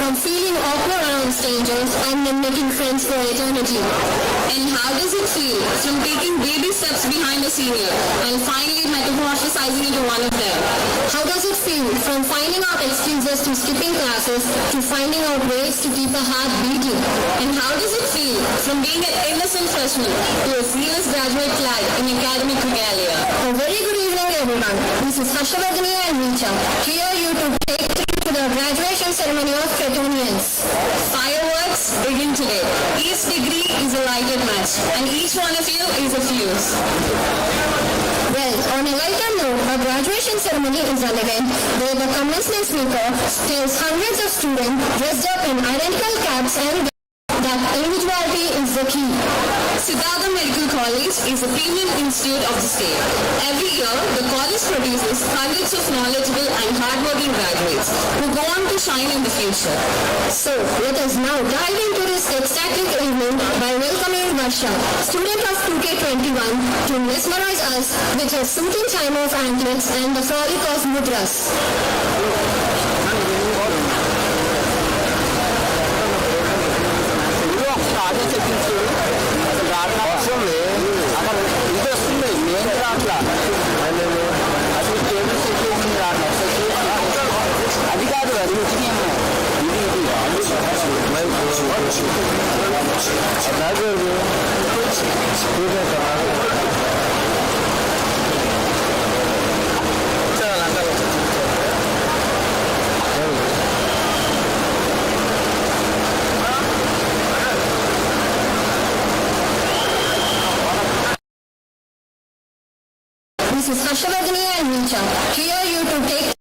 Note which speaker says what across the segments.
Speaker 1: from feeling awkward around strangers and then making friends for eternity?
Speaker 2: And how does it feel from taking baby steps behind a senior and finally metamorphosizing into one of them?
Speaker 1: How does it feel from finding out excuses to skipping classes to finding out ways to keep a heart beating?
Speaker 2: And how does it feel from being an innocent freshman to a serious graduate clad in academic regalia?
Speaker 1: A very good evening, everyone. This is Harshavardhani and Richa, here you to take you to the graduation ceremony of Fratonians.
Speaker 2: Fireworks begin today. Each degree is a lighted match, and each one of you is a fuse.
Speaker 1: Well, on a lighter note, a graduation ceremony is an event where the commencement speaker tells hundreds of students dressed up in identical caps and that individuality is the key.
Speaker 2: Siddhartha Medical College is a premium institute of the state. Every year, the college produces hundreds of knowledgeable and hardworking graduates who go on to shine in the future.
Speaker 1: So, let us now dive into this ecstatic evening by welcoming Varsha, student of 2K21, to mesmerize us with her soothing chime of anklets and the frolic of mudras. This is Harshavardhani and Richa, here you to take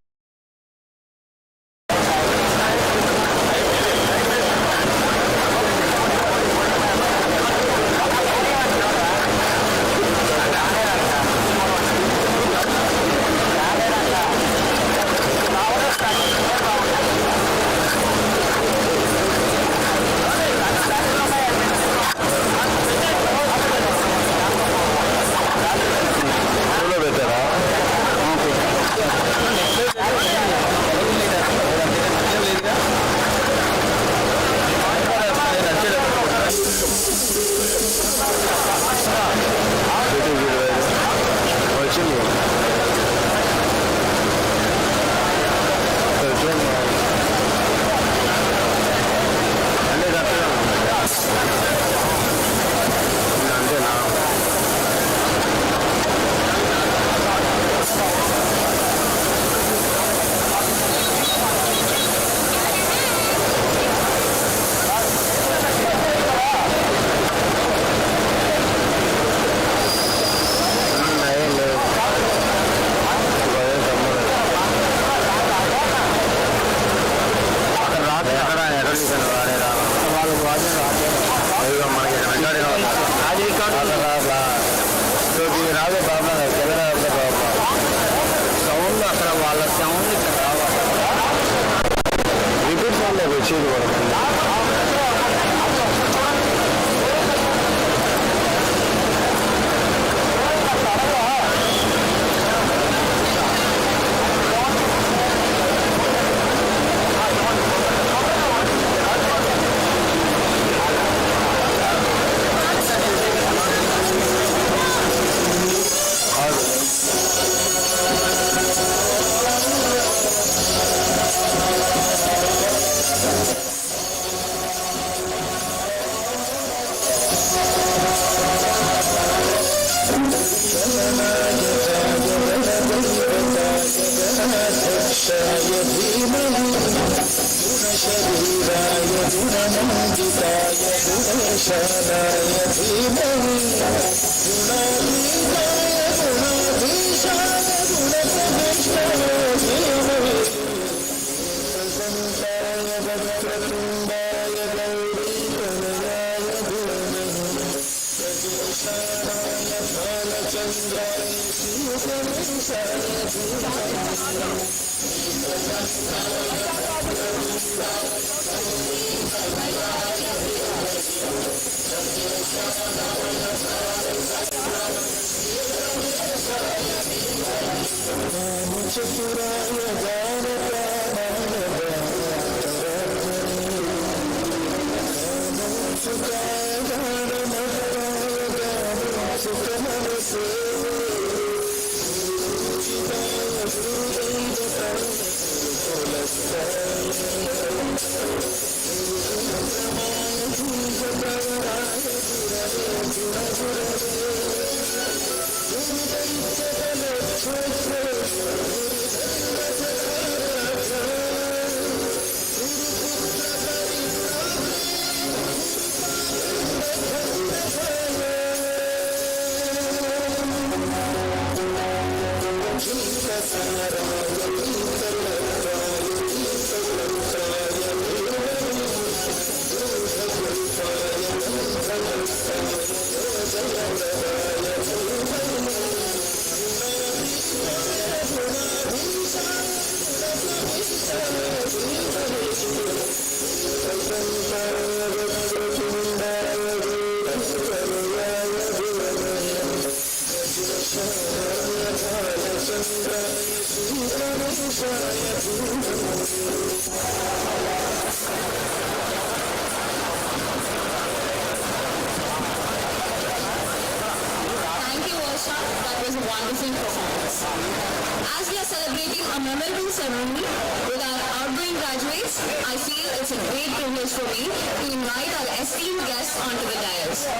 Speaker 2: ceremony with our outgoing graduates, I feel it's a great privilege for me to invite our esteemed guests onto the dais.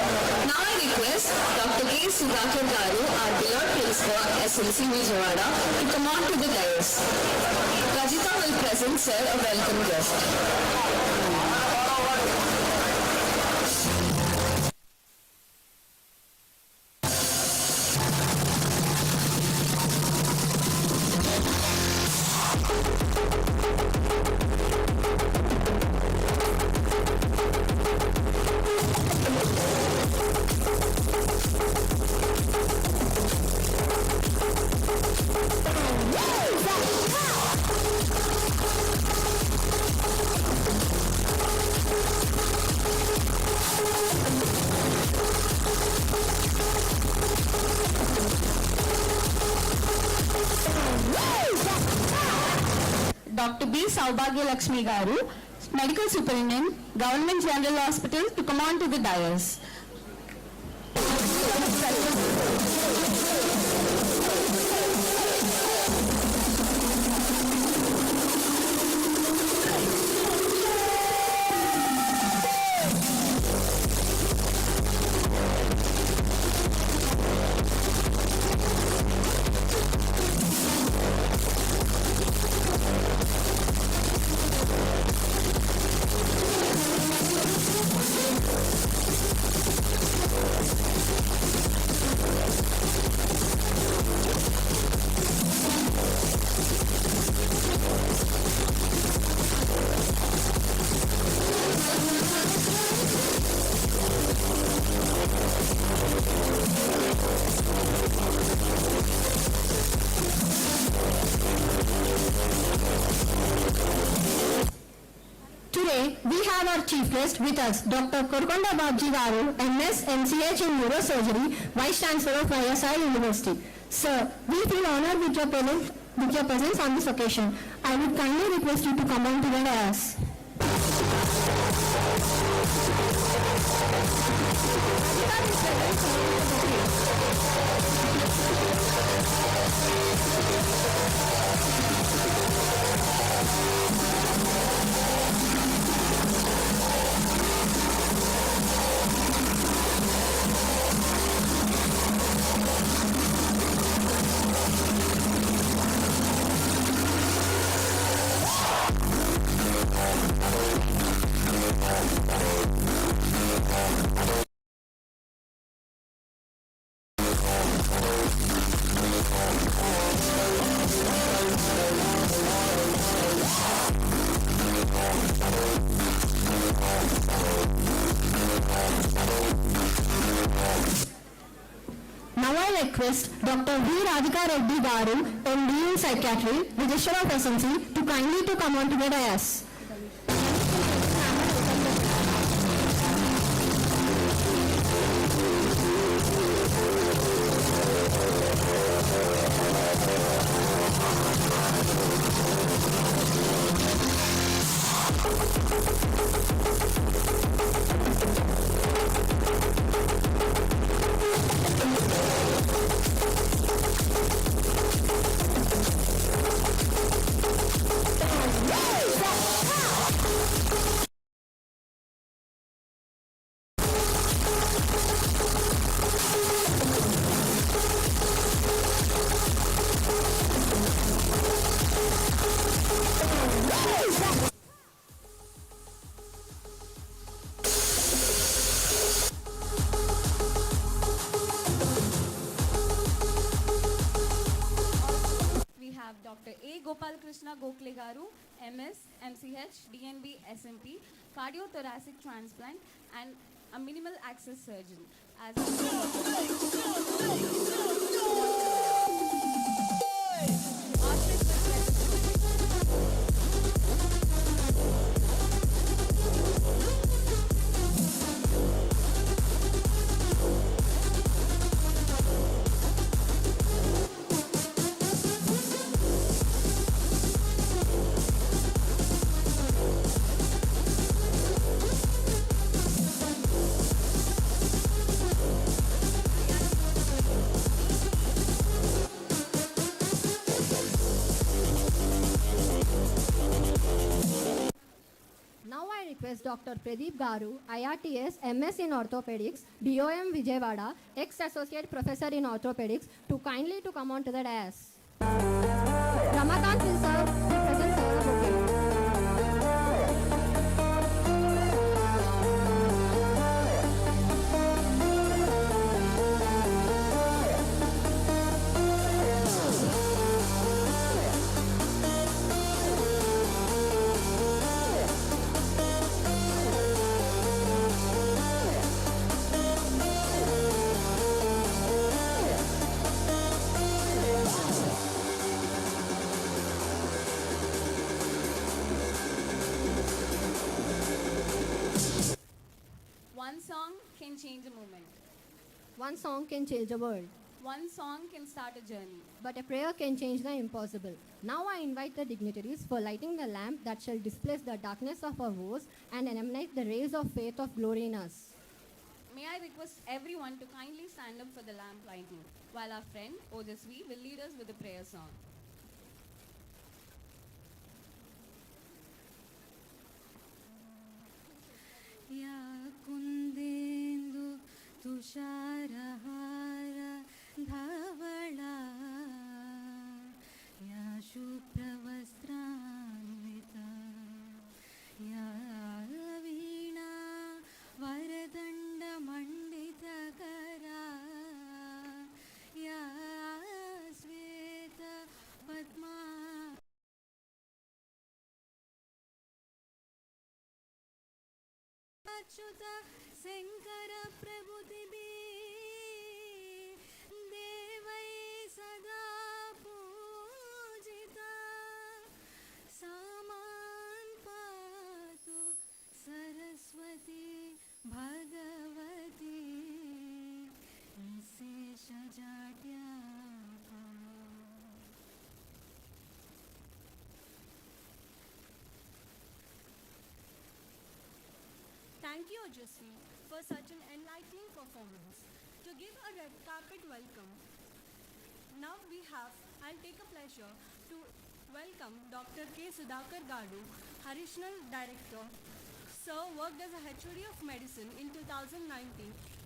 Speaker 2: Now I request Dr. K. Sudhakar Garu, our beloved principal of SMC Vijayawada, to come on to the dais. Rajita will present Sir a welcome gift.
Speaker 3: Dr. B. Saubhagya Lakshmi Garu, Medical Superintendent, Government General Hospital, to come on to the dais.
Speaker 1: Today, we have our chief guest with us, Dr. Korkonda Babji Garu, MS, MCH in Neurosurgery, Vice Chancellor of ISI University. Sir, we feel honored with your presence on this occasion. I would kindly request you to come on to the dais. Now I request Dr. V. Radhika Reddy Garu, MD in Psychiatry, Registrar of SMC, to kindly to come on to the dais.
Speaker 3: Dr. A. Gopal Krishna Gokhale Garu, MS, MCH, DNB, SMP, cardiothoracic transplant, and a minimal access surgeon. As
Speaker 4: I request Dr. Pradeep Garu, IRTS, MS in Orthopedics, DOM Vijayawada, ex-associate professor in orthopedics, to kindly to come on to the dais. Ramakant will serve the present sir a bouquet.
Speaker 3: One song can change a moment.
Speaker 4: One song can change the world,
Speaker 3: One song can start a journey.
Speaker 4: but a prayer can change the impossible. Now I invite the dignitaries for lighting the lamp that shall displace the darkness of our woes and illuminate the rays of faith of glory in us.
Speaker 3: May I request everyone to kindly stand up for the lamp lighting, while our friend Ojasvi will lead us with a prayer song.
Speaker 5: या कुन्देन्दु तुषारहार धवला या शुभ्रवस्त्रान्विता या वीणा वरदण्डमण्डितकरा या श्वेत पद्मा अच्युत शंकर प्रभुतिभि देवै सदा पूजिता सामान् पातु Saraswati Bhagwati विशेषजाड्यापा
Speaker 6: Thank you, Ojasvi, for such an enlightening performance. To give a red carpet welcome, now we have and take a pleasure to welcome Dr. K. Sudhakar Garu, Additional Director. Sir worked as a HOD of Medicine in 2019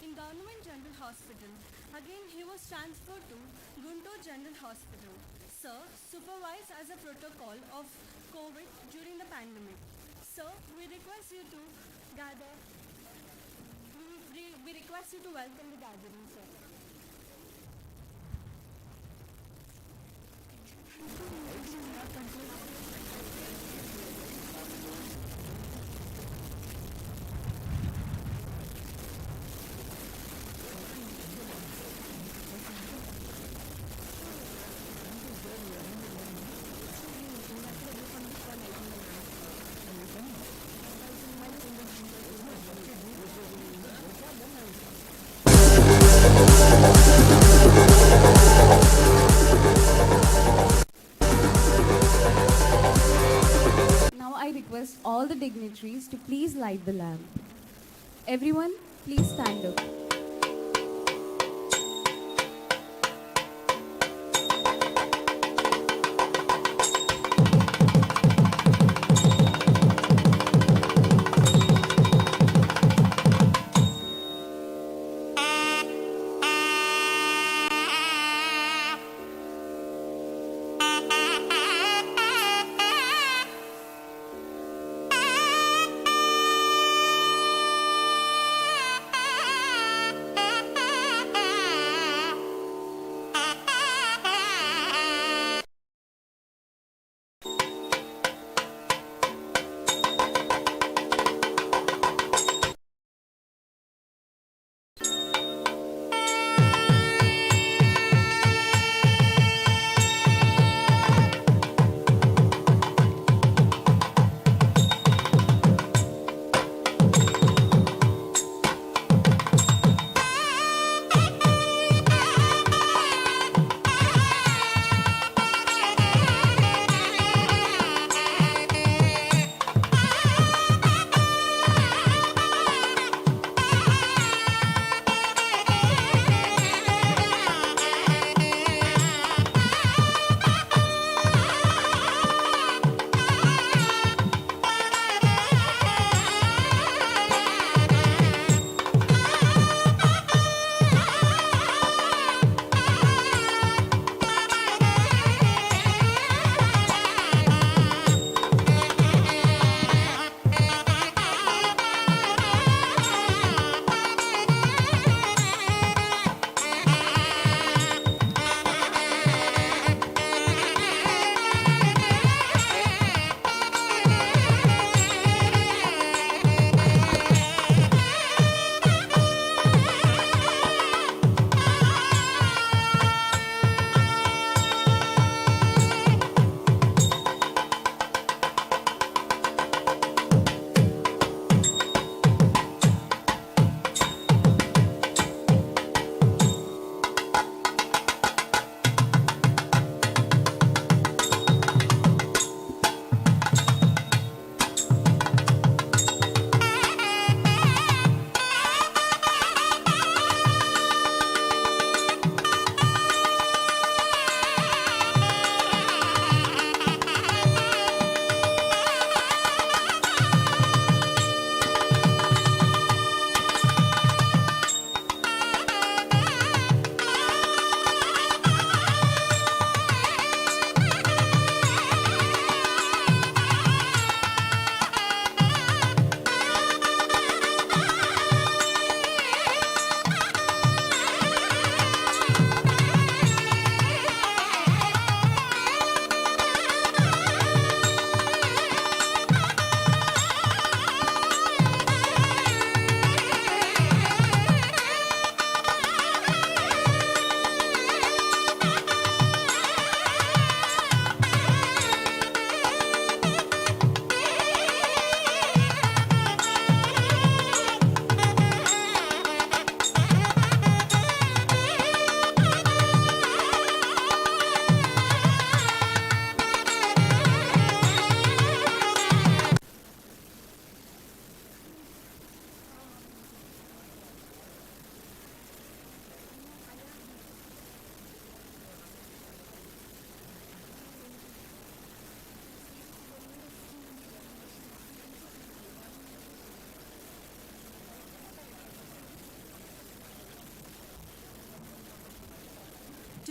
Speaker 6: in Government General Hospital. Again, he was transferred to Guntur General Hospital. Sir supervised as a protocol of COVID during the pandemic. Sir, we request you to gather. We request you to welcome the gathering, sir.
Speaker 3: Now I request all the dignitaries to please light the lamp. Everyone, please stand up.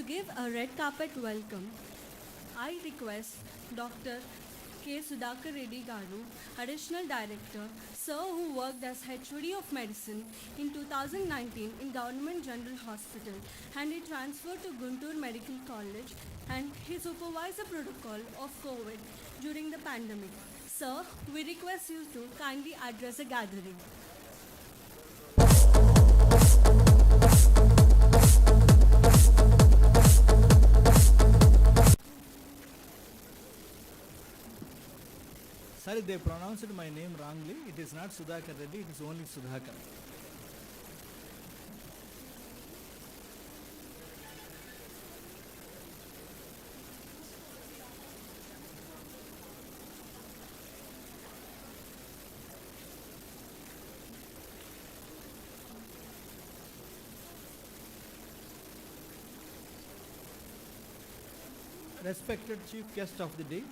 Speaker 6: give a red carpet welcome, I request Dr. K. Sudhakar Reddy Garu, Additional Director, Sir, who worked as HOD of Medicine in 2019 in Government General Hospital, and he transferred to Guntur Medical College, and he supervised the protocol of COVID during the pandemic. Sir, we request you to kindly address the gathering.
Speaker 7: Sorry, they pronounced my name wrongly. It is not Sudhakar Reddy, it is only Sudhakar. Respected Chief Guest of the Day,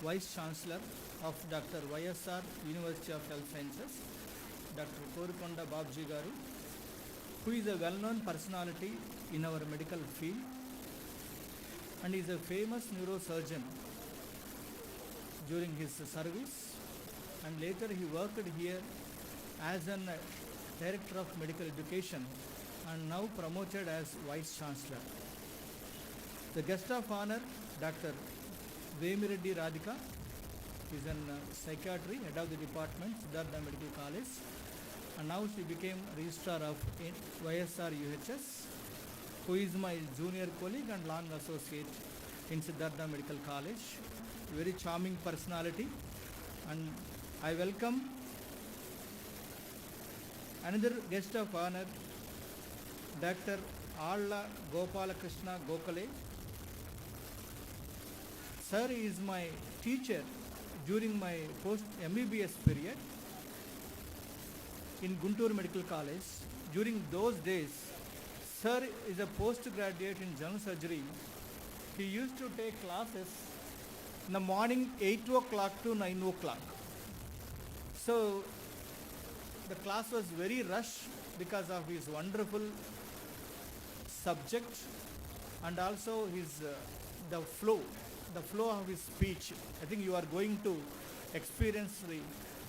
Speaker 7: Vice Chancellor of Dr. YSR University of Health Sciences, Dr. Korukonda Babji Garu, who is a well-known personality in our medical field and is a famous neurosurgeon during his service, and later he worked here as an Director of Medical Education and now promoted as Vice Chancellor. The guest of honor, Dr. Vemireddy Radhika, is in psychiatry, head of the department, Siddhartha Medical College, and now she became registrar of YSR UHS, who is my junior colleague and long associate in Siddhartha Medical College. Very charming personality, and I welcome another guest of honor, Dr. Alla Gopalakrishna Gokhale. Sir is my teacher during my post MBBS period in Guntur Medical College. During those days, Sir is a postgraduate in general surgery. He used to take classes in the morning 8 o'clock to 9 o'clock. So the class was very rush because of his wonderful subject and also his the flow of his speech. I think you are going to experience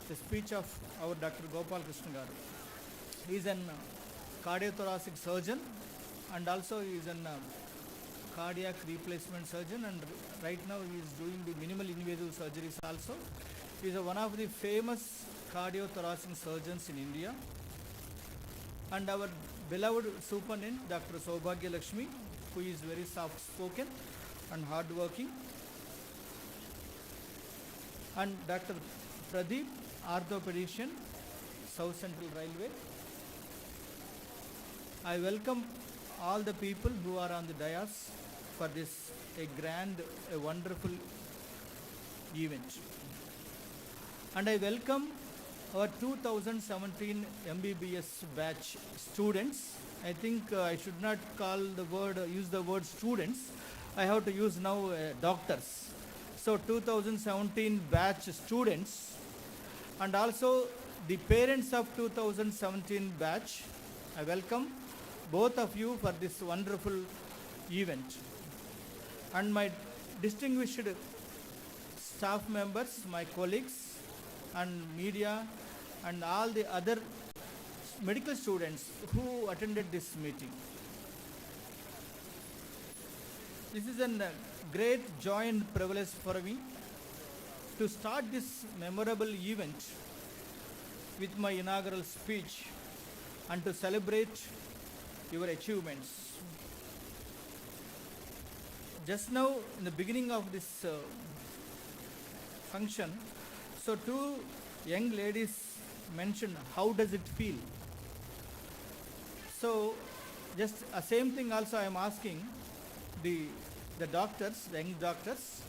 Speaker 7: the speech of our Dr. Gopal Krishna Garu. He is an cardiothoracic surgeon and also he is an cardiac replacement surgeon, and right now he is doing the minimal invasive surgeries also. He is one of the famous cardiothoracic surgeons in India. And our beloved superintendent, Dr. Saubhagya Lakshmi, who is very soft spoken and hard working, and Dr. Pradeep, orthopedician, South Central Railway. I welcome all the people who are on the dais for this a wonderful event. And I welcome our 2017 MBBS batch students. I think I should not use the word students. I have to use now doctors. So 2017 batch students and also the parents of 2017 batch, I welcome both of you for this wonderful event. And my distinguished staff members, my colleagues and media and all the other medical students who attended this meeting. This is a great joy and privilege for me to start this memorable event with my inaugural speech and to celebrate your achievements. Just now, in the beginning of this function, so two young ladies mentioned how does it feel. So just same thing also I am asking the doctors, the young doctors.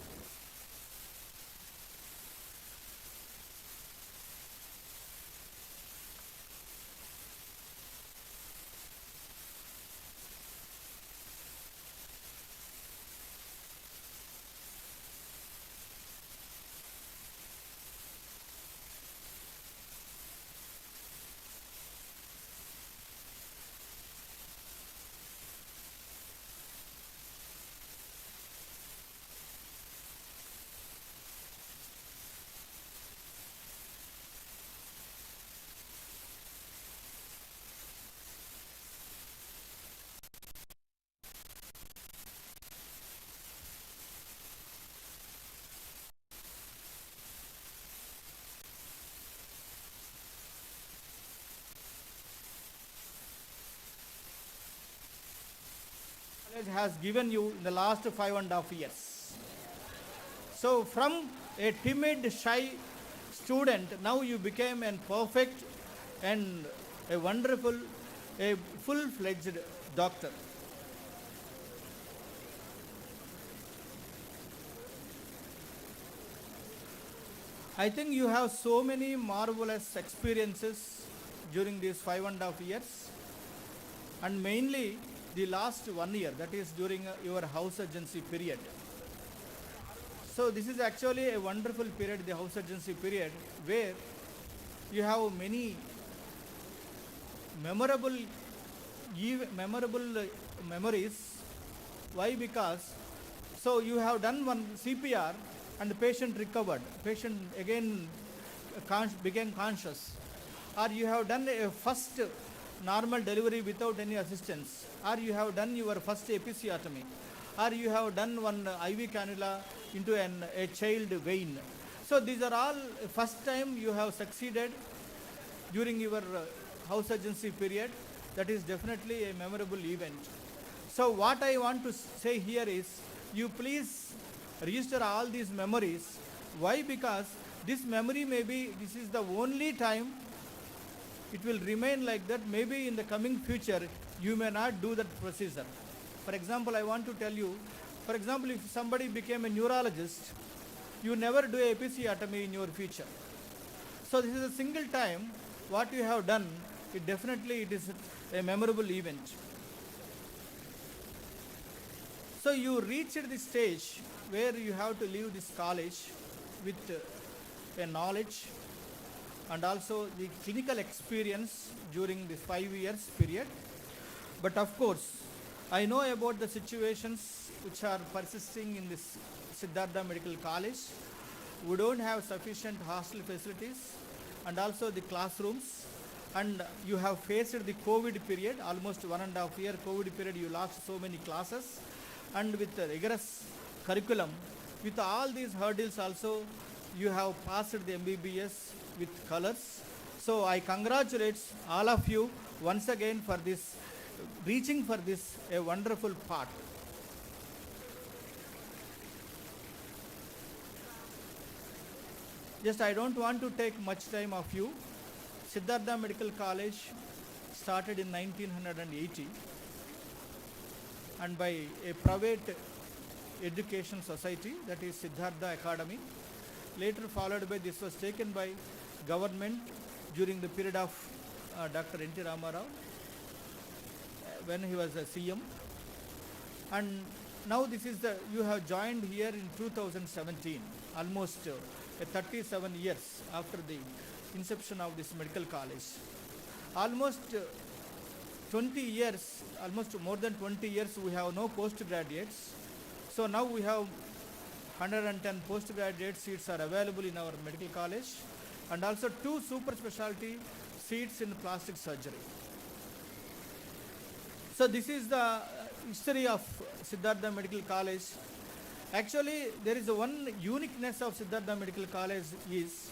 Speaker 7: has given you in the last 5.5 years. So from a timid, shy student, now you became a perfect and a wonderful, a full-fledged doctor. I think you have so many marvelous experiences during these 5.5 years, and mainly the last 1 year, that is during your house agency period. So this is actually a wonderful period, the house agency period, where you have many memorable memories. Why? Because so you have done one CPR and the patient recovered, patient again became conscious, or you have done a first normal delivery without any assistance, or you have done your first episiotomy, or you have done one IV cannula into a child vein. So these are all first time you have succeeded during your house agency period. That is definitely a memorable event. So what I want to say here is, you please register all these memories. Why? Because this memory this is the only time it will remain like that. Maybe in the coming future you may not do that procedure. For example, I want to tell you, for example, if somebody became a neurologist, you never do a episiotomy in your future. So this is a single time what you have done. It is a memorable event. So you reached the stage where you have to leave this college with a knowledge and also the clinical experience during this 5 years period. But of course, I know about the situations which are persisting in this Siddhartha Medical College. We don't have sufficient hostel facilities and also the classrooms, and you have faced the COVID period, almost 1.5 year COVID period. You lost so many classes, and with the rigorous curriculum, with all these hurdles also, you have passed the MBBS with colors. So I congratulate all of you once again for this, reaching for this a wonderful part. Just I don't want to take much time of you. Siddhartha Medical College started in 1980 and by a private education society, that is Siddhartha Academy. Later followed by, this was taken by government during the period of Dr. N.T. Ramarao when he was a CM. And now this is you have joined here in 2017, almost 37 years after the inception of this medical college. Almost 20 years, almost more than 20 years, we have no postgraduates. So now we have 110 postgraduate seats are available in our medical college, and also 2 super specialty seats in plastic surgery. So this is the history of Siddhartha Medical College. Actually, there is one uniqueness of Siddhartha Medical College is,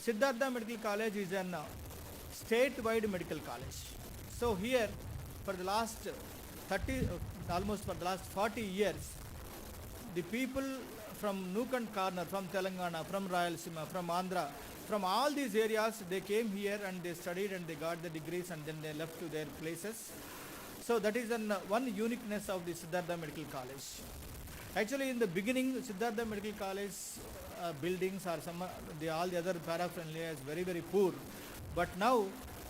Speaker 7: Siddhartha Medical College is an state-wide medical college. So here, for the last 40 years, the people from nook and corner, from Telangana, from Rayalaseema, from Andhra, from all these areas, they came here and they studied and they got the degrees and then they left to their places. So that is one uniqueness of the Siddhartha Medical College. Actually, in the beginning, Siddhartha Medical College buildings or all the other paraphernalia is very, very poor. But now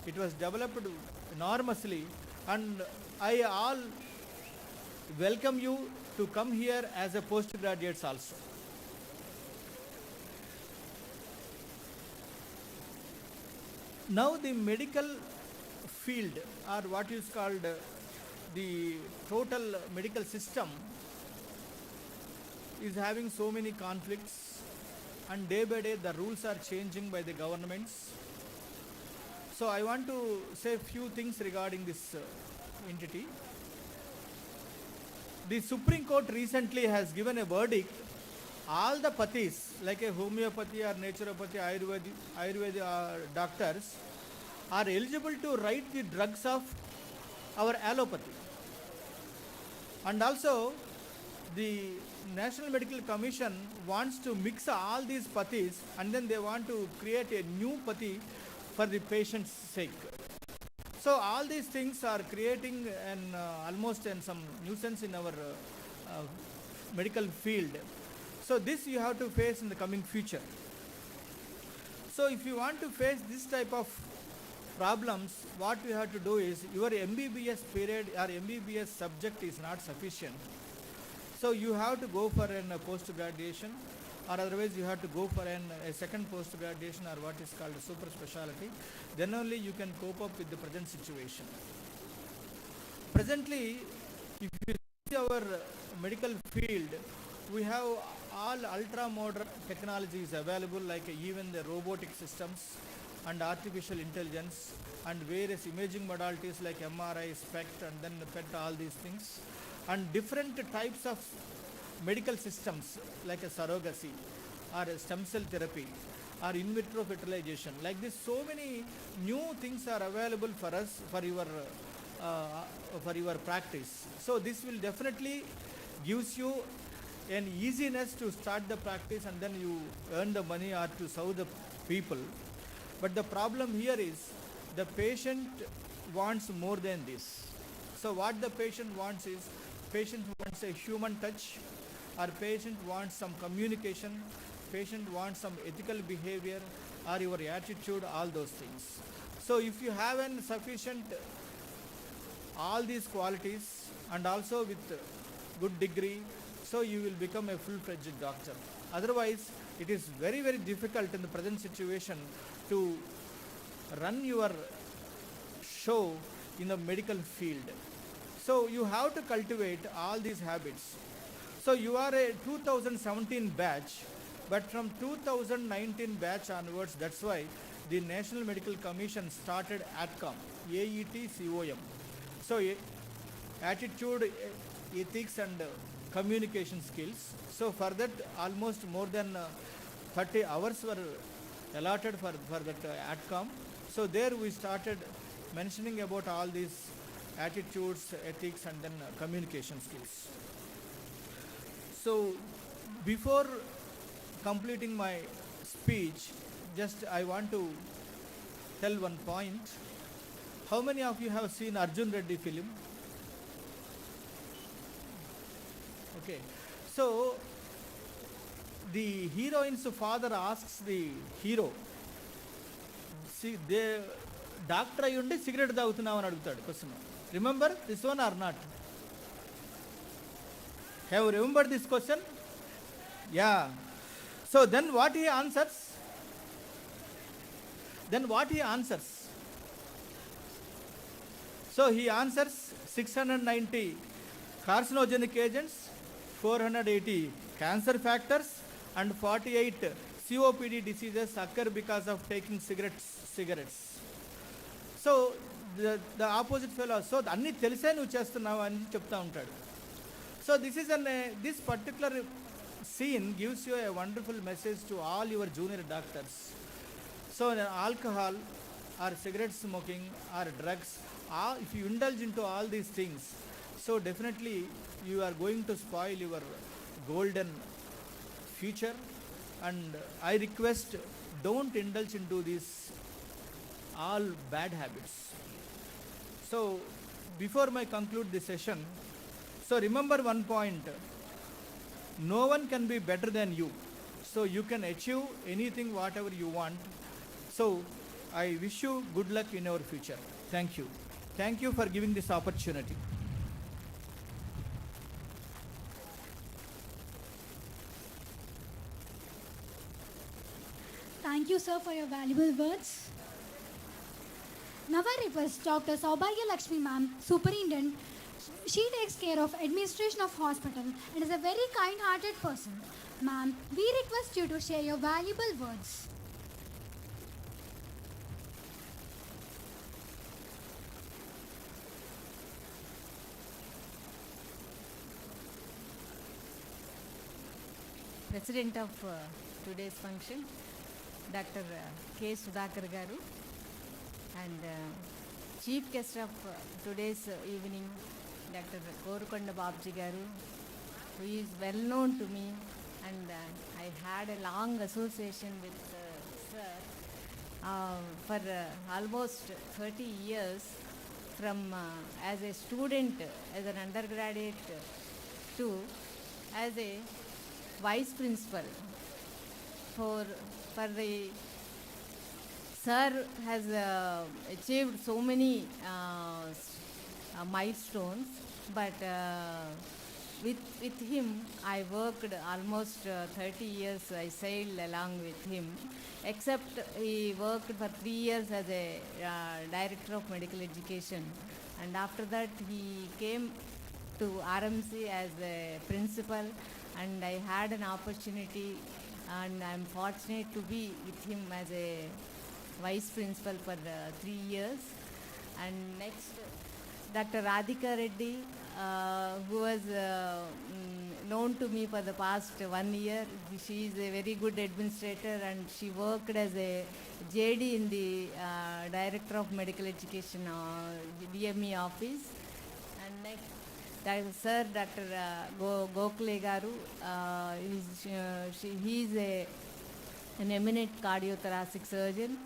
Speaker 7: it was developed enormously, and I all welcome you to come here as a postgraduates also. Now the medical field, or what is called the total medical system, is having so many conflicts, and day by day the rules are changing by the governments. So I want to say a few things regarding this entity. The Supreme Court recently has given a verdict. All the pathis, like a homeopathy or naturopathy, Ayurveda doctors, are eligible to write the drugs of our allopathy. And also, the National Medical Commission wants to mix all these pathis, and then they want to create a new pathi for the patient's sake. So all these things are creating an almost some nuisance in our medical field. So this you have to face in the coming future. So if you want to face this type of problems, what you have to do is your MBBS period or MBBS subject is not sufficient. So you have to go for a post-graduation, or otherwise you have to go for a second post-graduation, or what is called a super specialty. Then only you can cope up with the present situation. Presently, if you see our medical field, we have all ultra-modern technologies available, like even the robotic systems and artificial intelligence and various imaging modalities like MRI, SPECT, and then PET, all these things, and different types of medical systems like a surrogacy or a stem cell therapy or in vitro fertilization. Like this, so many new things are available for us for your practice. So this will definitely gives you an easiness to start the practice, and then you earn the money or to serve the people. But the problem here is the patient wants more than this. So what the patient wants is, patient wants a human touch, or patient wants some communication, patient wants some ethical behavior or your attitude, all those things. So if you have an sufficient all these qualities and also with good degree, so you will become a full-fledged doctor. Otherwise, it is very, very difficult in the present situation to run your show in the medical field. So you have to cultivate all these habits. So you are a 2017 batch, but from 2019 batch onwards, that's why the National Medical Commission started ATCOM, AETCOM. So attitude, ethics and communication skills. So for that, almost more than 30 hours were allotted for that ATCOM. So there we started mentioning about all these attitudes, ethics and then communication skills. So before completing my speech, just I want to tell one point. How many of you have seen Arjun Reddy film? Okay. So the heroine's father asks the hero, see, the doctor ayundi cigarette taagutunnavu ani adugutadu question. Remember this one or not? Have you remembered this question? Yeah. So then what he answers? So he answers 690 carcinogenic agents, 480 cancer factors, and 48 COPD diseases occur because of taking cigarettes. So the opposite fellow, so అన్ని తెలిసే నువ్వు చేస్తున్నావు అని చెప్తా ఉంటాడు. So this particular scene gives you a wonderful message to all your junior doctors. So alcohol or cigarette smoking or drugs, if you indulge into all these things, so definitely you are going to spoil your golden future. And I request, don't indulge into these all bad habits. So before I conclude this session, so remember one point, no one can be better than you. So you can achieve anything, whatever you want. So I wish you good luck in your future. Thank you. Thank you for giving this opportunity.
Speaker 5: Thank you, sir, for your valuable words. Now I request Dr. Saubhagya Lakshmi ma'am, Superintendent. She takes care of administration of hospital and is a very kind-hearted person. Ma'am, we request you to share your valuable words.
Speaker 8: President of today's function, Dr. K. Sudhakar Garu, and chief guest of today's evening, Dr. Korukonda Babji Garu, who is well known to me, and I had a long association with sir for almost 30 years from as a student, as an undergraduate to as a vice principal for the sir has achieved so many milestones, but with him I worked almost 30 years. I sailed along with him, except he worked for 3 years as a director of medical education, and after that he came to RMC as a principal, and I had an opportunity, and I'm fortunate to be with him as a vice principal for 3 years. And next, Dr. Radhika Reddy, who was known to me for the past 1 year. She is a very good administrator, and she worked as a JD in the Director of Medical Education DME office. And next, Sir Dr. Gokhale Garu, he is an eminent cardiothoracic surgeon,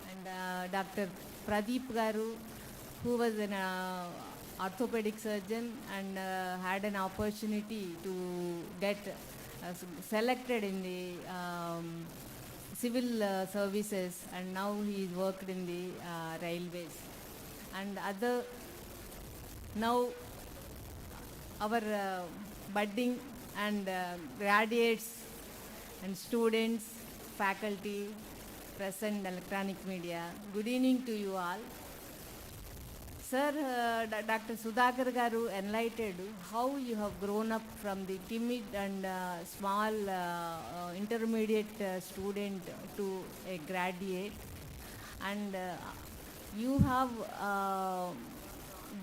Speaker 8: and Dr. Pradeep Garu, who was an orthopedic surgeon and had an opportunity to get selected in the civil services, and now he is worked in the railways. And now our budding and graduates and students, faculty, press and electronic media, good evening to you all. Sir, Dr. Sudhakar Garu enlightened how you have grown up from the timid and small intermediate student to a graduate, and you have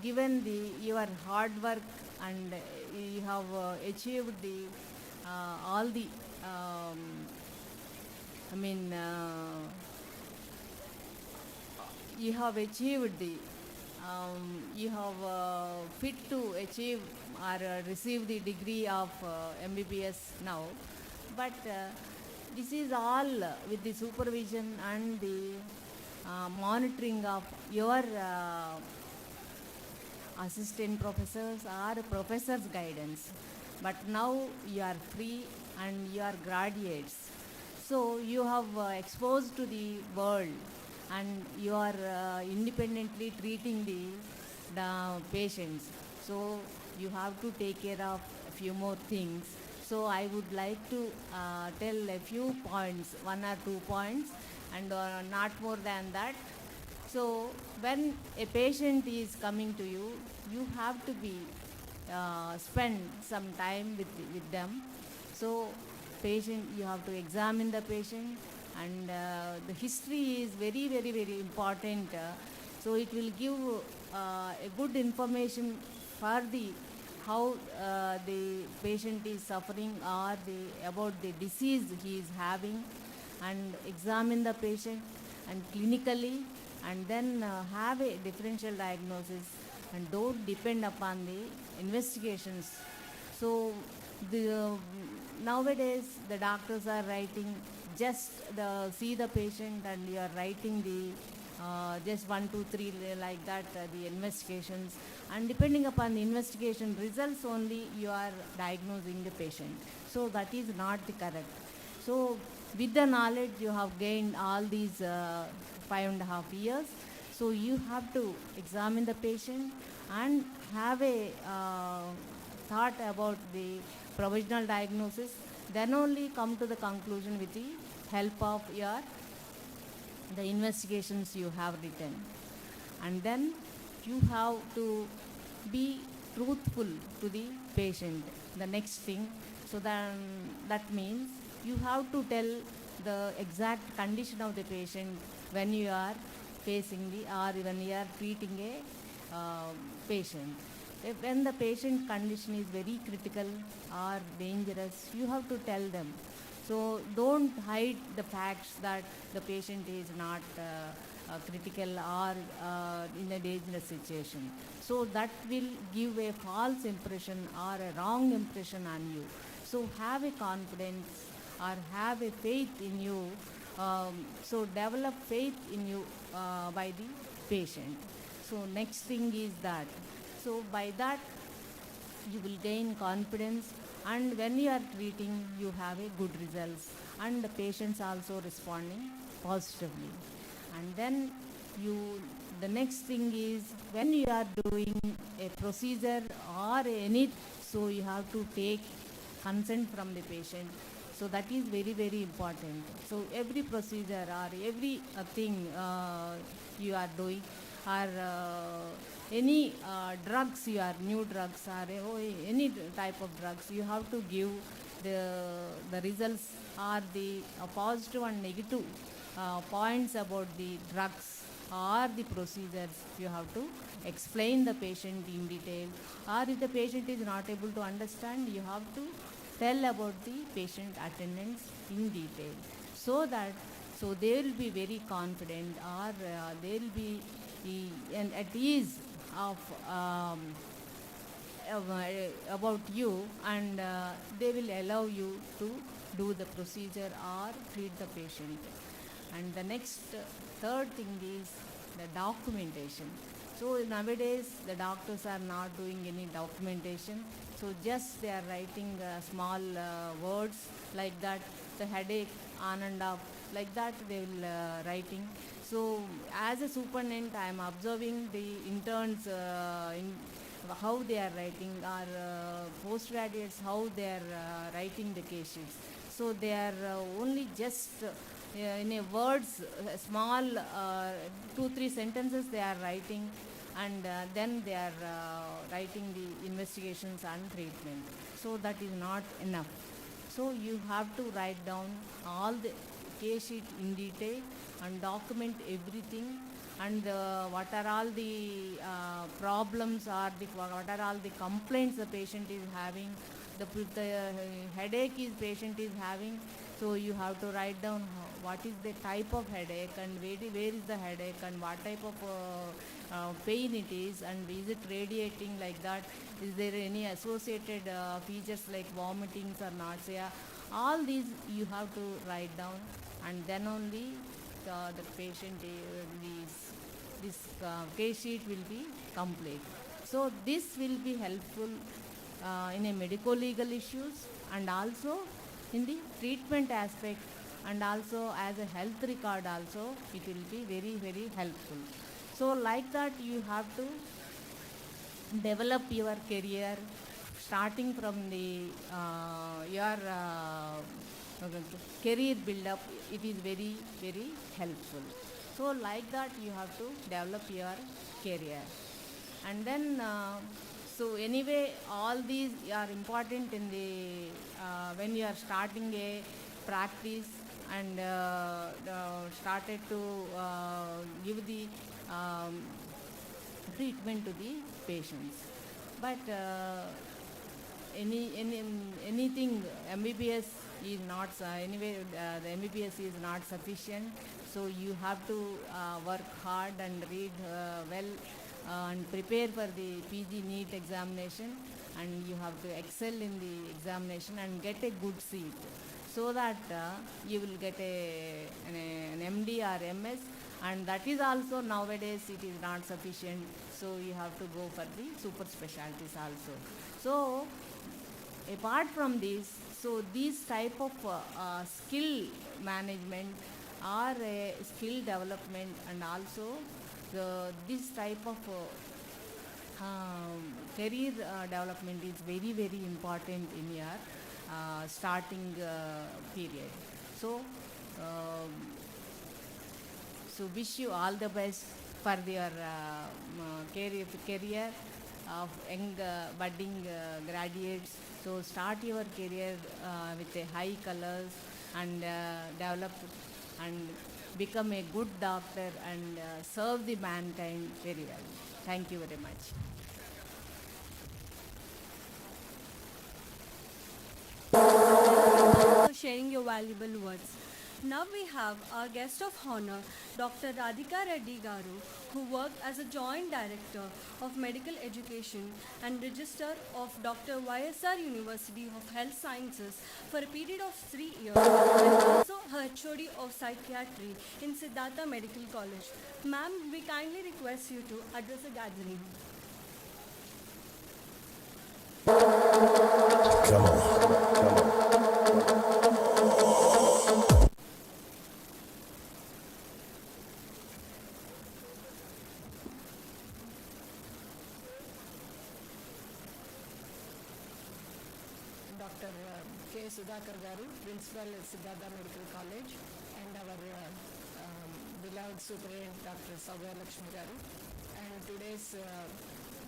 Speaker 8: given your hard work, and you have achieved all the you have achieved you have fit to achieve or receive the degree of MBBS now, but this is all with the supervision and the monitoring of your assistant professors or professors' guidance. But now you are free and you are graduates, so you have exposed to the world, and you are independently treating the patients. So you have to take care of a few more things. So I would like to tell a few points, 1 or 2 points, and not more than that. So when a patient is coming to you, you have to be spend some time with them. So patient, you have to examine the patient, and the history is very, very, very important. So it will give a good information for the how the patient is suffering or about the disease he is having, and examine the patient and clinically, and then have a differential diagnosis, and don't depend upon the investigations. So nowadays the doctors are writing just see the patient, and you are writing the just 1, 2, 3 like that, the investigations, and depending upon the investigation results only you are diagnosing the patient. So that is not the correct. So with the knowledge you have gained all these 5.5 years, so you have to examine the patient and have a thought about the provisional diagnosis, then only come to the conclusion with the help of the investigations you have written. And then you have to be truthful to the patient, the next thing. So then that means you have to tell the exact condition of the patient when you are facing or when you are treating a patient. When the patient condition is very critical or dangerous, you have to tell them. So don't hide the facts that the patient is not critical or in a dangerous situation. So that will give a false impression or a wrong impression on you. So have a confidence or have a faith in you. So develop faith in you by the patient. So next thing is that. So by that you will gain confidence, and when you are treating you have a good results, and the patients also responding positively. And then the next thing is, when you are doing a procedure or any, so you have to take consent from the patient. So that is very, very important. So every procedure or every thing you are doing, or any drugs, you are new drugs or any type of drugs, you have to give the results or the positive and negative points about the drugs or the procedures. You have to explain the patient in detail, or if the patient is not able to understand, you have to tell about the patient attendance in detail, so that they will be very confident, or they will be and at ease of about you, and they will allow you to do the procedure or treat the patient. And the next third thing is the documentation. So nowadays the doctors are not doing any documentation. So just they are writing small words like that, the headache on and off, like that they will writing. So as a superintendent, I am observing the interns in how they are writing, or postgraduates how they are writing the case sheets. So they are only just in a words, small 2-3 sentences they are writing, and then they are writing the investigations and treatment. So that is not enough. So you have to write down all the case sheet in detail and document everything, and what are all the problems, or what are all the complaints the patient is having, the headache patient is having. So you have to write down what is the type of headache, and where is the headache, and what type of pain it is, and is it radiating like that, is there any associated features like vomitings or nausea. All these you have to write down, and then only the patient this case sheet will be complete. So this will be helpful in a medico-legal issues, and also in the treatment aspect, and also as a health record also it will be very, very helpful. So like that you have to develop your career starting from the your career build up. It is very, very helpful. So like that you have to develop your career. And then so anyway, all these are important in the when you are starting a practice, and started to give the treatment to the patients. But anything MBBS is not anyway the MBBS is not sufficient. So you have to work hard and read well, and prepare for the PG NEET examination, and you have to excel in the examination and get a good seat, so that you will get an MD or MS. And that is also nowadays it is not sufficient, so you have to go for the super specialties also. So apart from this, so these type of skill management or skill development, and also this type of career development is very, very important in your starting period. So so wish you all the best for your career of young budding graduates. So start your career with a high colors, and develop and become a good doctor, and serve the mankind very well. Thank you very much.
Speaker 6: For sharing your valuable words. Now we have our guest of honor, Dr. Radhika Reddy Garu, who worked as a Joint Director of Medical Education and Register of Dr. YSR University of Health Sciences for a period of 3 years and also her HOD of Psychiatry in Siddhartha Medical College. Ma'am, we kindly request you to address the gathering.
Speaker 9: Dr. K. Sudhakar Garu, Principal at Siddhartha Medical College, and our beloved Superintendent Dr. Saubhaya Lakshmi Garu, and today's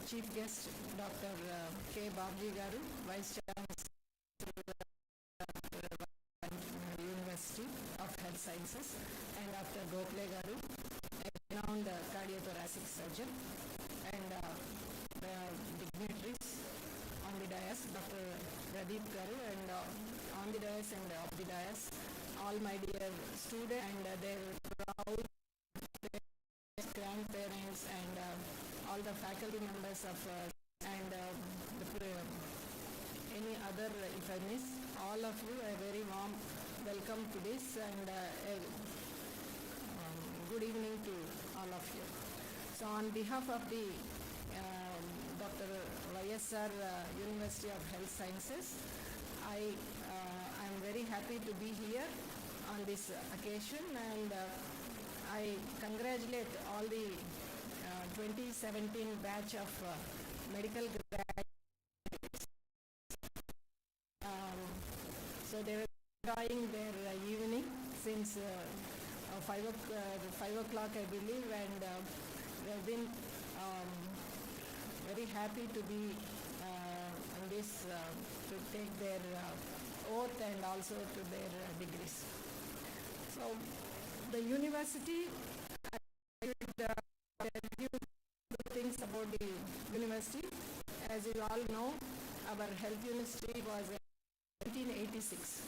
Speaker 9: Chief Guest Dr. K. Babji Garu, Vice Chancellor University of Health Sciences, and Dr. Gokhale Garu, a renowned cardiothoracic surgeon, and the dignitaries on the dais, Dr. Pradeep Garu, and on the dais and off the dais, all my dear students and their proud grandparents and all the faculty members of and any other, if I miss, all of you, a very warm welcome to this and good evening to all of you. So on behalf of the Dr. YSR University of Health Sciences, I am very happy to be here on this occasion, and I congratulate all the 2017 batch of medical graduates. So they were enjoying their evening since 5 o'clock, I believe, and they've been very happy to be on this, to take their oath and also to their degrees. So the university, I should tell you good things about the university. As you all know, our health university was in 1986.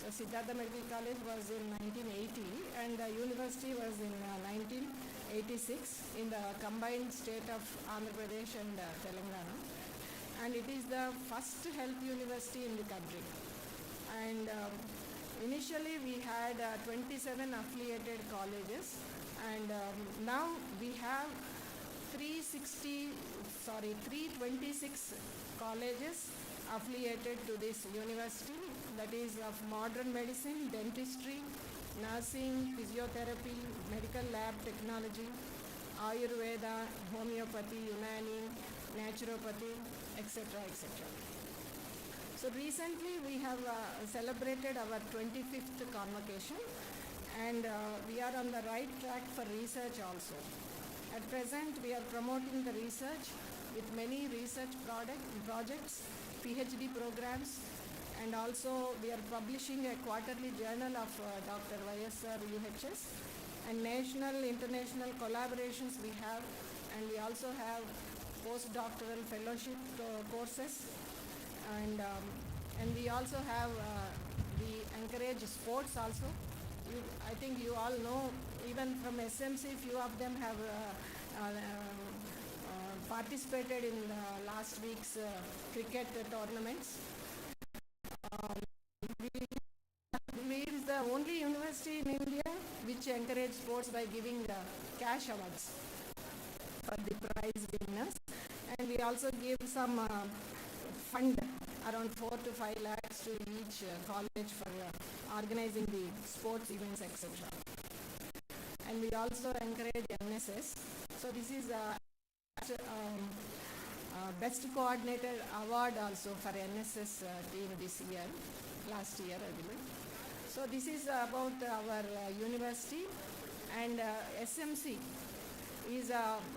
Speaker 9: So Siddhartha Medical College was in 1980 and the university was in 1986 in the combined state of Andhra Pradesh and Telangana. And it is the first health university in the country. And initially we had 27 affiliated colleges, and now we have 326 colleges affiliated to this university, that is of modern medicine, dentistry, nursing, physiotherapy, medical lab technology, Ayurveda, homeopathy, Unani, naturopathy, etc., etc. So recently we have celebrated our 25th convocation, and we are on the right track for research also. At present we are promoting the research with many research projects, PhD programs, and also we are publishing a quarterly journal of Dr. YSR UHS, and national, international collaborations we have, and we also have postdoctoral fellowship courses, and we also have, we encourage sports also. I think you all know, even from SMC, few of them have participated in last week's cricket tournaments. We is the only university in India which encourages sports by giving cash awards for the prize winners, and we also give some fund around 4 to 5 lakhs to each college for organizing the sports events, etc. And we also encourage NSS. So this is Best Coordinator Award also for NSS team this year, last year I believe. So this is about our university, and SMC is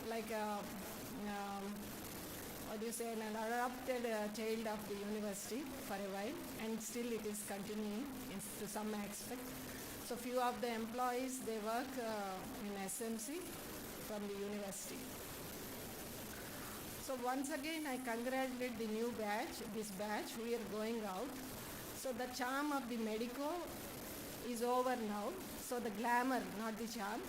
Speaker 9: like what do you say, an adopted child of the university for a while, and still it is continuing to some aspect. So few of the employees, they work in SMC from the university. So once again I congratulate the new batch, this batch we are going out. So the charm of the Medico is over now. So the glamour, not the charm.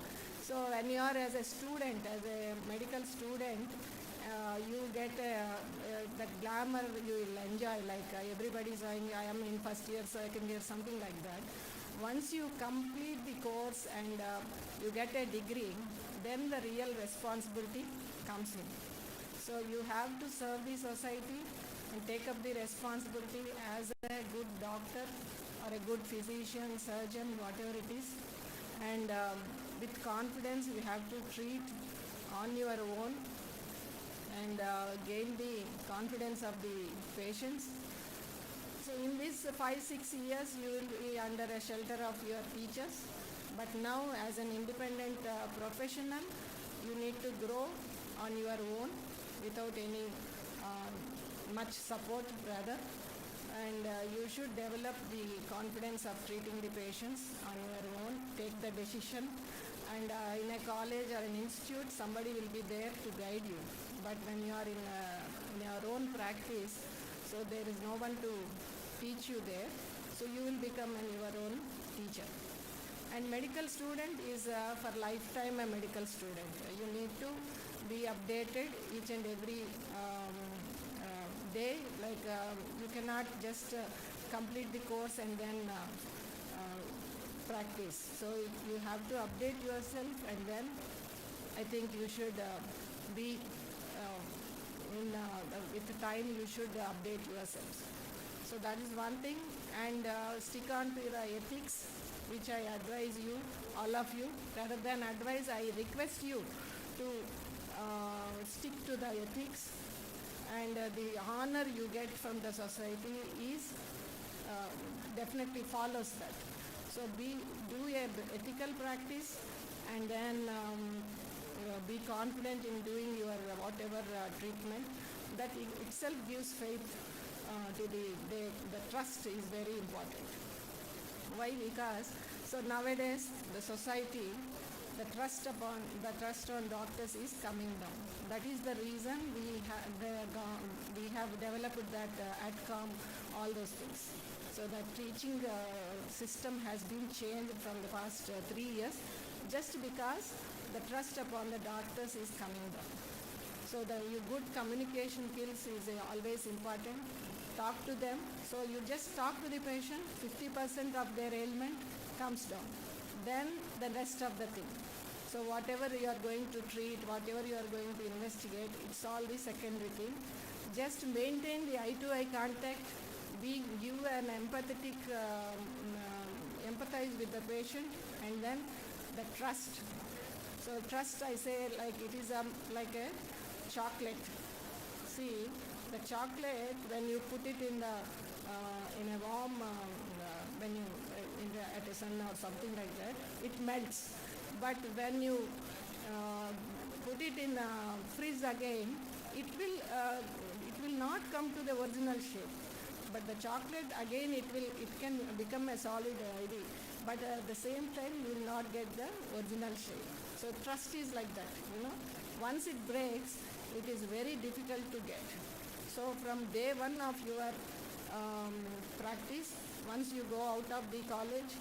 Speaker 9: So when you are as a student, as a medical student, you get that glamour you will enjoy, like everybody is saying I am in first year, second year, something like that. Once you complete the course and you get a degree, then the real responsibility comes in. So you have to serve the society and take up the responsibility as a good doctor or a good physician, surgeon, whatever it is. And with confidence you have to treat on your own and gain the confidence of the patients. So in these 5-6 years you will be under a shelter of your teachers, but now as an independent professional you need to grow on your own without any much support rather, and you should develop the confidence of treating the patients on your own, take the decision, and in a college or an institute somebody will be there to guide you, but when you are in your own practice, so there is no one to teach you there, so you will become your own teacher. And medical student is for lifetime a medical student. You need to be updated each and every day, like you cannot just complete the course and then practice. So you have to update yourself, and then I think you should be with the time you should update yourselves. So that is one thing, and stick on to the ethics, which I advise you, all of you. Rather than advise, I request you to stick to the ethics, and the honor you get from the society is definitely follows that. So do a ethical practice, and then be confident in doing your whatever treatment. That itself gives faith to the trust is very important. Why? Because so nowadays the society, the trust on doctors is coming down. That is the reason we have developed that AdCom, all those things. So the teaching system has been changed from the past 3 years, just because the trust upon the doctors is coming down. So the good communication skills is always important. Talk to them. So you just talk to the patient, 50% of their ailment comes down. Then the rest of the thing. So whatever you are going to treat, whatever you are going to investigate, it's all the secondary thing. Just maintain the eye-to-eye contact, give an empathetic, empathize with the patient, and then the trust. So trust, I say, like it is like a chocolate. See, the chocolate, when you put it in a warm, when you at a sun or something like that, it melts. But when you put it in freeze again, it will not come to the original shape. But the chocolate again, it can become a solid idea. But at the same time, you will not get the original shape. So trust is like that, Once it breaks, it is very difficult to get. So from day one of your practice, once you go out of the college,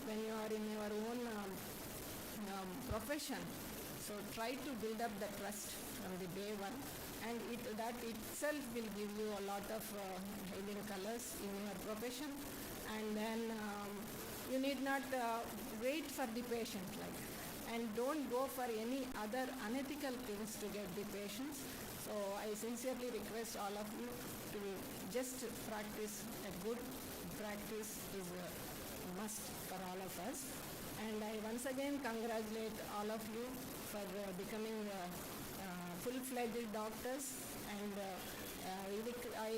Speaker 9: when you are in your own profession, so try to build up the trust from the day one, and that itself will give you a lot of hidden colors in your profession. And then you need not wait for the patient, and don't go for any other unethical things to get the patients. So I sincerely request all of you to just practice. A good practice is a must for all of us. And I once again congratulate all of you for becoming full-fledged doctors, and I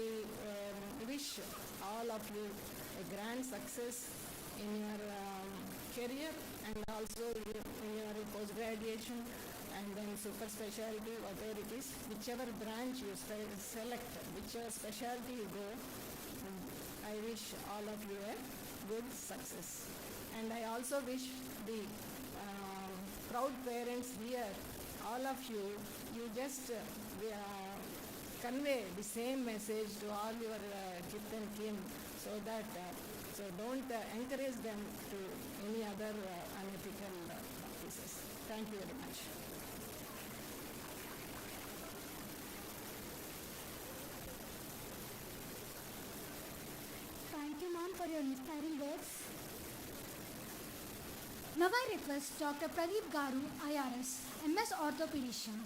Speaker 9: wish all of you a grand success in your career, and also in your post-graduation, and then super specialty, whatever it is, whichever branch you select, whichever specialty you go, I wish all of you a good success. And I also wish the proud parents here, all of you, you just convey the same message to all your kith and kin, so that So don't encourage them to any other unethical practices. Thank you very much.
Speaker 5: Thank you, ma'am, for your inspiring words. Now I request Dr. Pradeep Garu, IRS, MS Orthopedician.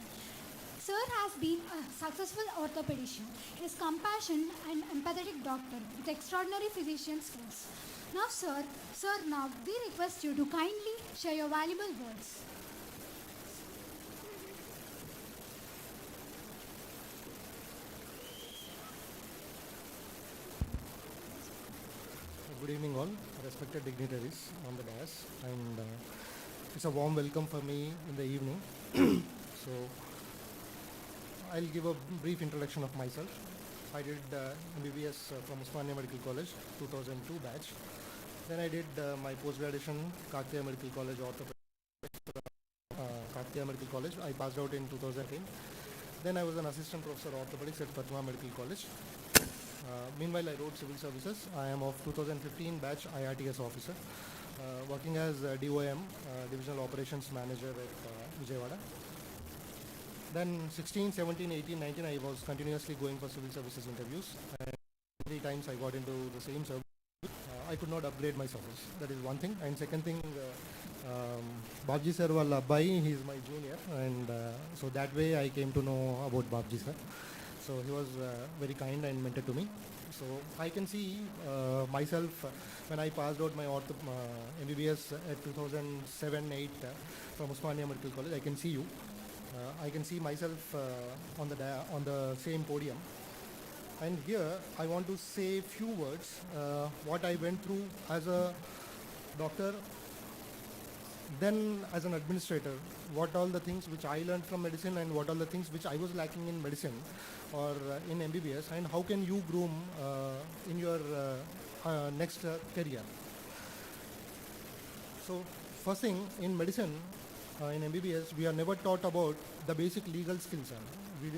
Speaker 5: Sir has been a successful orthopedician. He is compassionate and empathetic doctor with extraordinary physician skills. Now we request you to kindly share your valuable words.
Speaker 10: Good evening all, respected dignitaries on the dais, and it's a warm welcome for me in the evening. So I'll give a brief introduction of myself. I did MBBS from Osmania Medical College, 2002 batch. Then I did my post-graduation Karthikeya Medical College, Karthikeya Medical College. I passed out in 2010. Then I was an assistant professor of orthopedics at Prathama Medical College. Meanwhile, I wrote civil services. I am of 2015 batch IRTS officer, working as DOM, Divisional Operations Manager at Vijayawada. Then 16, 17, 18, 19, I was continuously going for civil services interviews. And 3 times I got into the same service. I could not upgrade my service. That is one thing. And second thing, Babji sir wala abbai, he is my junior. And so that way I came to know about Babji sir. So he was very kind and mentor to me. So I can see myself when I passed out my MBBS at 2007-8 from Osmania Medical College. I can see you. I can see myself on the same podium. And here I want to say few words what I went through as a doctor, then as an administrator, what all the things which I learned from medicine and what all the things which I was lacking in medicine or in MBBS, and how can you groom in your next career. So first thing, in medicine, in MBBS, we are never taught about the basic legal skills.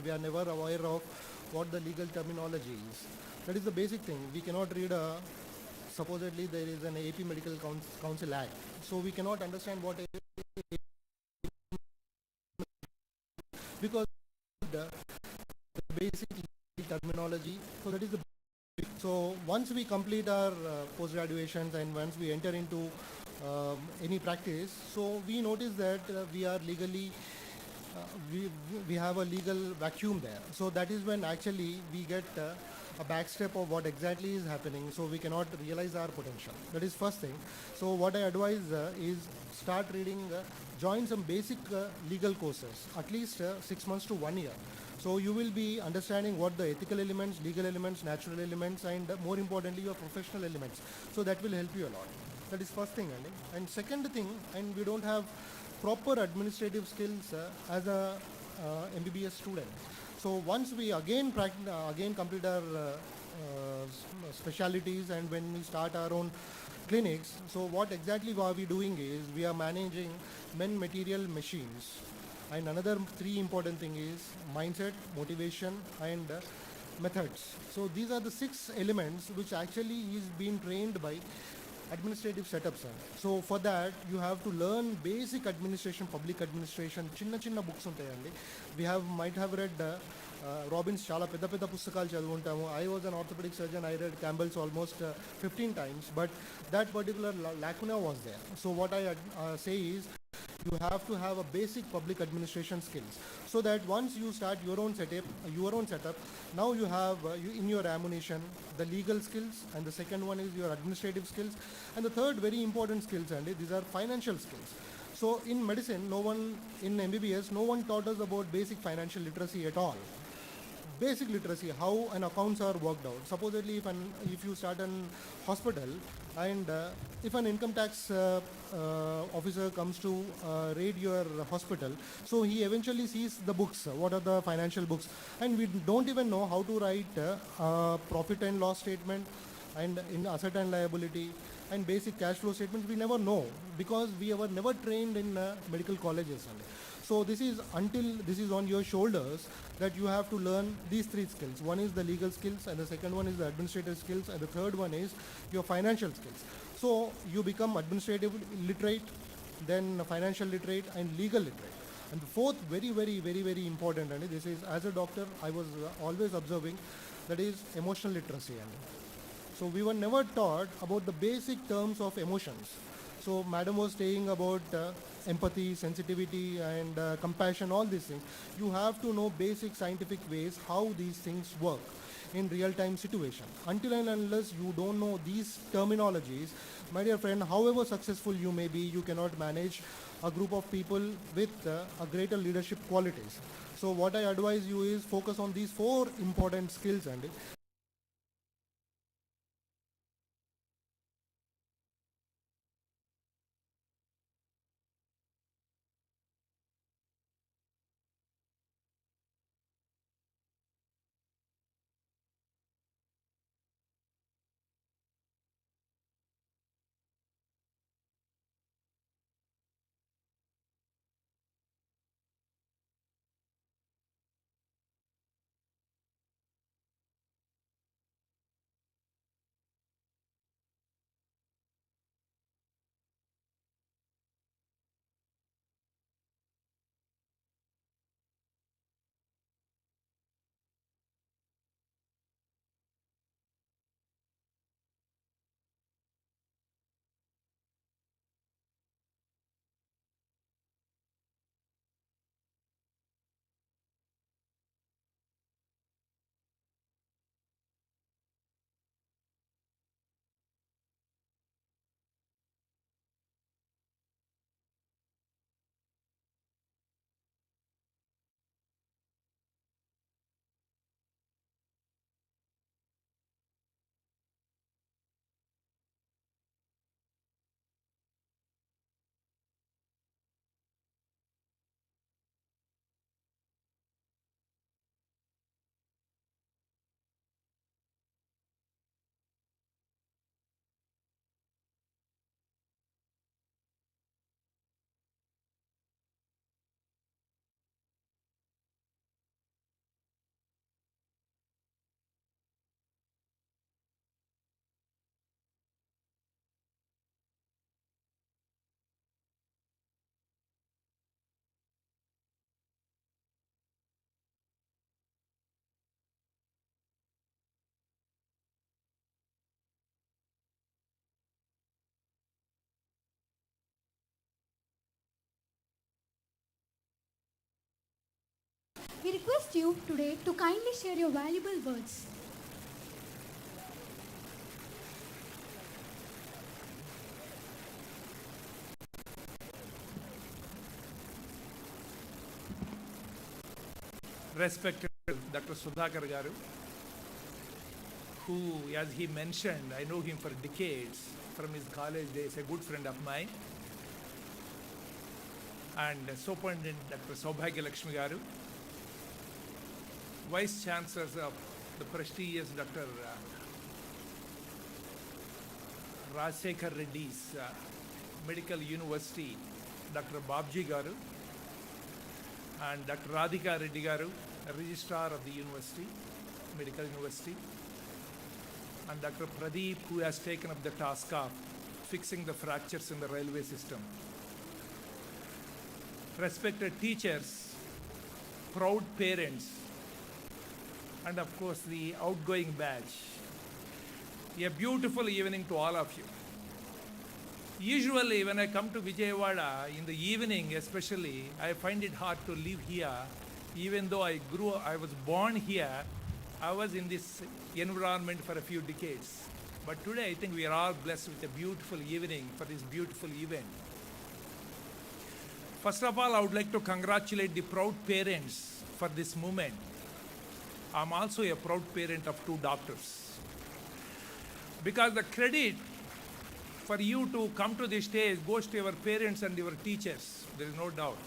Speaker 10: We are never aware of what the legal terminology is. That is the basic thing. We cannot read supposedly there is an AP Medical Council Act. So we cannot understand what because the basic terminology. So that is the so once we complete our post-graduations and once we enter into any practice, so we notice that we are legally we have a legal vacuum there. So that is when actually we get a backstep of what exactly is happening, so we cannot realize our potential. That is first thing. So what I advise is start reading, join some basic legal courses, at least 6 months to 1 year. So you will be understanding what the ethical elements, legal elements, natural elements, and more importantly your professional elements. So that will help you a lot. That is first thing. And second thing, and we don't have proper administrative skills as a MBBS student. So once we again complete our specialities and when we start our own clinics, so what exactly are we doing is we are managing men, material, machines. And another 3 important thing is mindset, motivation, and methods. So these are the 6 elements which actually is being trained by administrative setups. So for that you have to learn basic administration, public administration. Chinna books untayandi. We might have read Robbins chala pedda pustakal chaduvuntamu. I was an orthopedic surgeon. I read Campbell's almost 15 times, but that particular lacuna was there. So what I say is you have to have a basic public administration skills, so that once you start your own setup, now you have in your ammunition the legal skills, and the second one is your administrative skills, and the third very important skills, and these are financial skills. So in medicine, in MBBS, no one taught us about basic financial literacy at all. Basic literacy, how an accounts are worked out. Supposedly, if you start an hospital and if an income tax officer comes to raid your hospital, so he eventually sees the books, what are the financial books, and we don't even know how to write profit and loss statement and in asset and liability and basic cash flow statements. We never know because we were never trained in medical colleges. So this is until this is on your shoulders that you have to learn these three skills. One is the legal skills, and the second one is the administrative skills, and the third one is your financial skills. So you become administrative literate, then financial literate, and legal literate. And the fourth, very important, and this is, as a doctor, I was always observing, that is emotional literacy. So we were never taught about the basic terms of emotions. So madam was saying about empathy, sensitivity, and compassion, all these things. You have to know basic scientific ways how these things work in real-time situation. Until and unless you don't know these terminologies, my dear friend, however successful you may be, you cannot manage a group of people with a greater leadership qualities. So what I advise you is focus on these four important skills, and
Speaker 5: We request you today to kindly share your valuable words.
Speaker 11: Respected Dr. Sudhakar Garu, who, as he mentioned, I know him for decades from his college days, a good friend of mine, and Superintendent Dr. Saubhagya Lakshmi Garu, Vice Chancellors of the prestigious Dr. Rajsekhar Reddy's Medical University, Dr. Babji Garu, and Dr. Radhika Reddy Garu, Registrar of the University, Medical University, and Dr. Pradeep, who has taken up the task of fixing the fractures in the railway system. Respected teachers, proud parents, and of course the outgoing batch. A beautiful evening to all of you. Usually when I come to Vijayawada in the evening especially, I find it hard to live here. Even though I was born here, I was in this environment for a few decades. But today I think we are all blessed with a beautiful evening for this beautiful event. First of all, I would like to congratulate the proud parents for this moment. I'm also a proud parent of 2 doctors. Because the credit for you to come to this stage goes to your parents and your teachers, there is no doubt.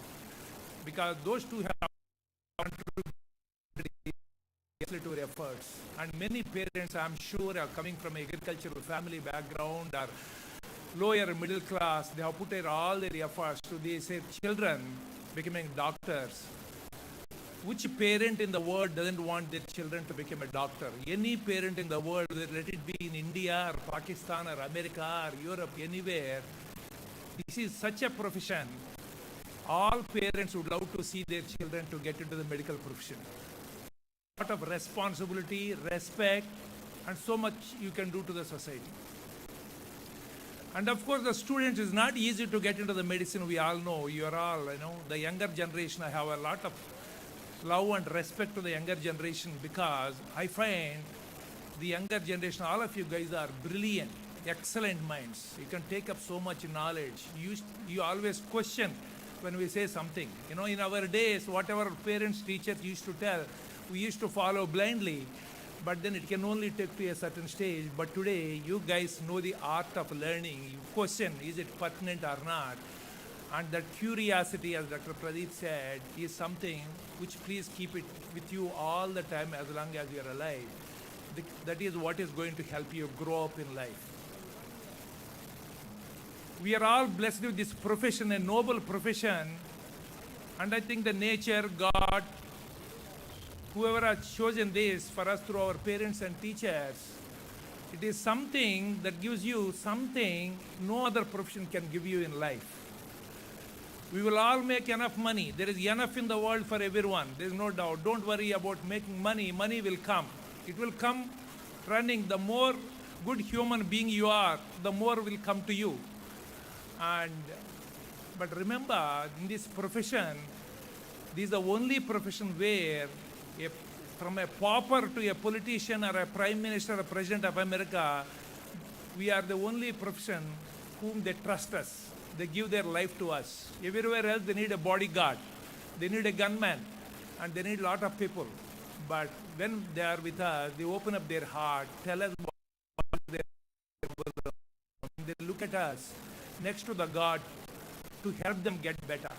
Speaker 11: Because those two have contributed to your efforts. And many parents, I'm sure, are coming from agricultural family background or lower middle class. They have put in all their efforts to these children becoming doctors. Which parent in the world doesn't want their children to become a doctor? Any parent in the world, let it be in India or Pakistan or America or Europe, anywhere, this is such a profession. All parents would love to see their children to get into the medical profession. A lot of responsibility, respect, and so much you can do to the society. And of course, the students, is not easy to get into the medicine. We all know, you are all, the younger generation. I have a lot of love and respect to the younger generation, because I find the younger generation, all of you guys are brilliant, excellent minds. You can take up so much knowledge. You always question when we say something. In our days, whatever parents, teachers used to tell, we used to follow blindly, but then it can only take to a certain stage. But today, you guys know the art of learning. You question, is it pertinent or not? And that curiosity, as Dr. Pradeep said, is something which please keep it with you all the time as long as you are alive. That is what is going to help you grow up in life. We are all blessed with this profession, a noble profession. And I think the nature, God, whoever has chosen this for us through our parents and teachers, it is something that gives you something no other profession can give you in life. We will all make enough money. There is enough in the world for everyone. There is no doubt. Don't worry about making money. Money will come. It will come running. The more good human being you are, the more will come to you. But remember, in this profession, this is the only profession where from a pauper to a politician or a prime minister or president of America, we are the only profession whom they trust us. They give their life to us. Everywhere else, they need a bodyguard. They need a gunman. And they need a lot of people. But when they are with us, they open up their heart, tell us what they look at us next to the God to help them get better.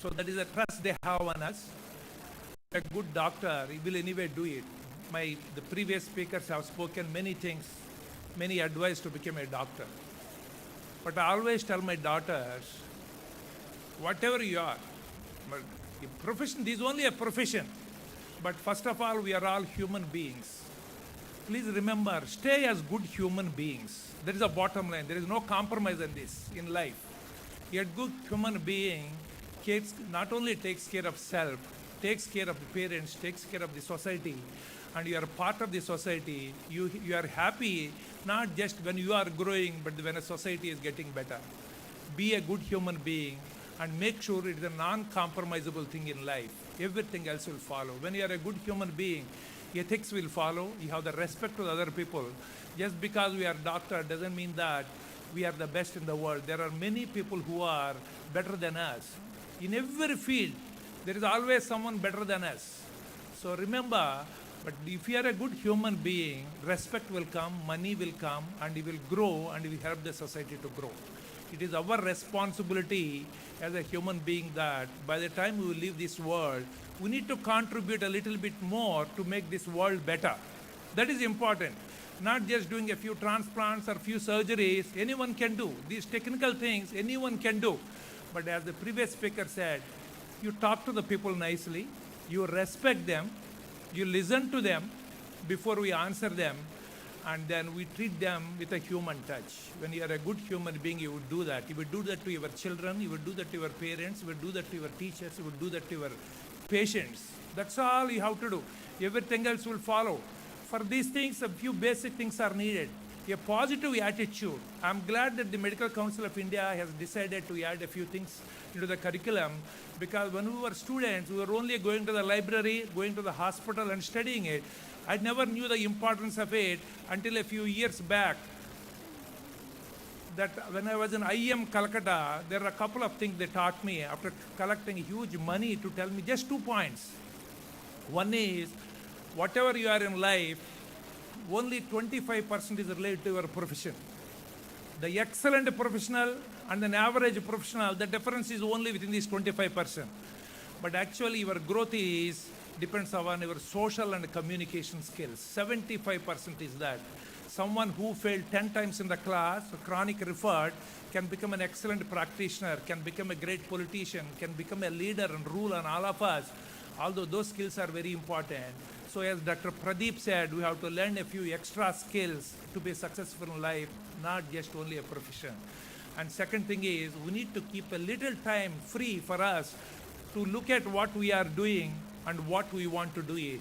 Speaker 11: So that is a trust they have on us. A good doctor, he will anyway do it. The previous speakers have spoken many things, many advice to become a doctor. But I always tell my daughters, whatever you are, profession, this is only a profession. But first of all, we are all human beings. Please remember, stay as good human beings. That is the bottom line. There is no compromise in this, in life. A good human being not only takes care of self, takes care of the parents, takes care of the society, and you are part of the society. You are happy not just when you are growing, but when a society is getting better. Be a good human being and make sure it is a non-compromisable thing in life. Everything else will follow. When you are a good human being, ethics will follow. You have the respect to other people. Just because we are doctor doesn't mean that we are the best in the world. There are many people who are better than us. In every field, there is always someone better than us. So remember, but if you are a good human being, respect will come, money will come, and you will grow, and you will help the society to grow. It is our responsibility as a human being that by the time we leave this world, we need to contribute a little bit more to make this world better. That is important. Not just doing a few transplants or few surgeries, anyone can do. These technical things, anyone can do. But as the previous speaker said, you talk to the people nicely, you respect them, you listen to them before we answer them, and then we treat them with a human touch. When you are a good human being, you would do that. You would do that to your children, you would do that to your parents, you would do that to your teachers, you would do that to your patients. That's all you have to do. Everything else will follow. For these things, a few basic things are needed. A positive attitude. I'm glad that the Medical Council of India has decided to add a few things into the curriculum, because when we were students, we were only going to the library, going to the hospital and studying it. I never knew the importance of it until a few years back. That when I was in IM Calcutta, there are a couple of things they taught me after collecting huge money to tell me just 2 points. One is, whatever you are in life, only 25% is related to your profession. The excellent professional and an average professional, the difference is only within this 25%. But actually your growth depends on your social and communication skills. 75% is that. someone who failed 10 times in the class, chronic referred, can become an excellent practitioner, can become a great politician, can become a leader and rule on all of us, although those skills are very important. So as Dr. Pradeep said, we have to learn a few extra skills to be successful in life, not just only a profession. And second thing is, we need to keep a little time free for us to look at what we are doing and what we want to do it.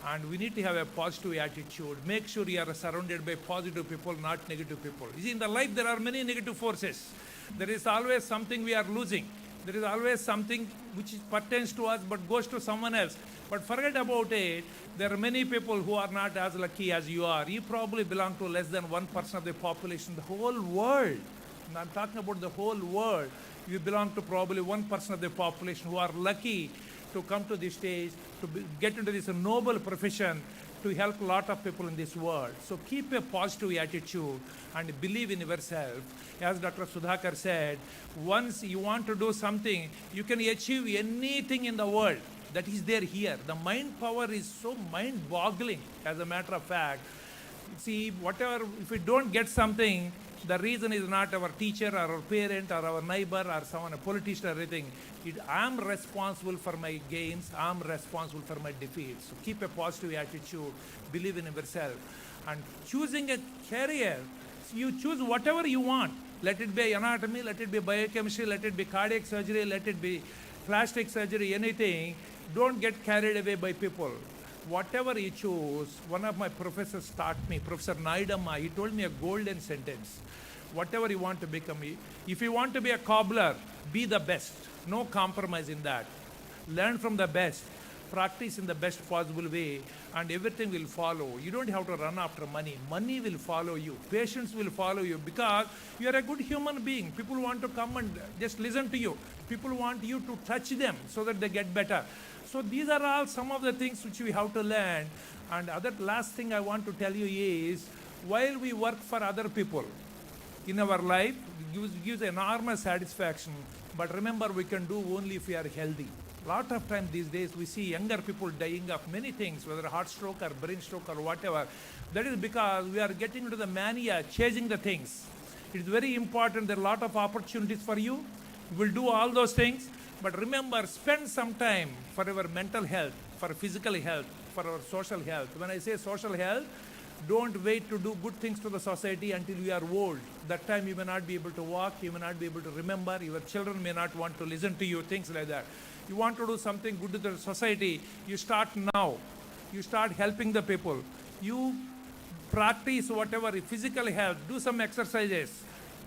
Speaker 11: And we need to have a positive attitude. Make sure you are surrounded by positive people, not negative people. You see, in the life there are many negative forces. There is always something we are losing. There is always something which pertains to us but goes to someone else. But forget about it. There are many people who are not as lucky as you are. You probably belong to less than 1% of the population, the whole world. And I'm talking about the whole world. You belong to probably 1% of the population who are lucky to come to this stage, to get into this noble profession, to help a lot of people in this world. So keep a positive attitude and believe in yourself. As Dr. Sudhakar said, once you want to do something, you can achieve anything in the world. That is there here. The mind power is so mind-boggling, as a matter of fact. See, whatever, if we don't get something, the reason is not our teacher or our parent or our neighbor or someone, a politician or anything. I'm responsible for my gains. I'm responsible for my defeats. So keep a positive attitude. Believe in yourself. And choosing a career, you choose whatever you want. Let it be anatomy, let it be biochemistry, let it be cardiac surgery, let it be plastic surgery, anything. Don't get carried away by people. Whatever you choose, one of my professors taught me, Professor Naidamma, he told me a golden sentence. Whatever you want to become, if you want to be a cobbler, be the best. No compromise in that. Learn from the best. Practice in the best possible way, and everything will follow. You don't have to run after money. Money will follow you. Patience will follow you because you are a good human being. People want to come and just listen to you. People want you to touch them so that they get better. So these are all some of the things which we have to learn. And other last thing I want to tell you is, while we work for other people in our life, it gives enormous satisfaction. But remember, we can do only if we are healthy. A lot of time these days we see younger people dying of many things, whether heart stroke or brain stroke or whatever. That is because we are getting into the mania, chasing the things. It is very important. There are a lot of opportunities for you. You will do all those things. But remember, spend some time for your mental health, for physical health, for our social health. When I say social health, don't wait to do good things to the society until you are old. That time you may not be able to walk, you may not be able to remember, your children may not want to listen to you, things like that. You want to do something good to the society, you start now. You start helping the people. You practice whatever, physical health, do some exercises,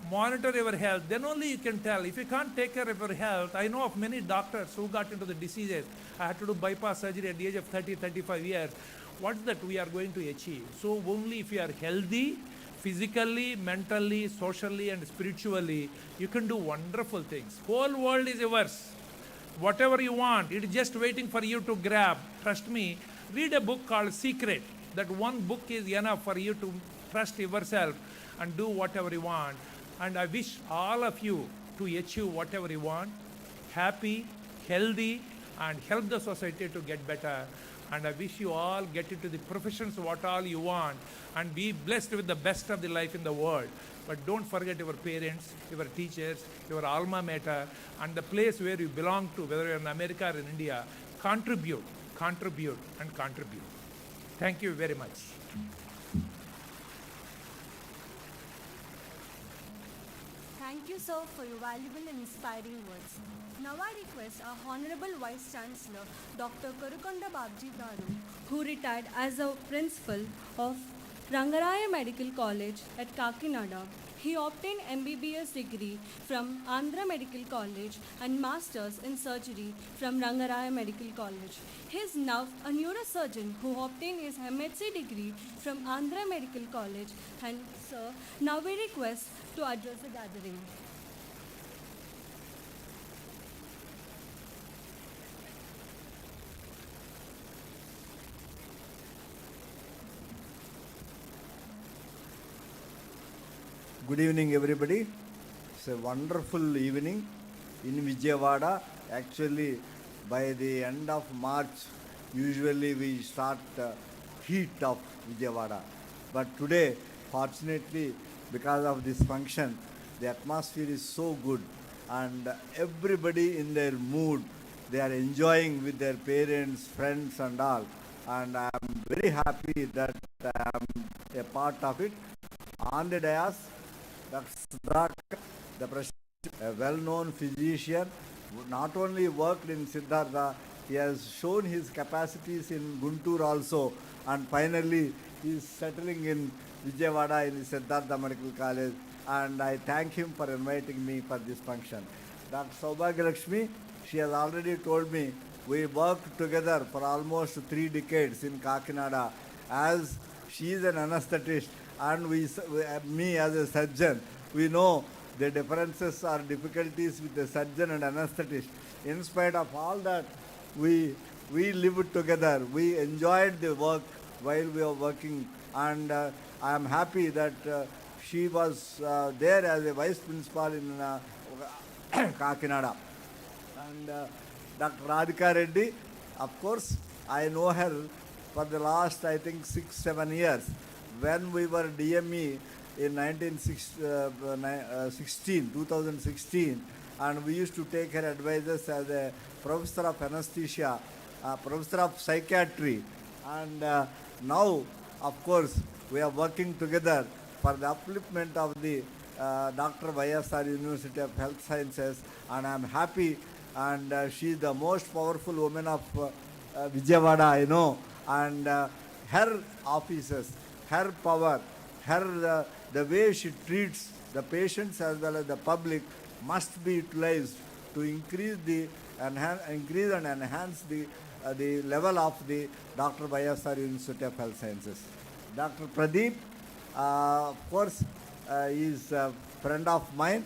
Speaker 11: monitor your health, then only you can tell. If you can't take care of your health, I know of many doctors who got into the diseases. I had to do bypass surgery at the age of 30, 35 years. What's that we are going to achieve? So only if you are healthy, physically, mentally, socially, and spiritually, you can do wonderful things. Whole world is yours. Whatever you want, it is just waiting for you to grab. Trust me, read a book called Secret. That one book is enough for you to trust yourself and do whatever you want. And I wish all of you to achieve whatever you want, happy, healthy, and help the society to get better. And I wish you all get into the professions what all you want and be blessed with the best of the life in the world. But don't forget your parents, your teachers, your alma mater, and the place where you belong to, whether you're in America or in India. Contribute, contribute, and contribute. Thank you very much.
Speaker 6: Thank you, sir, for your valuable and inspiring words. Now I request our Honorable Vice Chancellor, Dr. Karukonda Babji Garu, who retired as a principal of Rangaraya Medical College at Kakinada. He obtained MBBS degree from Andhra Medical College and Masters in Surgery from Rangaraya Medical College. He is now a neurosurgeon who obtained his MHC degree from Andhra Medical College. And sir, now we request to address the gathering.
Speaker 12: Good evening, everybody. It's a wonderful evening in Vijayawada. Actually, by the end of March, usually we start heat of Vijayawada. But today, Fortunately, because of this function, the atmosphere is so good and everybody in their mood. They are enjoying with their parents, friends and all. And I am very happy that I am a part of it. On the dais, Dr. Sudhakar, the president, a well-known physician, who not only worked in Siddhartha, he has shown his capacities in Guntur also, and finally he is settling in Vijayawada in the Siddhartha Medical College, and I thank him for inviting me for this function. Dr. Saubhagya Lakshmi, she has already told me we worked together for almost 3 decades in Kakinada, as she is an anesthetist and me as a surgeon, we know the differences or difficulties with the surgeon and anesthetist. In spite of all that, we lived together. We enjoyed the work while we were working, and I am happy that she was there as a vice principal in Kakinada. And Dr. Radhika Reddy, of course, I know her for the last, I think, 6-7 years. When we were DME in 2016, and we used to take her advices as a professor of anesthesia, professor of psychiatry, and now, of course, we are working together for the upliftment of the Dr. YSR University of Health Sciences, and I am happy, and she is the most powerful woman of Vijayawada, I know, and her offices, her power, her the way she treats the patients as well as the public must be utilized to increase and enhance the level of the Dr. YSR University of Health Sciences. Dr. Pradeep, of course, is a friend of mine,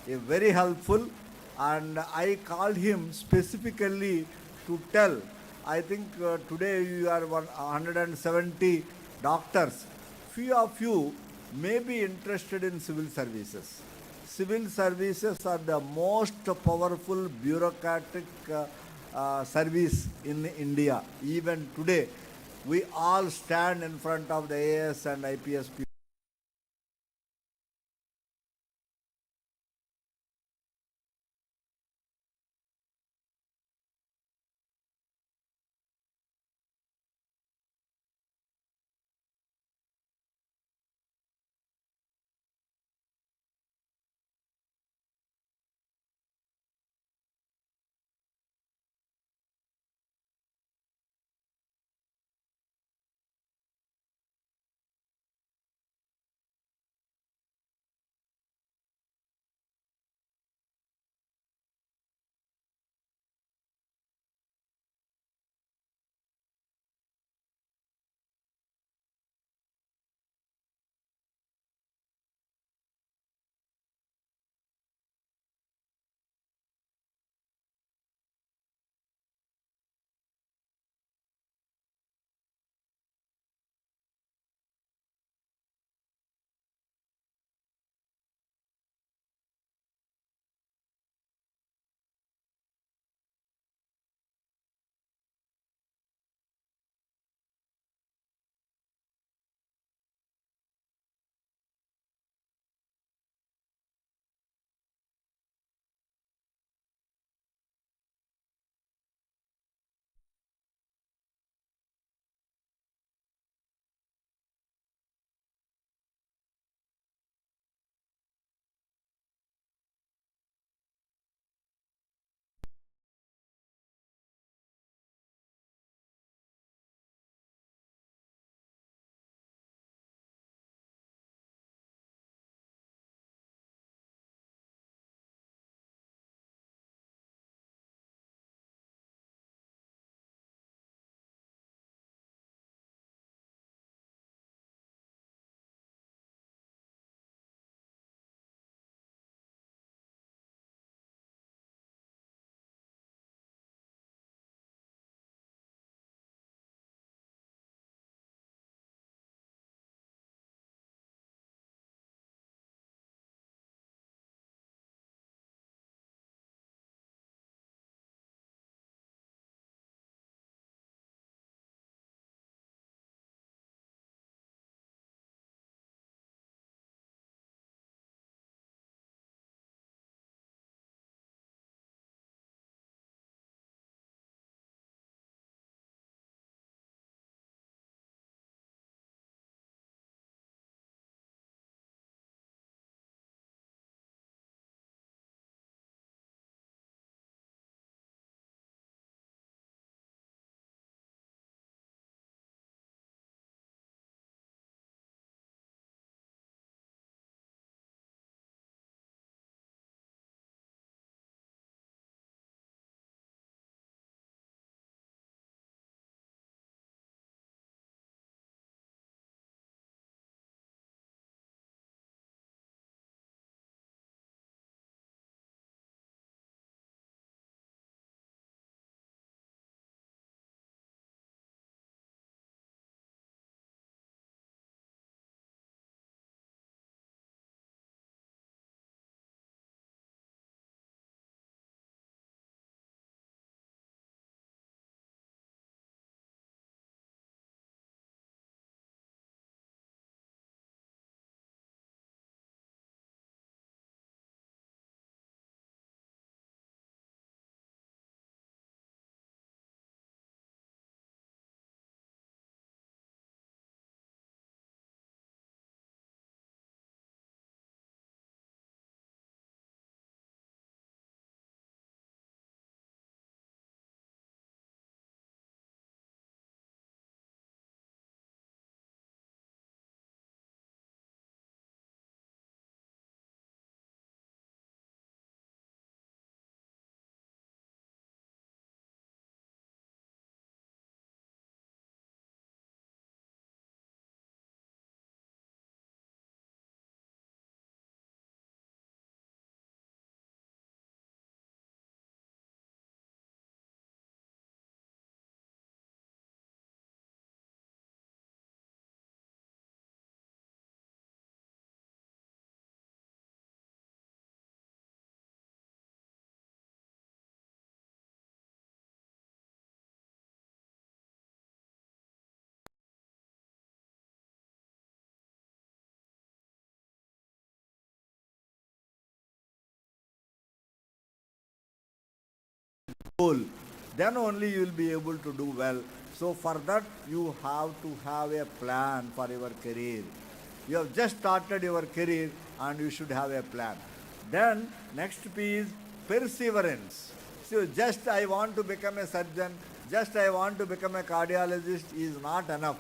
Speaker 12: very helpful, and I called him specifically to tell. I think today you are 170 doctors. Few of you may be interested in civil services. Civil services are the most powerful bureaucratic service in India. Even today, we all stand in front of the AS and IPS people. goal, then only you will be able to do well. So for that you have to have a plan for your career. You have just started your career and you should have a plan. Then next P is perseverance. So just I want to become a surgeon, just I want to become a cardiologist is not enough.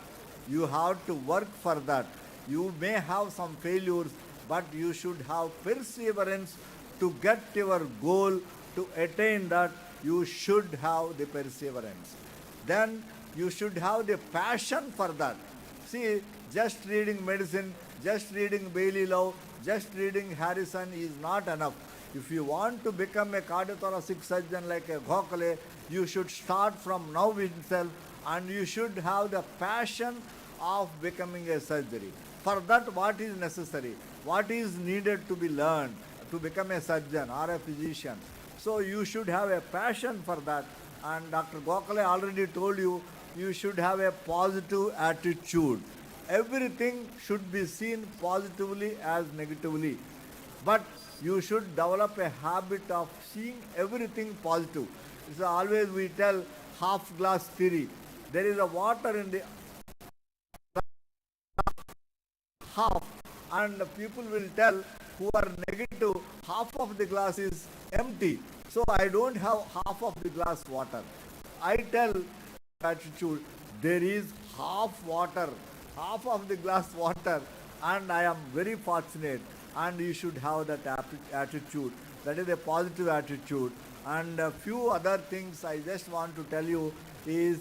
Speaker 12: You have to work for that. You may have some failures, but you should have perseverance to get your goal. To attain that, you should have the perseverance. Then you should have the passion for that. See, just reading medicine, just reading Bailey Love, just reading Harrison is not enough. If you want to become a cardiothoracic surgeon like a Gokhale, you should start from now itself and you should have the passion of becoming a surgery. For that, what is necessary? What is needed to be learned to become a surgeon or a physician? So you should have a passion for that. And Dr. Gokhale already told you, you should have a positive attitude. Everything should be seen positively as negatively. But you should develop a habit of seeing everything positive. It's always we tell half glass theory. There is a water in the half, and the people will tell who are negative, half of the glass is empty. So I don't have half of the glass water. I tell attitude, there is half water, half of the glass water, and I am very fortunate. And you should have that attitude. That is a positive attitude. And a few other things I just want to tell you is,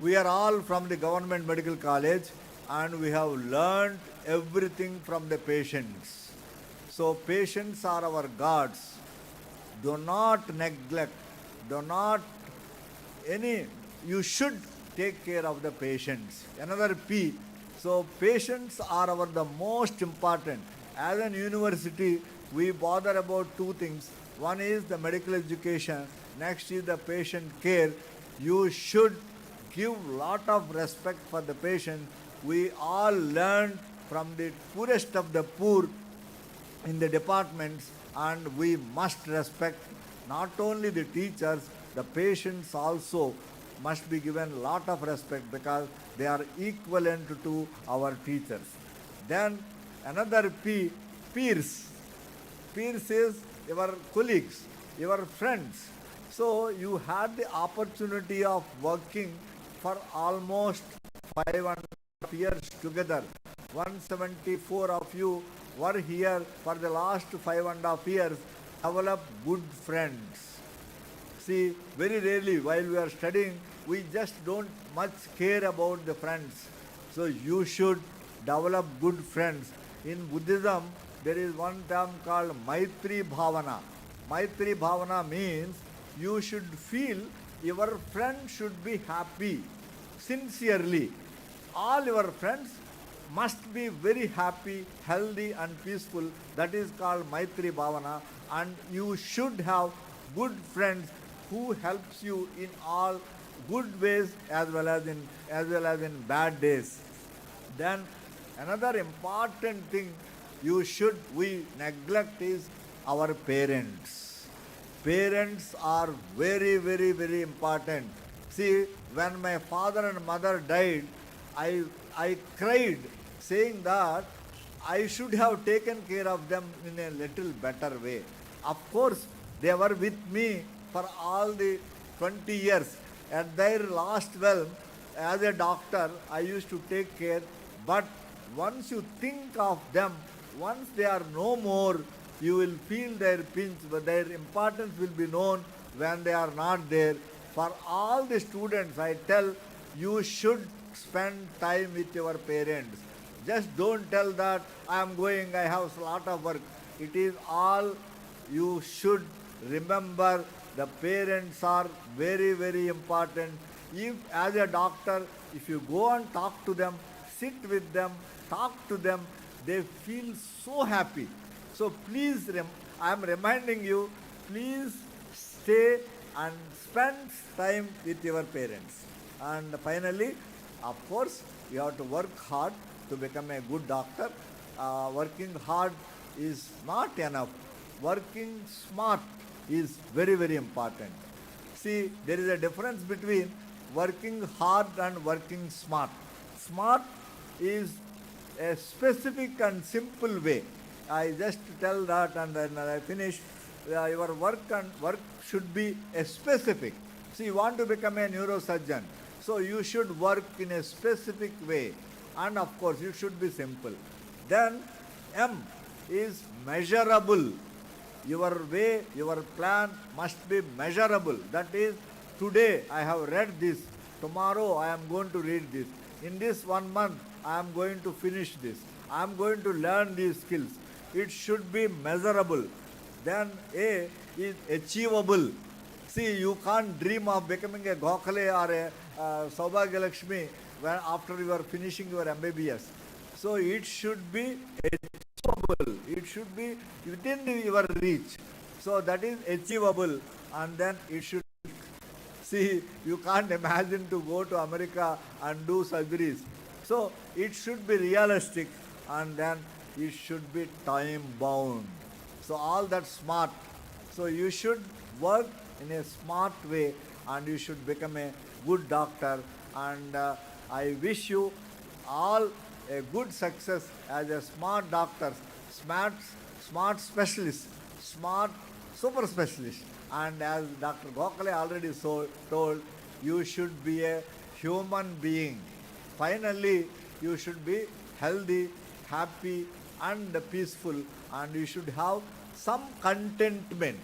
Speaker 12: we are all from the government medical college and we have learned everything from the patients. So patients are our gods. Do not neglect, do not you should take care of the patients. Another P. So patients are the most important. As an university, we bother about two things. One is the medical education, next is the patient care. You should give lot of respect for the patient. We all learn from the poorest of the poor in the departments, and we must respect not only the teachers, the patients also must be given lot of respect because they are equivalent to our teachers. Then another P, peers. Peers is your colleagues, your friends. So you had the opportunity of working for almost 5.5 years together. 174 of you were here for the last 5.5 years, develop good friends. See, very rarely while we are studying, we just don't much care about the friends. So you should develop good friends. In Buddhism, there is one term called Maitri Bhavana. Maitri Bhavana means you should feel your friend should be happy, sincerely. All your friends must be very happy, healthy and peaceful. That is called Maitri Bhavana. And you should have good friends who helps you in all good ways as well as in bad days. Then another important thing we neglect is our parents. Parents are very, very, very important. See, when my father and mother died, I cried saying that I should have taken care of them in a little better way. Of course, they were with me for all the 20 years. At their last well, as a doctor, I used to take care. But once you think of them, once they are no more, you will feel their pinch, but their importance will be known when they are not there. For all the students, I tell you should spend time with your parents. Just don't tell that I am going, I have a lot of work. It is all you should remember. The parents are very, very important. If as a doctor, if you go and talk to them, sit with them, talk to them, they feel so happy. So please, I am reminding you, please stay and spend time with your parents. And finally, of course, you have to work hard to become a good doctor. Working hard is not enough. Working smart is very, very important. See, there is a difference between working hard and working smart. Smart is a specific and simple way. I just tell that and then I finish. Your work should be a specific. See, you want to become a neurosurgeon, so you should work in a specific way, and of course, it should be simple. Then, M is measurable. Your way, your plan must be measurable. That is, today I have read this, tomorrow I am going to read this. In this 1 month, I am going to finish this. I am going to learn these skills. It should be measurable. Then A is achievable. See, you can't dream of becoming a Gokhale or a Saubhagya Lakshmi when after you are finishing your MBBS. So it should be achievable. It should be within your reach. So that is achievable, and then it should. See, you can't imagine to go to America and do surgeries. So it should be realistic, and then it should be time bound. So all that smart. So you should work in a smart way, and you should become a good doctor. And I wish you all a good success as a smart doctor, smart specialist, smart super specialist. And as Dr. Gokhale already told, you should be a human being. Finally, you should be healthy, happy, and peaceful, and you should have some contentment.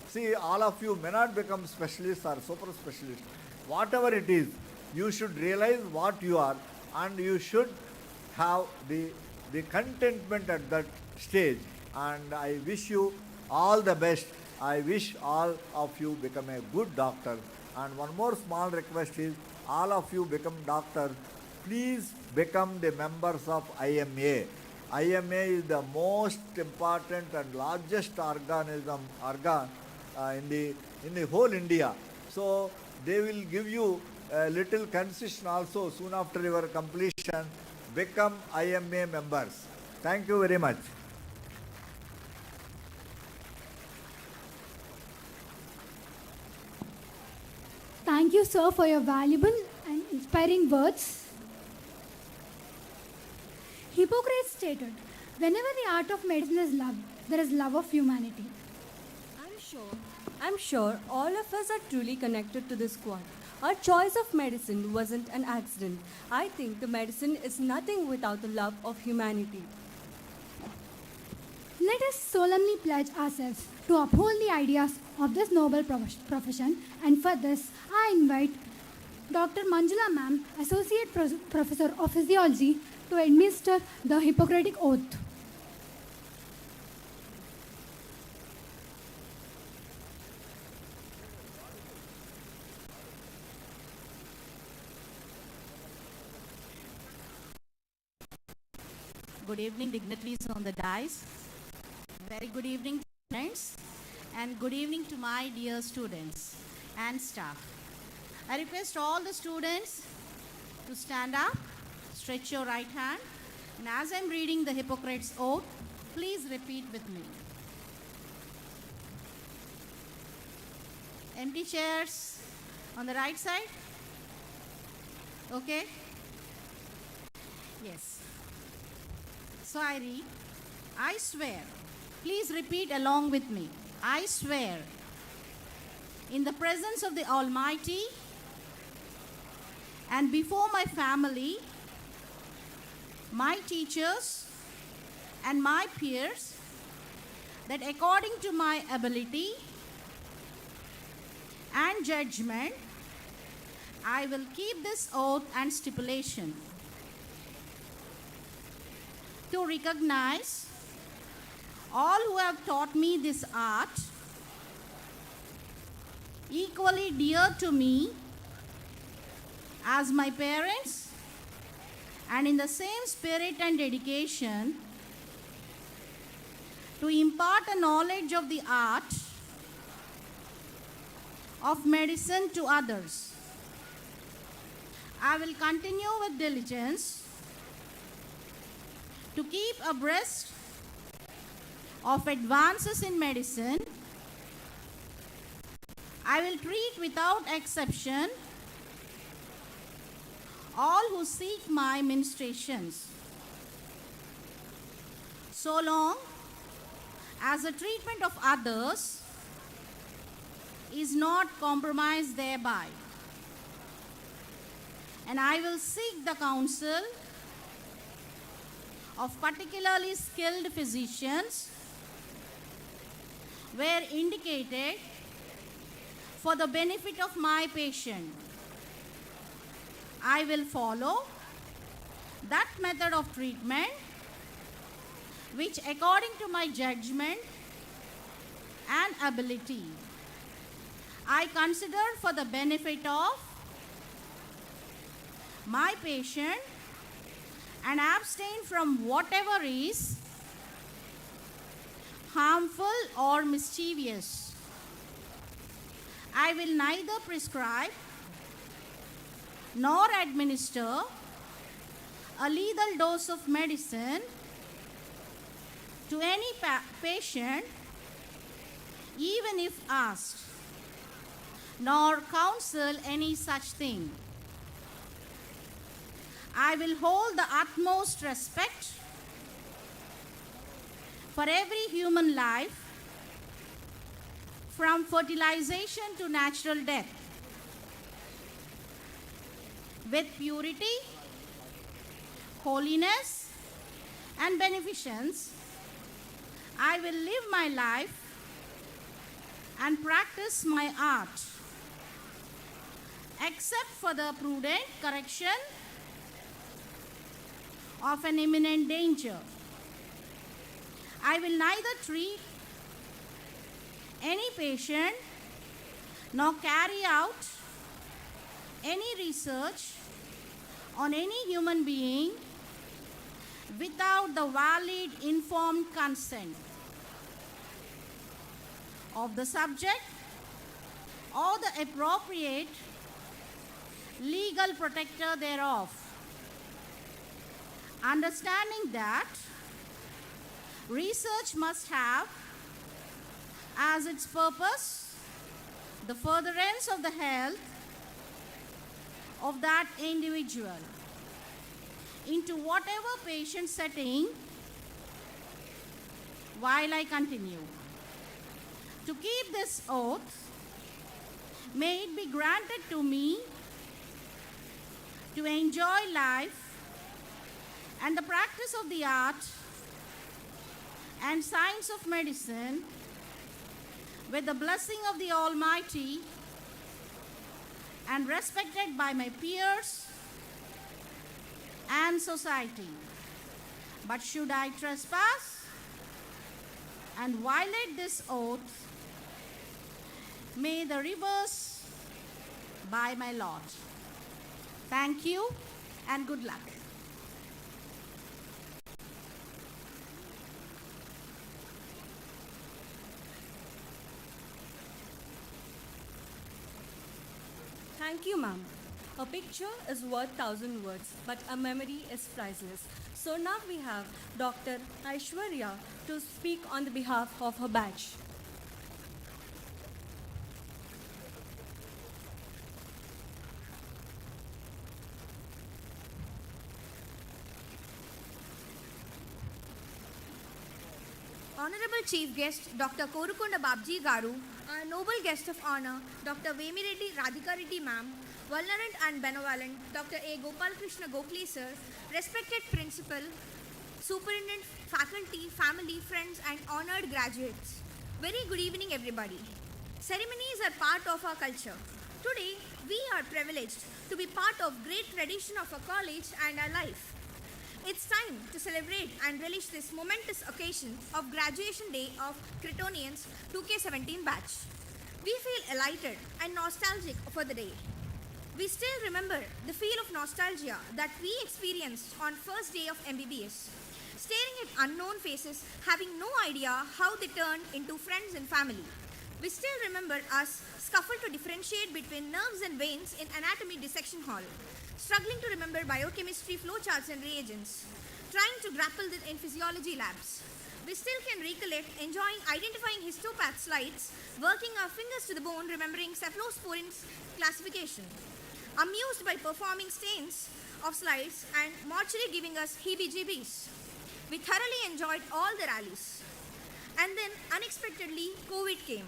Speaker 12: See, all of you may not become specialists or super specialists. Whatever it is, you should realize what you are, and you should have the contentment at that stage. And I wish you all the best. I wish all of you become a good doctor. And one more small request is, all of you become doctors, please become the members of IMA. IMA is the most important and largest organ in the whole India. So they will give you a little concession also soon after your completion. Become IMA members. Thank you very much.
Speaker 5: Thank you, sir, for your valuable and inspiring words. Hippocrates stated, whenever the art of medicine is loved, there is love of humanity.
Speaker 6: I'm sure all of us are truly connected to this quad. Our choice of medicine wasn't an accident. I think the medicine is nothing without the love of humanity.
Speaker 5: Let us solemnly pledge ourselves to uphold the ideas of this noble profession, and for this I invite Dr. Manjula Ma'am, Associate Professor of Physiology, to administer the Hippocratic Oath.
Speaker 13: Good evening, dignitaries on the dais. Very good evening, friends, and good evening to my dear students and staff. I request all the students to stand up, stretch your right hand, and as I'm reading the Hippocrates Oath, please repeat with me. Empty chairs on the right side? Okay? Yes. So I read, I swear. Please repeat along with me. I swear, in the presence of the Almighty and before my family, my teachers, and my peers, that according to my ability and judgment, I will keep this oath and stipulation to recognize all who have taught me this art, equally dear to me as my parents, and in the same spirit and dedication to impart a knowledge of the art of medicine to others. I will continue with diligence to keep abreast of advances in medicine I will treat without exception all who seek my ministrations, so long as the treatment of others is not compromised thereby. And I will seek the counsel of particularly skilled physicians where indicated for the benefit of my patient. I will follow that method of treatment which, according to my judgment and ability, I consider for the benefit of my patient, and abstain from whatever is harmful or mischievous. I will neither prescribe nor administer a lethal dose of medicine to any patient, even if asked, nor counsel any such thing. I will hold the utmost respect for every human life, from fertilization to natural death. With purity, holiness, and beneficence, I will live my life and practice my art, except for the prudent correction of an imminent danger. I will neither treat any patient nor carry out any research on any human being without the valid informed consent of the subject or the appropriate legal protector thereof, understanding that research must have as its purpose the furtherance of the health of that individual, into whatever patient setting. While I continue to keep this oath, may it be granted to me to enjoy life and the practice of the art and science of medicine with the blessing of the Almighty, and respected by my peers and society. But should I trespass and violate this oath, may the reverse by my Lord. Thank you and good luck.
Speaker 6: Thank you, ma'am. A picture is worth 1,000 words, but a memory is priceless. So now we have Dr. Aishwarya to speak on the behalf of her batch.
Speaker 1: Honorable Chief Guest Dr. Korukunda Babji Garu, our noble guest of honor Dr. Vemireddy Radhika Reddy Ma'am, Vulnerant and Benevolent Dr. A. Gopal Krishna Gokhale Sir, respected Principal, Superintendent, faculty, family, friends and honored graduates. Very good evening everybody. Ceremonies are part of our culture. Today, we are privileged to be part of great tradition of our college and our life. It's time to celebrate and relish this momentous occasion of graduation day of Cretonians 2K17 batch. We feel elated and nostalgic for the day. We still remember the feel of nostalgia that we experienced on first day of MBBS, staring at unknown faces, having no idea how they turned into friends and family. We still remember us scuffle to differentiate between nerves and veins in anatomy dissection hall, struggling to remember biochemistry flowcharts and reagents, trying to grapple with in physiology labs.
Speaker 14: We still can recollect enjoying identifying histopath slides, working our fingers to the bone, remembering cephalosporin's classification, amused by performing stains of slides and mortuary giving us heebie-jeebies. We thoroughly enjoyed all the rallies. And then unexpectedly COVID came.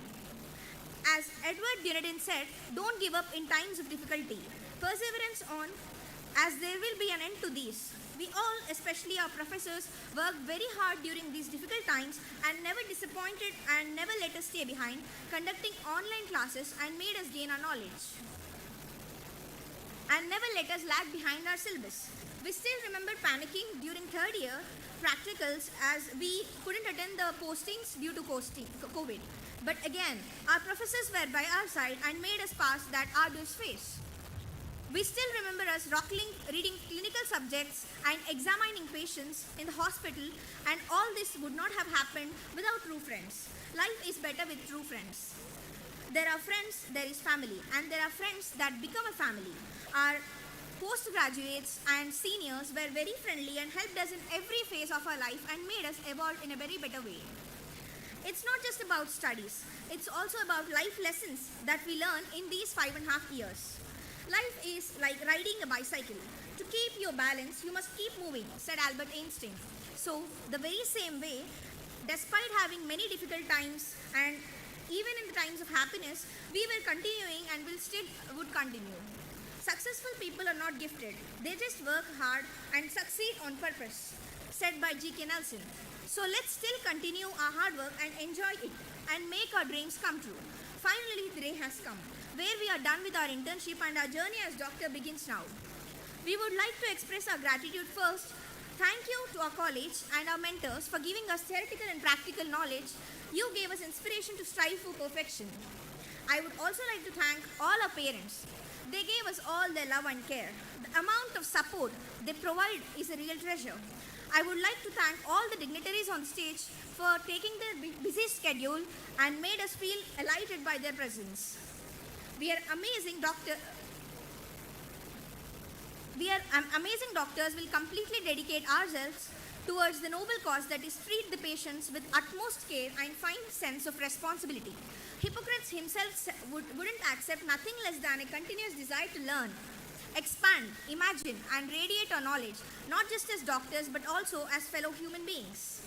Speaker 14: As Edward Dunedin said, don't give up in times of difficulty. Perseverance on, as there will be an end to these. We all, especially our professors, worked very hard during these difficult times and never disappointed and never let us stay behind, conducting online classes and made us gain our knowledge. And never let us lag behind our syllabus. We still remember panicking during third year practicals as we couldn't attend the postings due to COVID. But again, our professors were by our side and made us pass that arduous phase. We still remember us reading clinical subjects and examining patients in the hospital, and all this would not have happened without true friends. Life is better with true friends. There are friends, there is family, and there are friends that become a family. Our postgraduates and seniors were very friendly and helped us in every phase of our life and made us evolve in a very better way. It's not just about studies, it's also about life lessons that we learn in these 5.5 years. Life is like riding a bicycle. To keep your balance, you must keep moving, said Albert Einstein. So, the very same way, despite having many difficult times and even in the times of happiness, we were continuing and would continue. Successful people are not gifted. They just work hard and succeed on purpose, said by G.K. Nelson. So let's still continue our hard work and enjoy it and make our dreams come true. Finally, the day has come, where we are done with our internship and our journey as doctor begins now. We would like to express our gratitude first. Thank you to our college and our mentors for giving us theoretical and practical knowledge. You gave us inspiration to strive for perfection. I would also like to thank all our parents. They gave us all their love and care. The amount of support they provide is a real treasure. I would like to thank all the dignitaries on the stage for taking their busy schedule and made us feel elated by their presence. We are amazing doctors will completely dedicate ourselves towards the noble cause that is treat the patients with utmost care and find sense of responsibility. Hippocrates himself wouldn't accept nothing less than a continuous desire to learn, expand, imagine, and radiate our knowledge, not just as doctors but also as fellow human beings.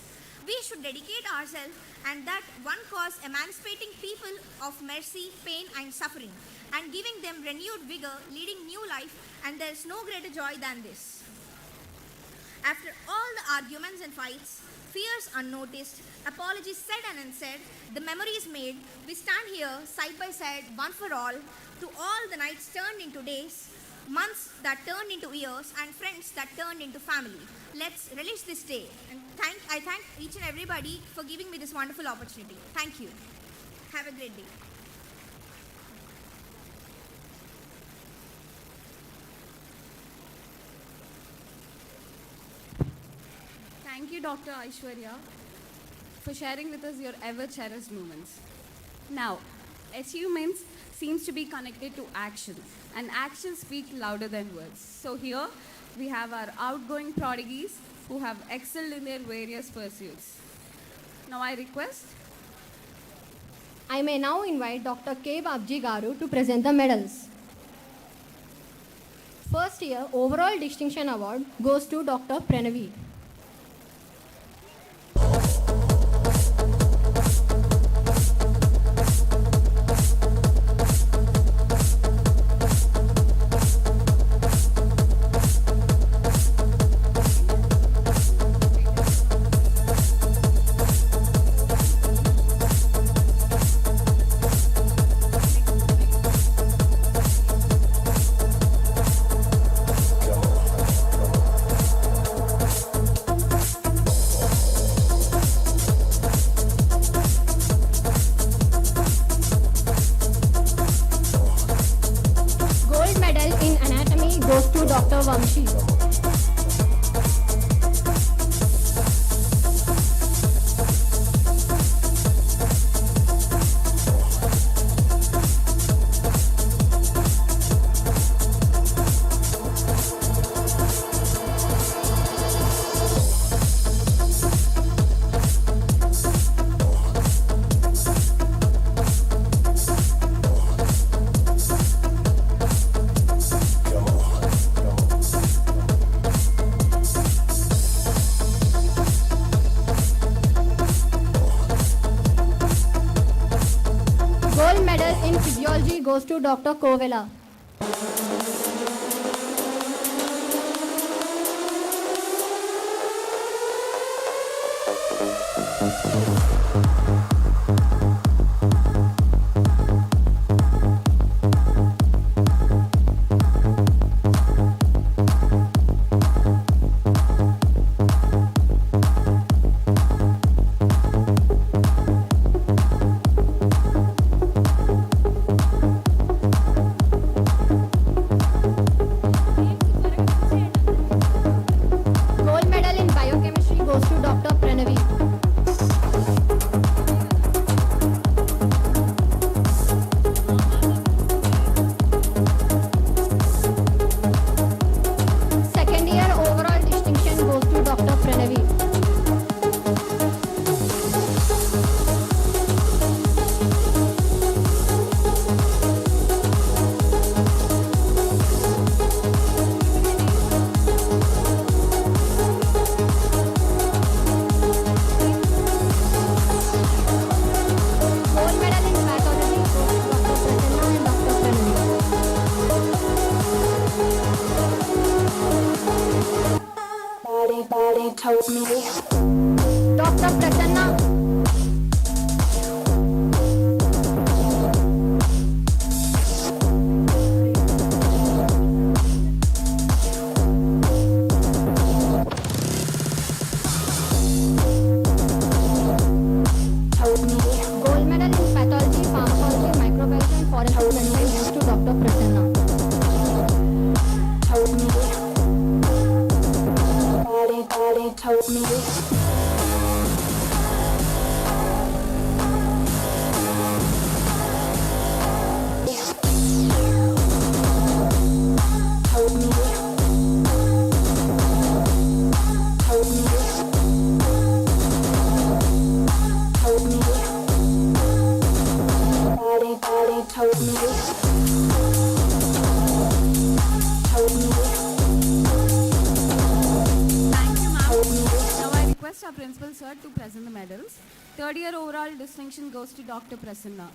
Speaker 14: We should dedicate ourselves and that one cause emancipating people of mercy, pain, and suffering, and giving them renewed vigor, leading new life, and there is no greater joy than this. After all the arguments and fights, fears unnoticed, apologies said and unsaid, the memories made, we stand here side by side, one for all, to all the nights turned into days, months that turned into years, and friends that turned into family. Let's relish this day. And I thank each and everybody for giving me this wonderful opportunity. Thank you. Have a great day.
Speaker 3: Thank you, Dr. Aishwarya, for sharing with us your ever-cherished moments. Now, achievements seems to be connected to action, and actions speak louder than words. So here, we have our outgoing prodigies who have excelled in their various pursuits. Now I request.
Speaker 4: I may now invite Dr. K. Babji Garu to present the medals. First year overall distinction award goes to Dr. Pranavi. goes to Dr. Kovela. Gold medal in biochemistry goes to Dr. Pranavi. Second year overall distinction goes to Dr. Pranavi. Gold medal in pathology goes to Dr. Prasanna and Dr. Pranavi.
Speaker 1: Body told me.
Speaker 4: Dr. Prasanna. Gold medal in pathology, pharmacology, microbiology and forensic medicine goes to Dr. Prasanna.
Speaker 1: Body told me. Body told me.
Speaker 3: Thank you, ma'am. Now I request our principal sir to present the medals. Third year overall distinction goes to Dr. Prasanna.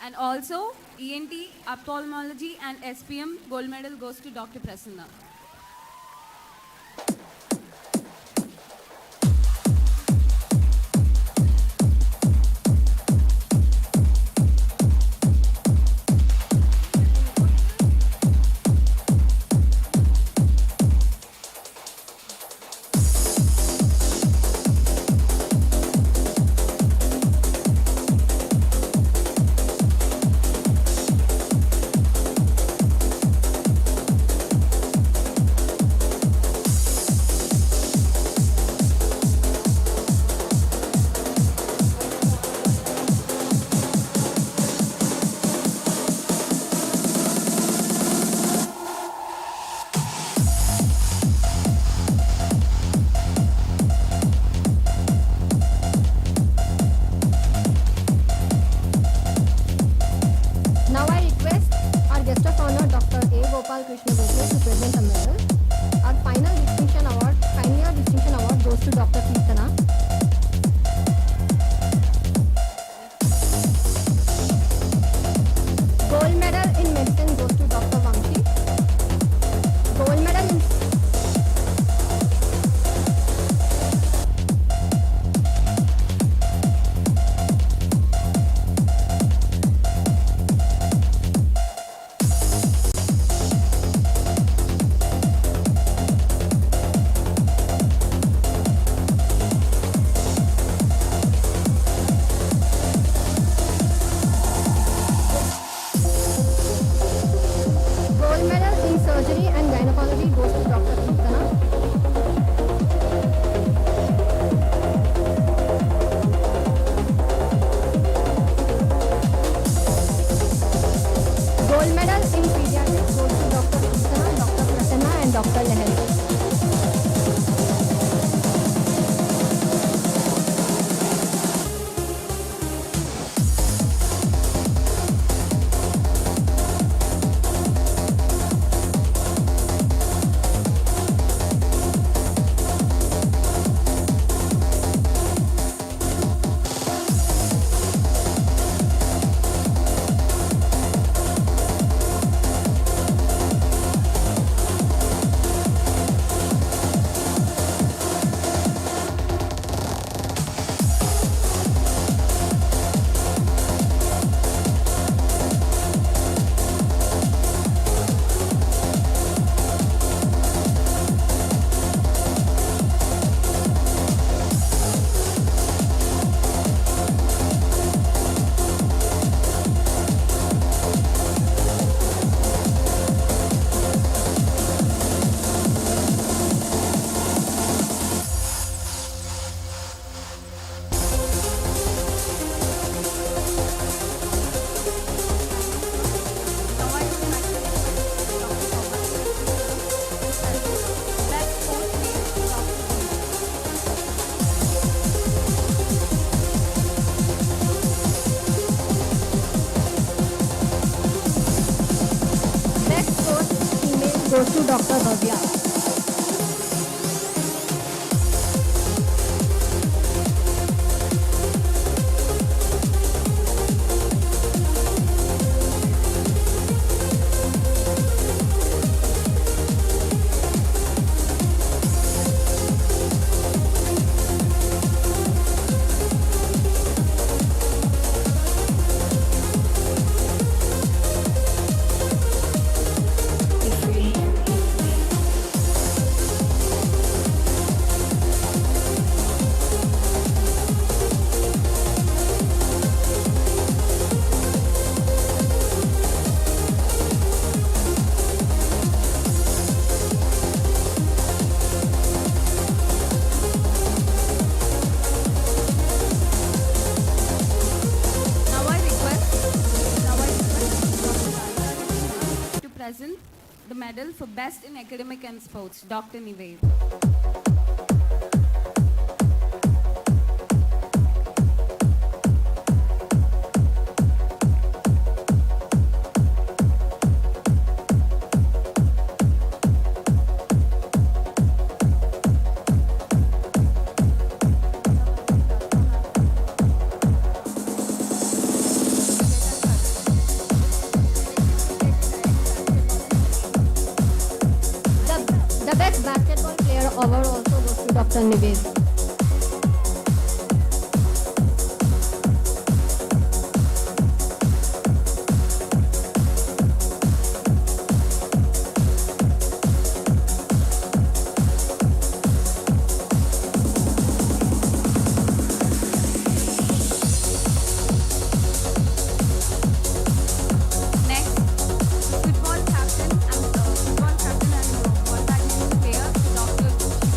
Speaker 3: And also ENT, ophthalmology and SPM gold medal goes to Dr. Prasanna.
Speaker 4: Now I request our guest of honor Dr. A. Gopal Krishna Gopal to present a medal. Our final year distinction award goes to Dr. Kirtana. Gold medal in medicine goes to Dr. Vamshi. Gold medal in gold medal in surgery and gynecology goes to Dr. Kirtana. Gold medal in pediatrics goes to Dr. Kirtana, Dr. Prasanna and Dr. Lahari. goes to Dr. Bhavya.
Speaker 3: Now I request to present the medal for Best in Academic and Sports, Dr. Nived.
Speaker 4: The best basketball player award also goes to Dr. Nived.
Speaker 3: Next, football captain and ball badminton player, Dr. Shiva.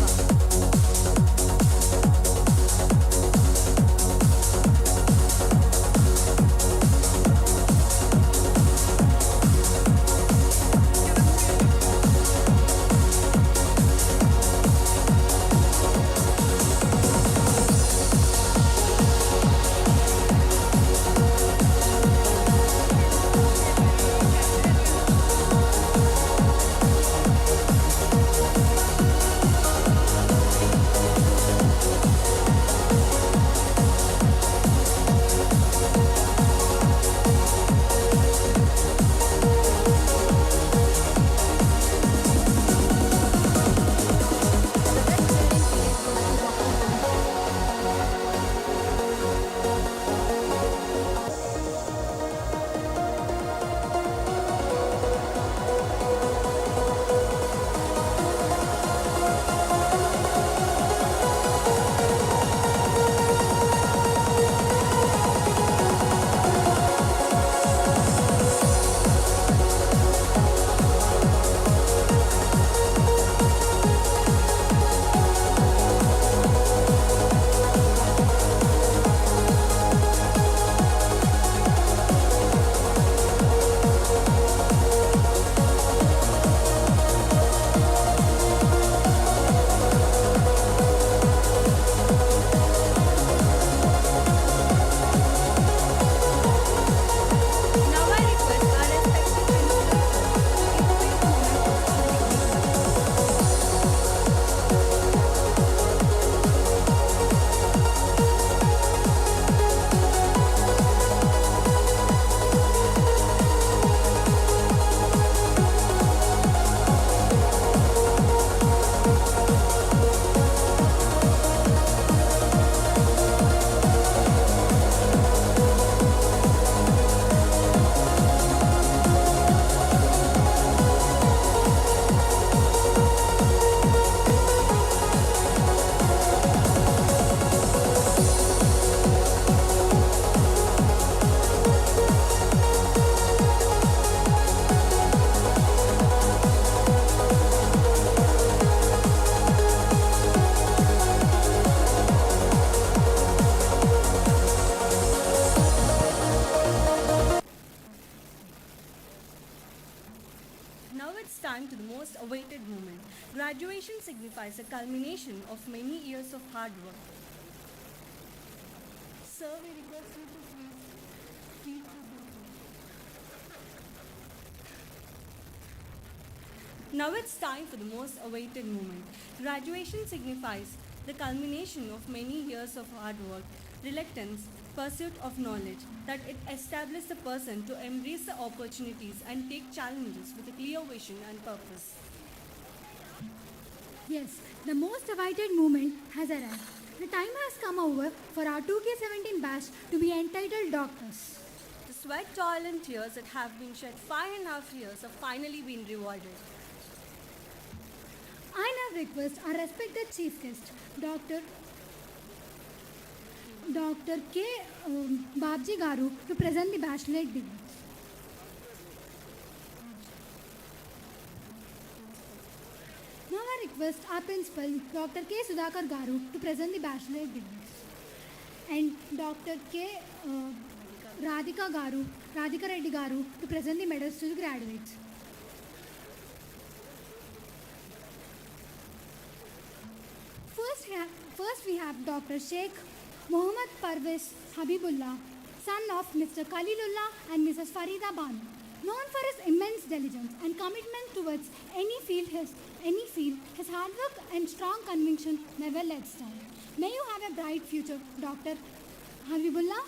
Speaker 3: Now I request our respected
Speaker 6: Now it's time to the most awaited moment. Graduation signifies a culmination of many years of hard work. Sir, we request you to please keep the Now it's time for the most awaited moment. Graduation signifies the culmination of many years of hard work, reluctance, pursuit of knowledge, that it establishes the person to embrace the opportunities and take challenges with a clear vision and purpose.
Speaker 5: Yes, the most awaited moment has arrived. The time has come over for our 2K17 batch to be entitled doctors.
Speaker 6: The sweat, toil, and tears that have been shed 5.5 years have finally been rewarded.
Speaker 5: I now request our respected chief guest, Dr. K. Babji Garu, to present the bachelorette degree. Now I request our principal, Dr. K. Sudhakar Garu, to present the bachelorette degree. And Dr. K. Radhika Reddy Garu, to present the medals to the graduates. First we have Dr. Sheikh Mohammad Parvez Habibullah, son of Mr. Khalilullah and Mrs. Farida Banu, known for his immense diligence and commitment towards any field, his hard work and strong conviction never lets down. May you have a bright future, Dr. Habibullah.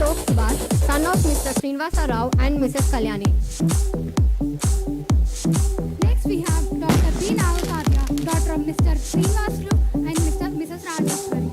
Speaker 4: Ashok Subhash, son of Mr. Srinivasa Rao and Mrs. Kalyani.
Speaker 5: Next we have Dr. B. Navakarya, daughter of Mr. Srinivaslu and Mrs. Rajeshwari.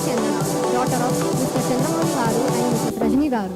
Speaker 4: Chandana, daughter of Mr. Chandramani Garu and Mrs. Rajni Garu.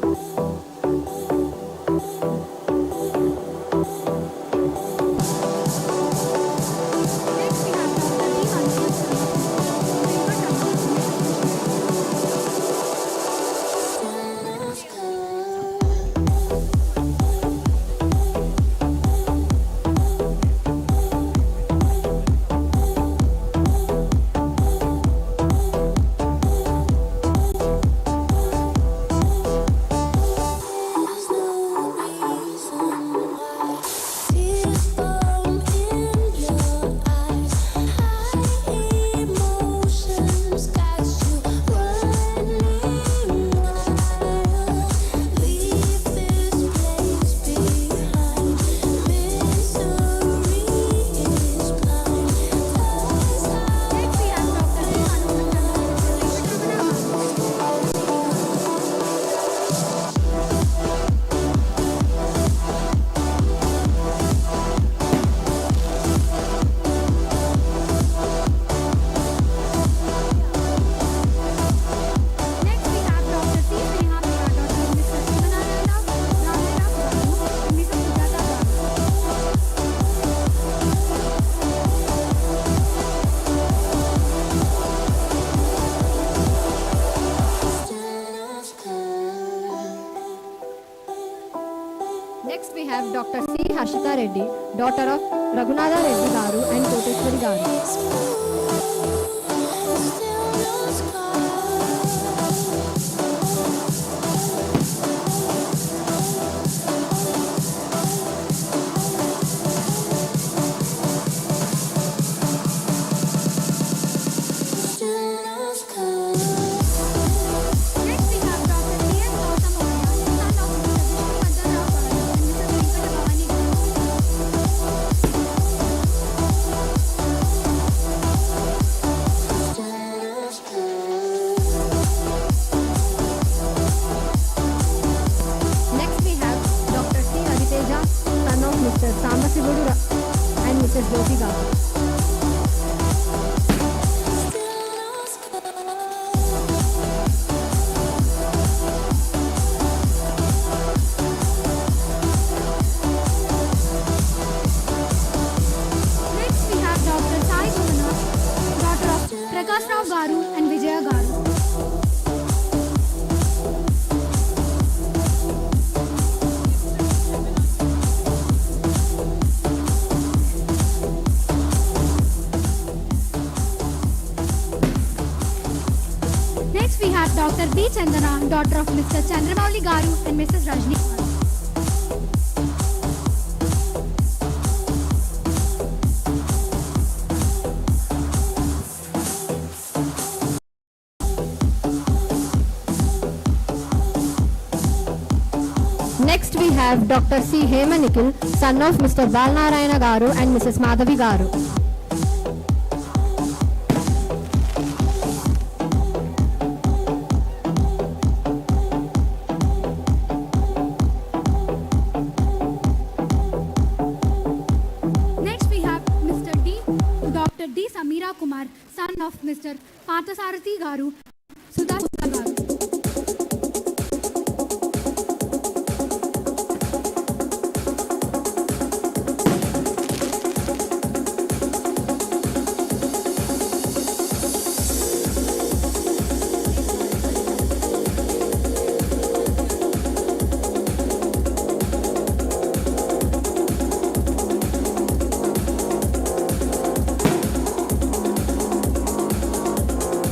Speaker 4: Next we have Dr. C. Harshita Reddy, daughter of Raghunatha Reddy Garu and Koteshwari Garu. Mr. Samasivudu and Mrs. Jyoti Garu.
Speaker 5: Next we have Dr. Sai Guruna, daughter of Prakash Rao Garu and Vijaya Garu. Next we have Dr. B. Chandana, daughter of Mr. Chandramouli Garu and Mrs. Rajni Garu.
Speaker 4: Next we have Dr. C. Hemanikil, son of Mr. Balnarayana Garu and Mrs. Madhavi Garu.
Speaker 5: Next we have Dr. D. Samira Kumar, son of Mr. Pathasarathi Garu, Sudha Garu.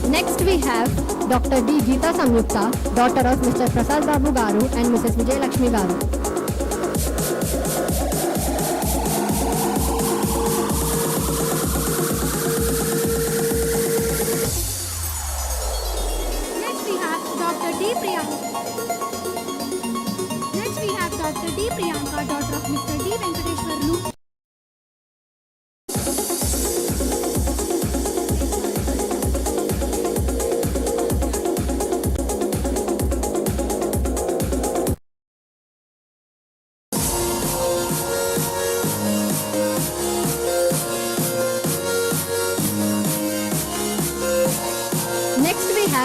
Speaker 4: Next we have Dr. D. Geeta Samyukta, daughter of Mr. Prasad Babu Garu and Mrs. Vijay Lakshmi Garu.
Speaker 5: Next we have Dr. D. Priyanka, daughter of Mr. D. Venkateshwarlu.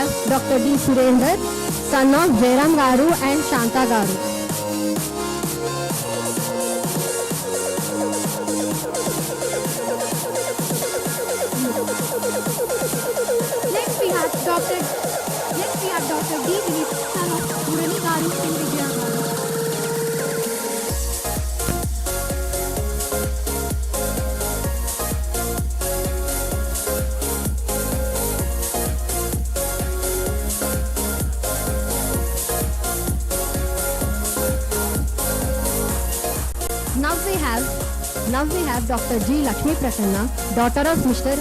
Speaker 4: have Dr. D. Surender, son of Jairam Garu and Shanta Garu.
Speaker 5: Next we have Dr. D. Dilip, son of Murali Garu and Vijaya Garu.
Speaker 4: Now we have Dr. G. Lakshmi Prasanna, daughter of Mr.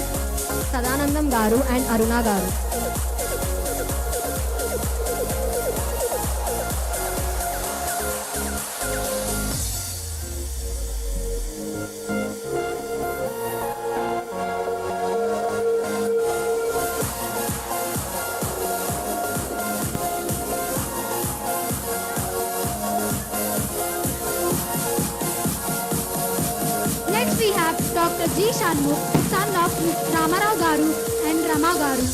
Speaker 4: Sadanandam Garu and Aruna Garu.
Speaker 5: Next we have Dr. G. Shanmugh, son of Ramarao Garu and Rama Garu.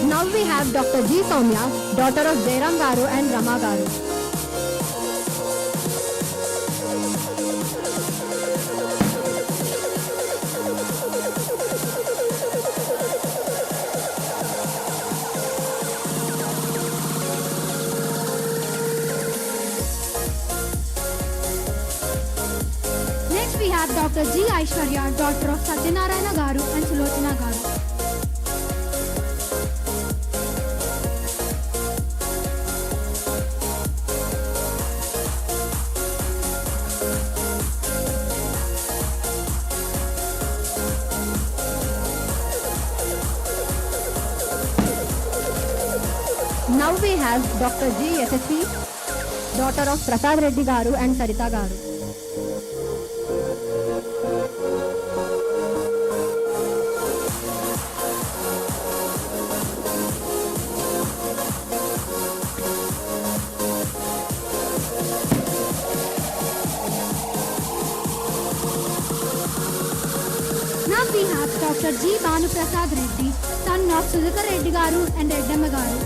Speaker 4: Now we have Dr. G. Soumya, daughter of Jairam Garu and Rama Garu.
Speaker 5: Next we have Dr. G. Aishwarya, daughter of Satyanarayana Garu and Sulochana Garu.
Speaker 4: Now we have Dr. G. SSP, daughter of Prasad Reddy Garu and Sarita Garu.
Speaker 5: Now we have Dr. G. Banu Prasad Reddy, son of Sudhakar Reddy Garu and Reddamma Garu.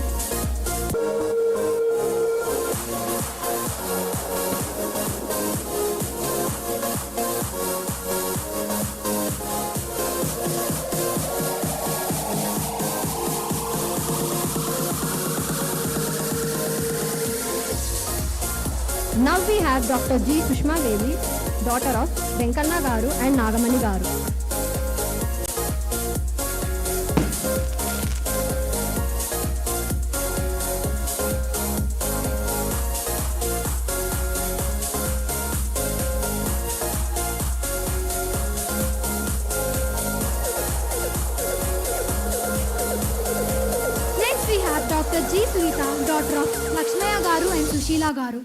Speaker 4: Now we have Dr. G. Sushma Devi, daughter of Venkanna Garu and Nagamani Garu.
Speaker 5: Next we have Dr. G. Sunita, daughter of Lakshmaya Garu and Sushila Garu.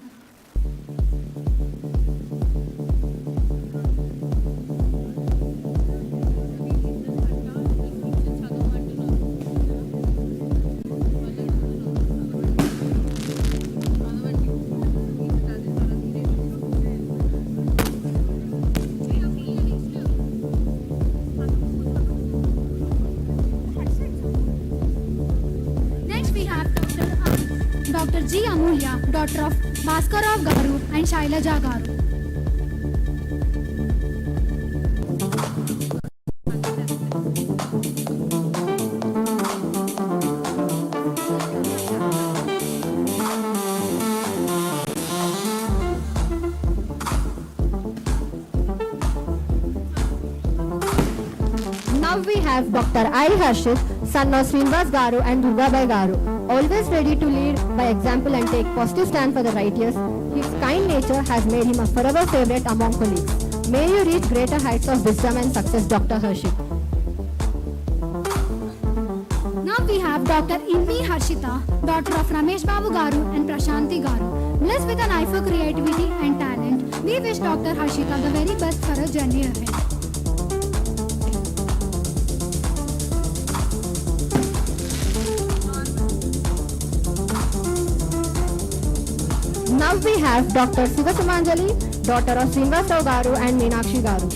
Speaker 5: Next we have Dr. G. Amulya, daughter of Bhaskarav Garu and Shailaja Garu.
Speaker 4: Now we have Dr. I. Harshit, son of Srinivas Garu and Durgabai Garu. Always ready to lead by example and take positive stand for the righteous, his kind nature has made him a forever favorite among colleagues. May you reach greater heights of wisdom and success, Dr. Harshit.
Speaker 5: Now we have Dr. Inni Harshita, daughter of Ramesh Babu Garu and Prashanti Garu. Blessed with an eye for creativity and talent, We wish Dr. Harshita the very best for her journey ahead.
Speaker 4: Now we have Dr. Sivasumanjali, daughter of Srinivasa Garu and Meenakshi Garu.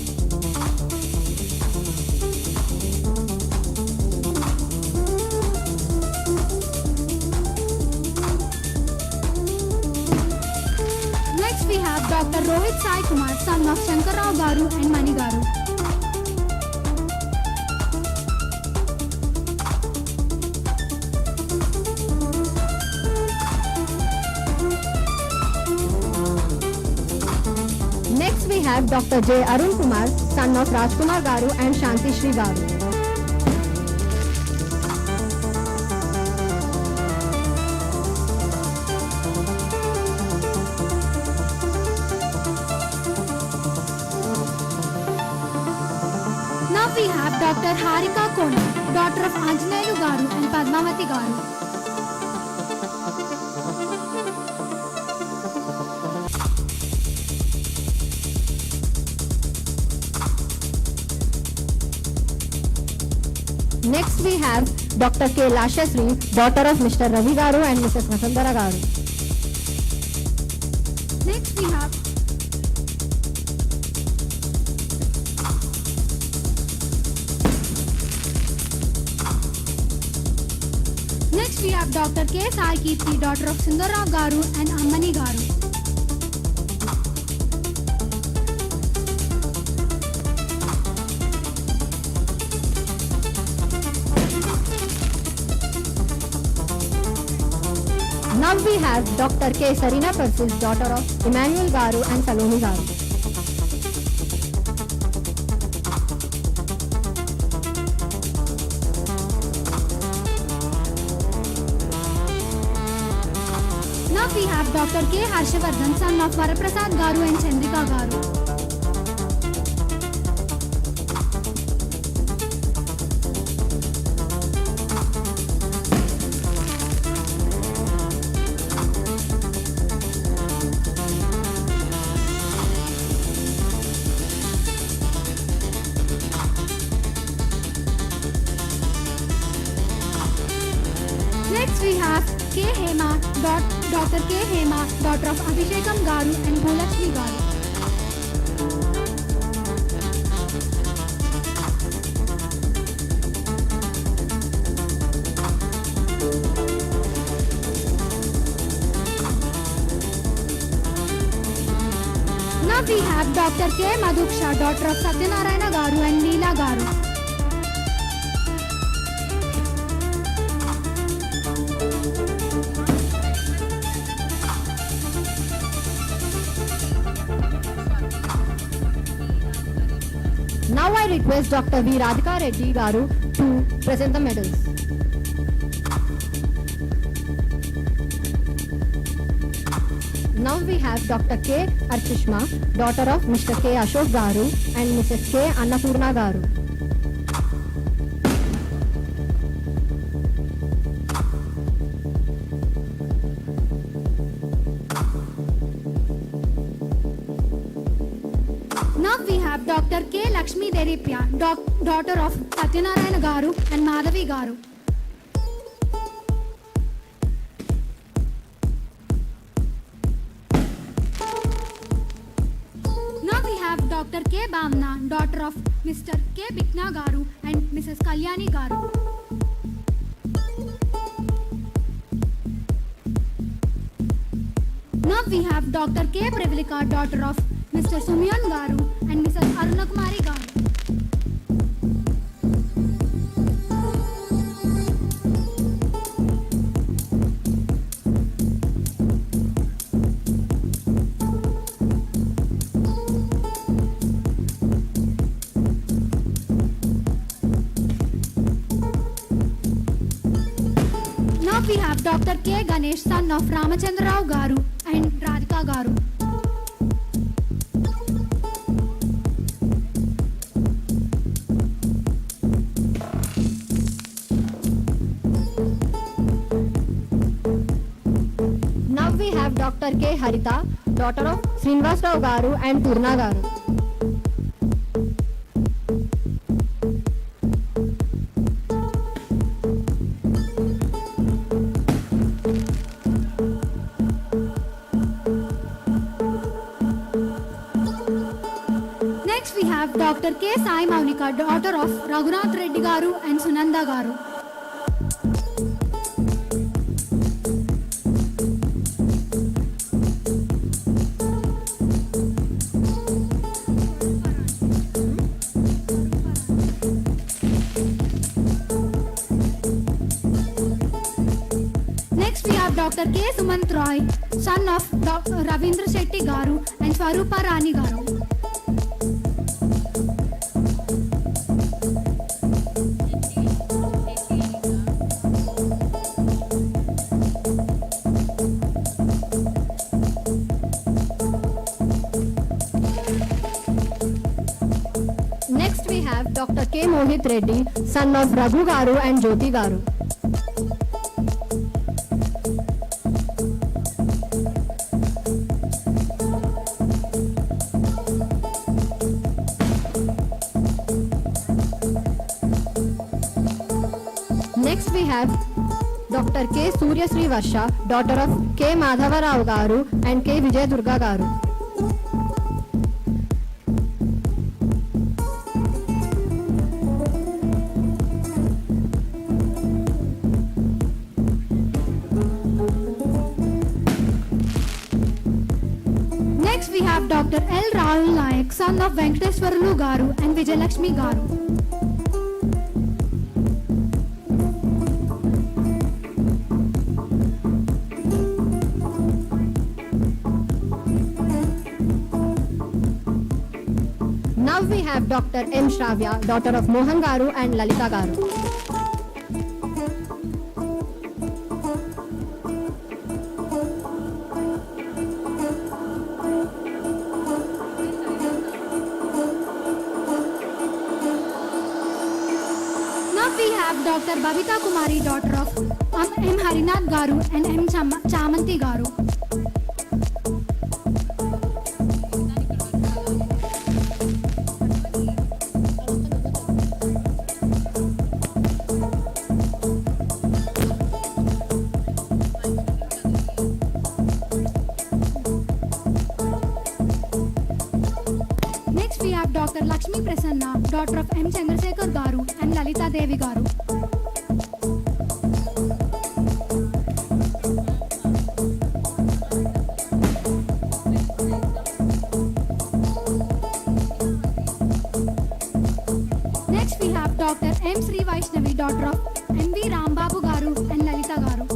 Speaker 5: Next we have Dr. Rohit Sai Kumar, son of Shankarrao Garu and Mani Garu.
Speaker 4: Next we have Dr. J. Arun Kumar, son of Rajkumar Garu and Shanti Shri Garu.
Speaker 5: Now we have Dr. Harika Kona, daughter of Anjaneyulu Garu and Padmavati Garu.
Speaker 4: Next we have Dr. K. Lashasri, daughter of Mr. Ravi Garu and Mrs. Vasandara Garu.
Speaker 5: Next we have Dr. K. Sai Kirti, daughter of Sundarrao Garu and Ammani Garu.
Speaker 4: Now we have Dr. K. Sarina Persis, daughter of Emmanuel Garu and Saloni Garu.
Speaker 5: Now we have Dr. K. Harshavardhan, son of Varaprasad Garu and Chandrika Garu. Next we have K. Hema, Dr. K. Hema, daughter of Abhishekam Garu and Bhulakshmi Garu. Now we have Dr. K. Madhuksha, daughter of Satyanarayana Garu and Leela Garu.
Speaker 4: Now I request Dr. V. Radhika Reddy Garu to present the medals. Now we have Dr. K. Archishma, daughter of Mr. K. Ashok Garu and Mrs. K. Annapurna Garu.
Speaker 5: Now we have Dr. K. Lakshmi Deripya, daughter of Satyanarayana Garu and Madhavi Garu. Now we have Dr. K. Bhamna, daughter of Mr. K. Bikna Garu and Mrs. Kalyani Garu. Now we have Dr. K. Pravalika, daughter of Mr. Sumyan Garu and Mrs. Arunakumari Garu. Now we have Dr. K. Ganesh, son of Ramachandra Rao Garu and Radhika Garu.
Speaker 4: Now we have Dr. Dr. K. Harita, daughter of Srinivasrao Garu and Purna Garu.
Speaker 5: Next we have Dr. K. Sai Maunika, daughter of Raghunath Reddy Garu and Sunanda Garu. Next we have Dr. K. Sumant Roy, son of Dr. Ravindra Shetty Garu and Swarupa Rani Garu.
Speaker 4: Next we have Dr. K. Mohit Reddy, son of Raghu Garu and Jyoti Garu. Next we have Dr. K. Surya Sri Varsha, daughter of K. Madhava Rao Garu and K. Vijay Durga Garu.
Speaker 5: Next we have Dr. L. Rahul Nayak, son of Venkateswarlu Garu and Vijayalakshmi Garu.
Speaker 4: Now we have Dr. M. Shravya, daughter of Mohan Garu and Lalita Garu.
Speaker 5: Now we have Dr. Babita Kumari, daughter of M. Harinath Garu and M. Chamanti Garu. Next we have Dr. Lakshmi Prasanna, daughter of M. Chandrasekhar Garu and Lalita Devi Garu. Next we have Dr. M. Sri Vaishnavi, daughter of M. V. Rambabu Garu and Lalita Garu.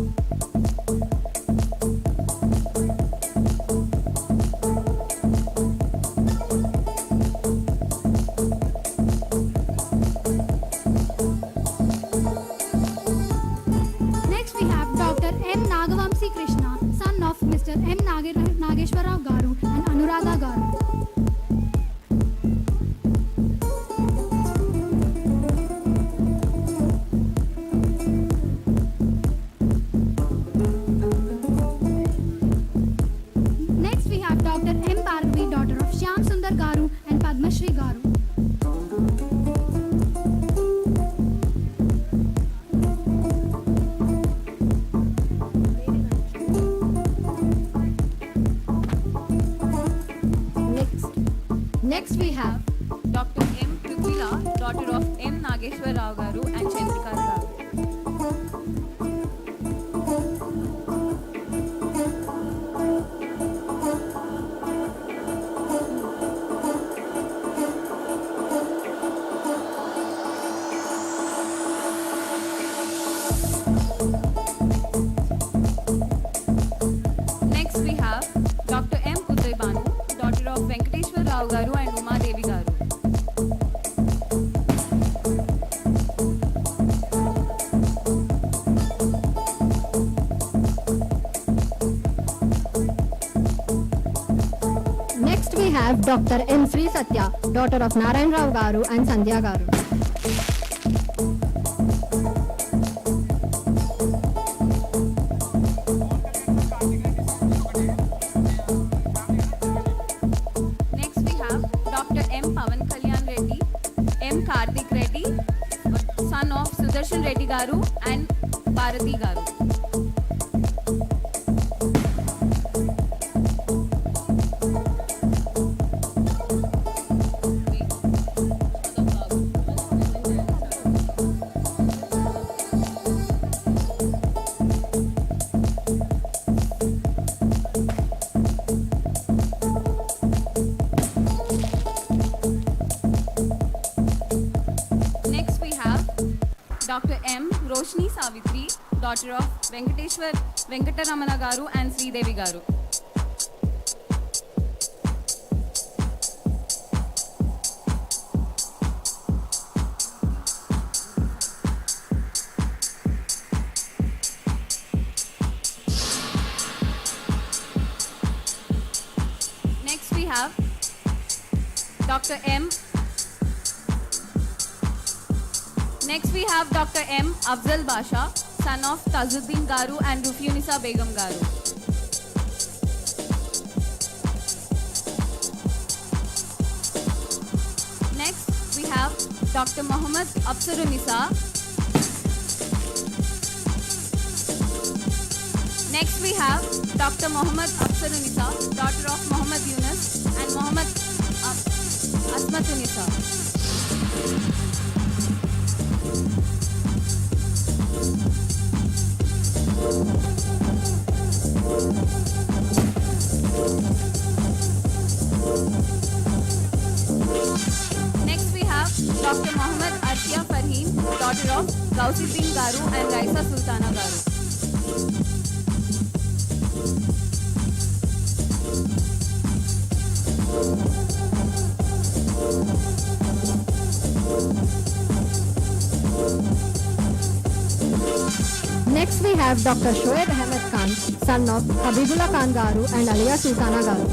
Speaker 5: Next we have Dr. M. Nagavamsi Krishna, son of Mr. M. Nageshwarrao Garu and Anuradha Garu. Next we have Dr. M. Bhargavi, daughter of Shyam Sundar Garu and Padmashri Garu.
Speaker 4: Next we have
Speaker 3: Dr. M. Prithila, daughter of M. Nageshwar Rao Garu and Chandrika Garu. Next we have Dr. M. Uday Banu, daughter of Venkateshwar Rao Garu and Uma Devi Garu.
Speaker 4: Next we have Dr. M. Sri Satya, daughter of Narayan Rao Garu and Sandhya Garu.
Speaker 3: Sudarshan Reddy Garu and Bharati Garu. Next we have Dr. M. Roshni Savitri, daughter of Venkataramana Garu and Sri Devi Garu. Next we have Dr. M. Next we have Dr. M. Afzal Basha, son of Tajuddin Garu and Rufiunisa Begum Garu. Next we have Dr. Muhammad Afsarunisa. Next we have Dr. Muhammad Afsarunisa, daughter of Muhammad Yunus and Muhammad Asmatunisa. Next we have Dr. Muhammad Arshia Farheen, daughter of Gausuddin Garu and Raisa Sultana Garu.
Speaker 4: Next we have Dr. Shoaib Ahmed Khan, son of Habibullah Khan Garu and Aliya Sultana Garu.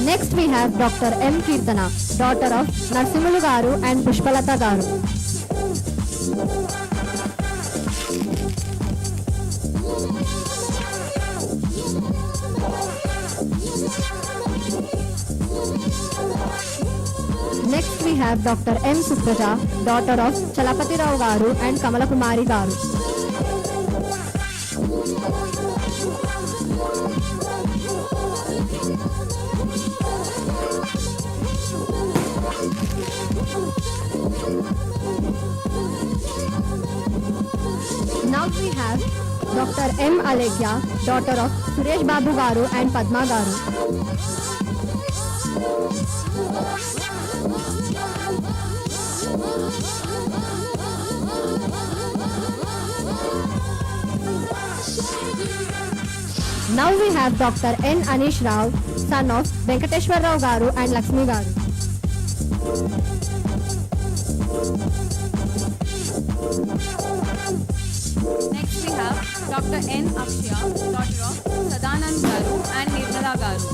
Speaker 4: Next we have Dr. M. Kirtana, daughter of Narsimulu Garu and Pushpalata Garu. Next we have Dr. M. Supraja, daughter of Chalapati Rao Garu and Kamala Kumari Garu. Now we have Dr. M. Alegya, daughter of Suresh Babu Garu and Padma Garu. Now we have Dr. N. Anish Rao, son of Venkateshwar Rao Garu and Lakshmi Garu.
Speaker 3: Next we have Dr. N. Akshya, daughter of Sadanand Garu and Nirmala Garu.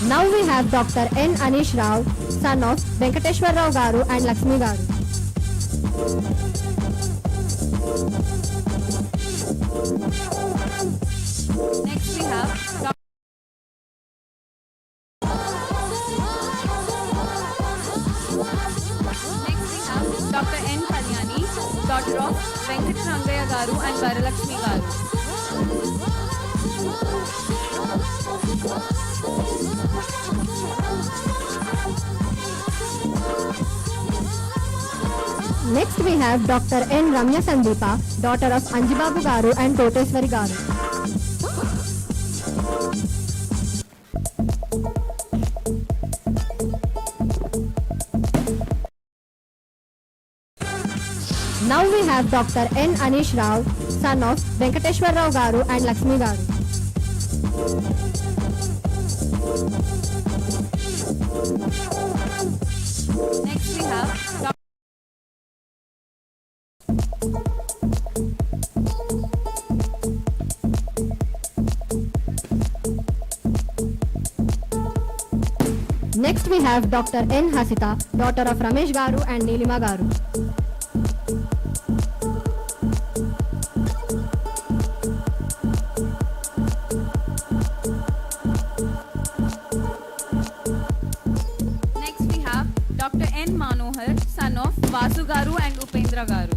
Speaker 4: Now we have Dr. N. Anish Rao, son of Venkateshwar Rao Garu and Lakshmi Garu.
Speaker 3: Next we have Dr. N. Kalyani, daughter of Venkatarangaya Garu and Varalakshmi Garu.
Speaker 4: Next we have Dr. N. Ramya Sandeepa, daughter of Anjibabu Garu and Koteswari Garu. Now we have Dr. N. Anish Rao, son of Venkateshwar Rao Garu and Lakshmi Garu.
Speaker 3: Next we have
Speaker 4: Next we have Dr. N. Hasita, daughter of Ramesh Garu and Nilima Garu.
Speaker 3: Next we have Dr. N. Manohar, son of Vasu Garu and Upendra Garu.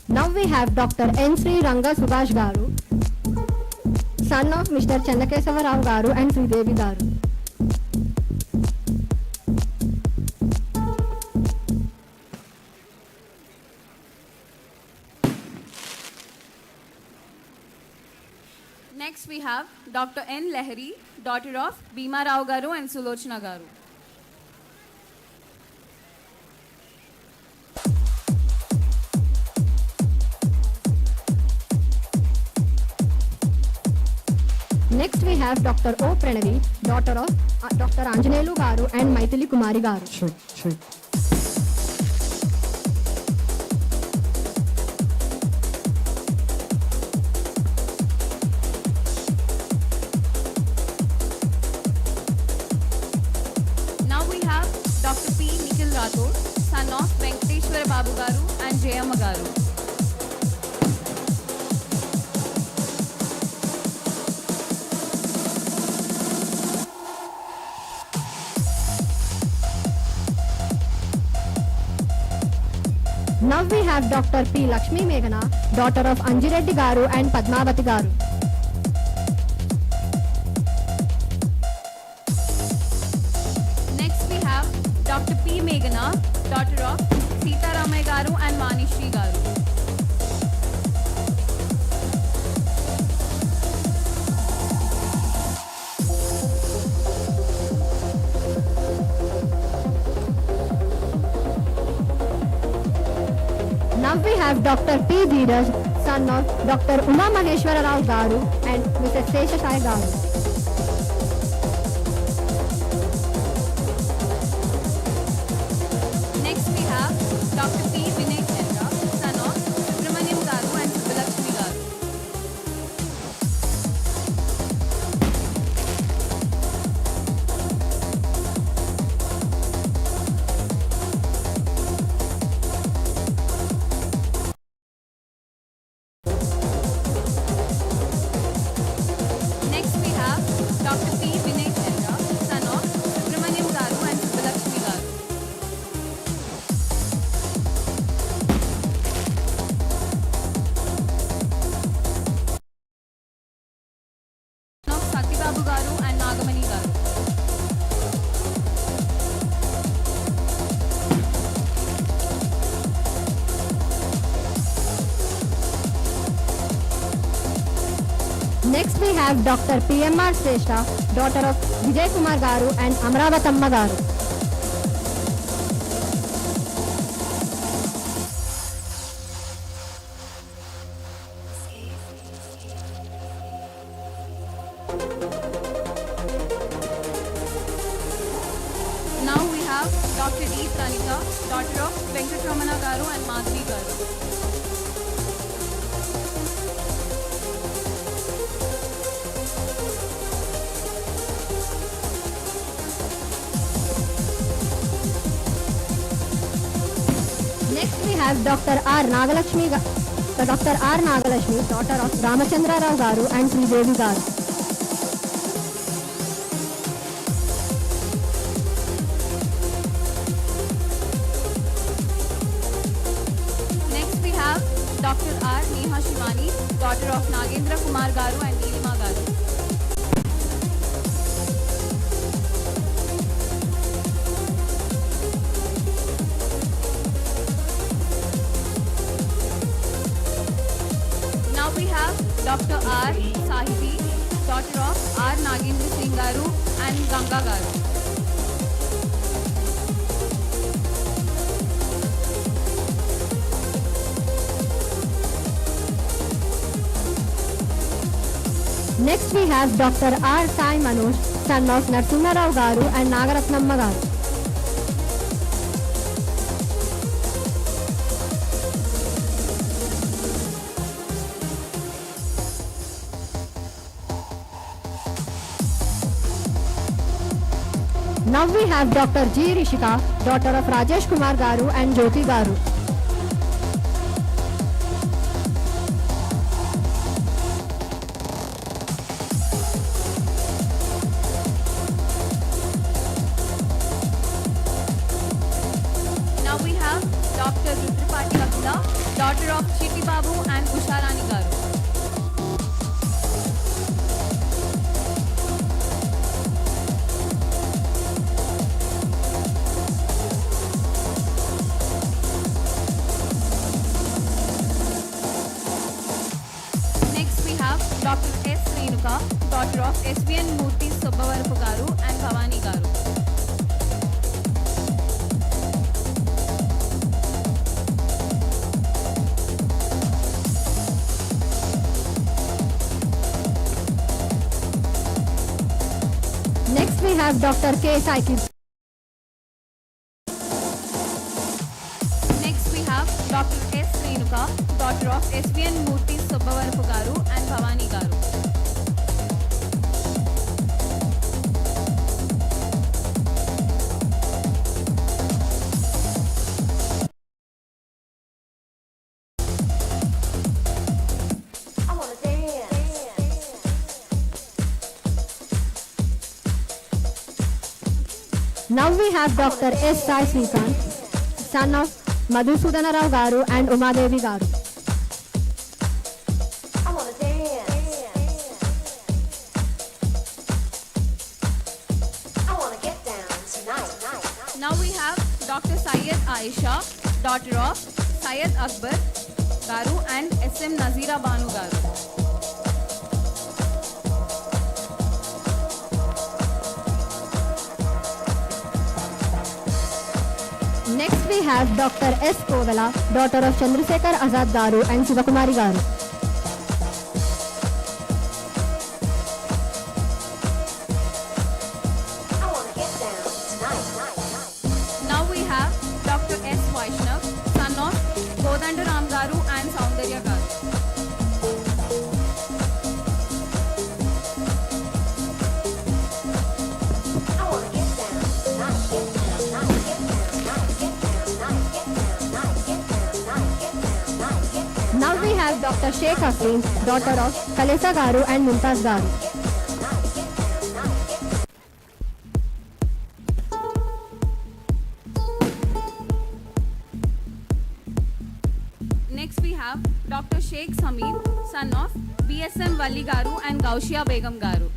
Speaker 4: Now we have Dr. N. Sri Ranga Subhash Garu, son of Mr. Channakesava Rao Garu and Sri Devi Garu.
Speaker 3: Next we have Dr. N. Lahiri, daughter of Bhima Rao Garu and Sulochana Garu.
Speaker 4: Next we have Dr. O. Pranavi, daughter of Dr. Anjanelu Garu and Maithili Kumari Garu.
Speaker 3: Now we have Dr. P. Nikhil Rathod, son of Venkateshwara Babu Garu and Jayamma Garu.
Speaker 4: Now we have Dr. P. Lakshmi Meghana, daughter of Anjireddy Garu and Padmavati Garu.
Speaker 3: Next we have Dr. P. Meghana, daughter of Sita Ramay Garu and Manishri Garu.
Speaker 4: Now we have Dr. P. Dheeraj, son of Dr. Uma Maheshwara Rao Garu and Mrs. Seshasai Garu.
Speaker 3: Next we have Dr. P. Vinay Chandra, son of Subramaniam Garu and Subbalakshmi Garu. Next we have Dr. P. Vinay Chandra, son of Subramaniam Garu and Subbalakshmi Garu. Son of Satibabu Garu and Nagamani Garu.
Speaker 4: Next we have Dr. P.M.R. Sreshta, daughter of Vijay Kumar Garu and Amravatamma Garu.
Speaker 3: Now we have Dr. D. Pranita, daughter of Venkatramana Garu and Madhvi Garu.
Speaker 4: Next we have Dr. R. Nagalakshmi, Dr. R. Nagalakshmi, daughter of Ramachandra Rao Garu and Sri Devi Garu.
Speaker 3: Next we have Dr. R. Neha Shivani, daughter of Nagendra Kumar Garu and Nilima Garu. Now we have Dr. R. Sahiti, daughter of R. Nagendra Singh Garu and Ganga Garu.
Speaker 4: Next we have Dr. R. Sai Manoj, son of Narsimha Rao Garu and Nagaratnamma Garu. Now we have Dr. G. Rishika, daughter of Rajesh Kumar Garu and Jyoti Garu.
Speaker 3: Now we have Dr. Rudrapati Akula, daughter of Chitti Babu and Usharani Garu. Next we have Dr. S. Renuka, daughter of SVN Murthy Subbavarapu Garu and Bhavani Garu.
Speaker 4: Next we have Dr. K. Saiki.
Speaker 3: Next we have Dr. S. Renuka, daughter of SVN Murthy Subbavarapu Garu and Bhavani Garu.
Speaker 4: Now we have Dr. S. Sai Srikant, son of Madhusudana Rao Garu and Uma Devi Garu.
Speaker 3: Now we have Dr. Syed Aisha, daughter of Syed Akbar Garu and SM Nazira Banu Garu.
Speaker 4: Next we have Dr. S. Kovela, daughter of Chandrasekhar Azad Garu and Sivakumari Garu.
Speaker 3: Now we have Dr. S. Vaishnav, son of Kodandaram Garu and Saundarya Garu.
Speaker 4: Now we have Dr. Sheikh Hasim, daughter of Kalesa Garu and Mumtaz Garu.
Speaker 3: Next we have Dr. Sheikh Samir, son of BSM Wali Garu and Gaushia Begum Garu.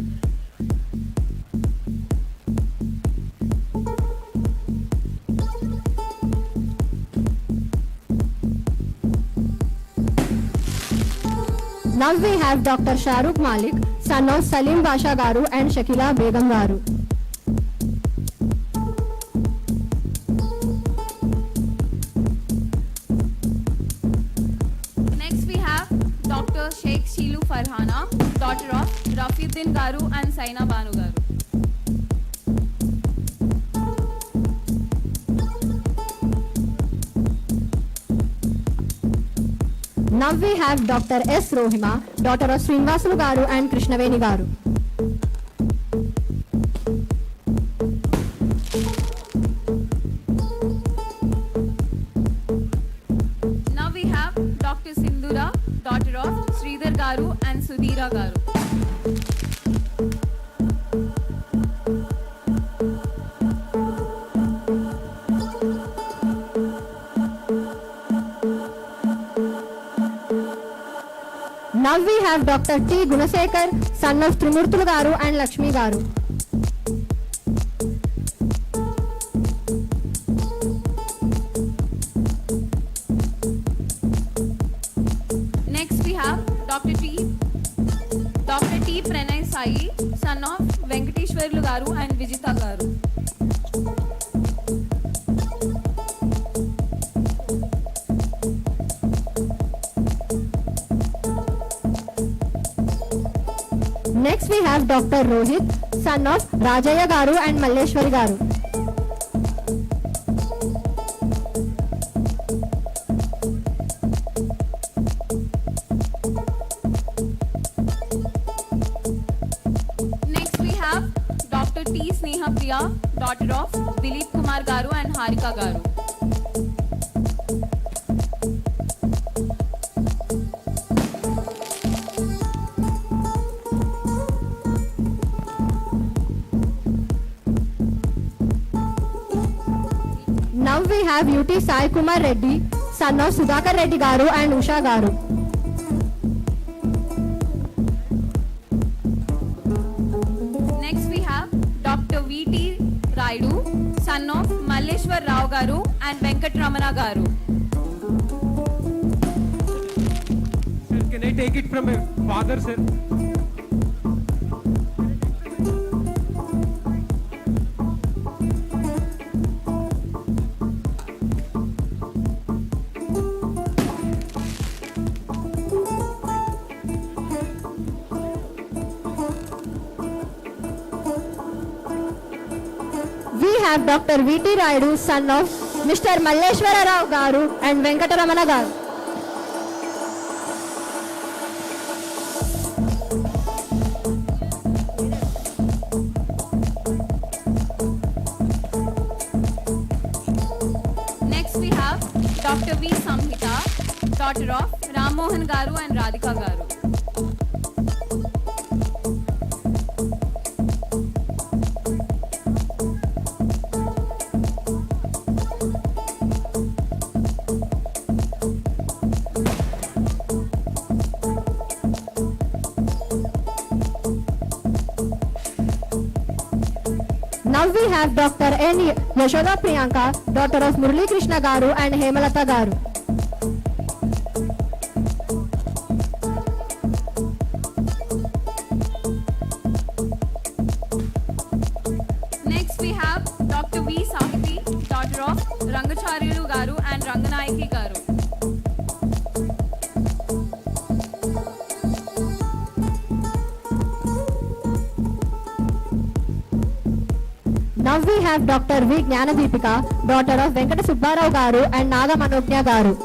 Speaker 4: Now we have Dr. Shahrukh Malik, son of Salim Basha Garu and Shakila Begum Garu.
Speaker 3: Next we have Dr. Sheikh Shilu Farhana, daughter of Rafiuddin Garu and Saina Banu Garu.
Speaker 4: Now we have Dr. S. Rohima, daughter of Srinivasulu Garu and Krishnaveni Garu.
Speaker 3: Now we have Dr. Sindura, daughter of Sridhar Garu and Sudhira Garu.
Speaker 4: Now we have Dr. T. Gunasekar, son of Trimurtulu Garu and Lakshmi Garu.
Speaker 3: Next we have Dr. T. Pranay Sai, son of Venkateshwarlu Garu and Vijita Garu.
Speaker 4: Next we have Dr. Rohit, son of Rajaya Garu and Malleshwari Garu.
Speaker 3: Next we have Dr. T. Sneha Priya, daughter of Dilip Kumar Garu and Harika Garu.
Speaker 4: Now we have UT Sai Kumar Reddy, son of Sudhakar Reddy Garu and Usha Garu.
Speaker 3: Next we have Dr. V.T. Raidu, son of Malleshwar Rao Garu and Venkatramana Garu.
Speaker 15: Sir, can I take it from my father, sir?
Speaker 4: We have Dr. V.T. Raidu, son of Mr. Malleshwara Rao Garu and Venkataramana Garu.
Speaker 3: Next we have Dr. V. Samhita, daughter of Ram Mohan Garu and Radhika Garu.
Speaker 4: Now we have Dr. N. Yashoda Priyanka, daughter of Murali Krishna Garu and Hemalata Garu.
Speaker 3: Next we have Dr. V. Sahiti, daughter of Rangacharyalu Garu and Ranganayaki Garu.
Speaker 4: Now we have Dr. V. Jnanadeepika, daughter of Venkata Subbarao Garu and Naga Manognya Garu.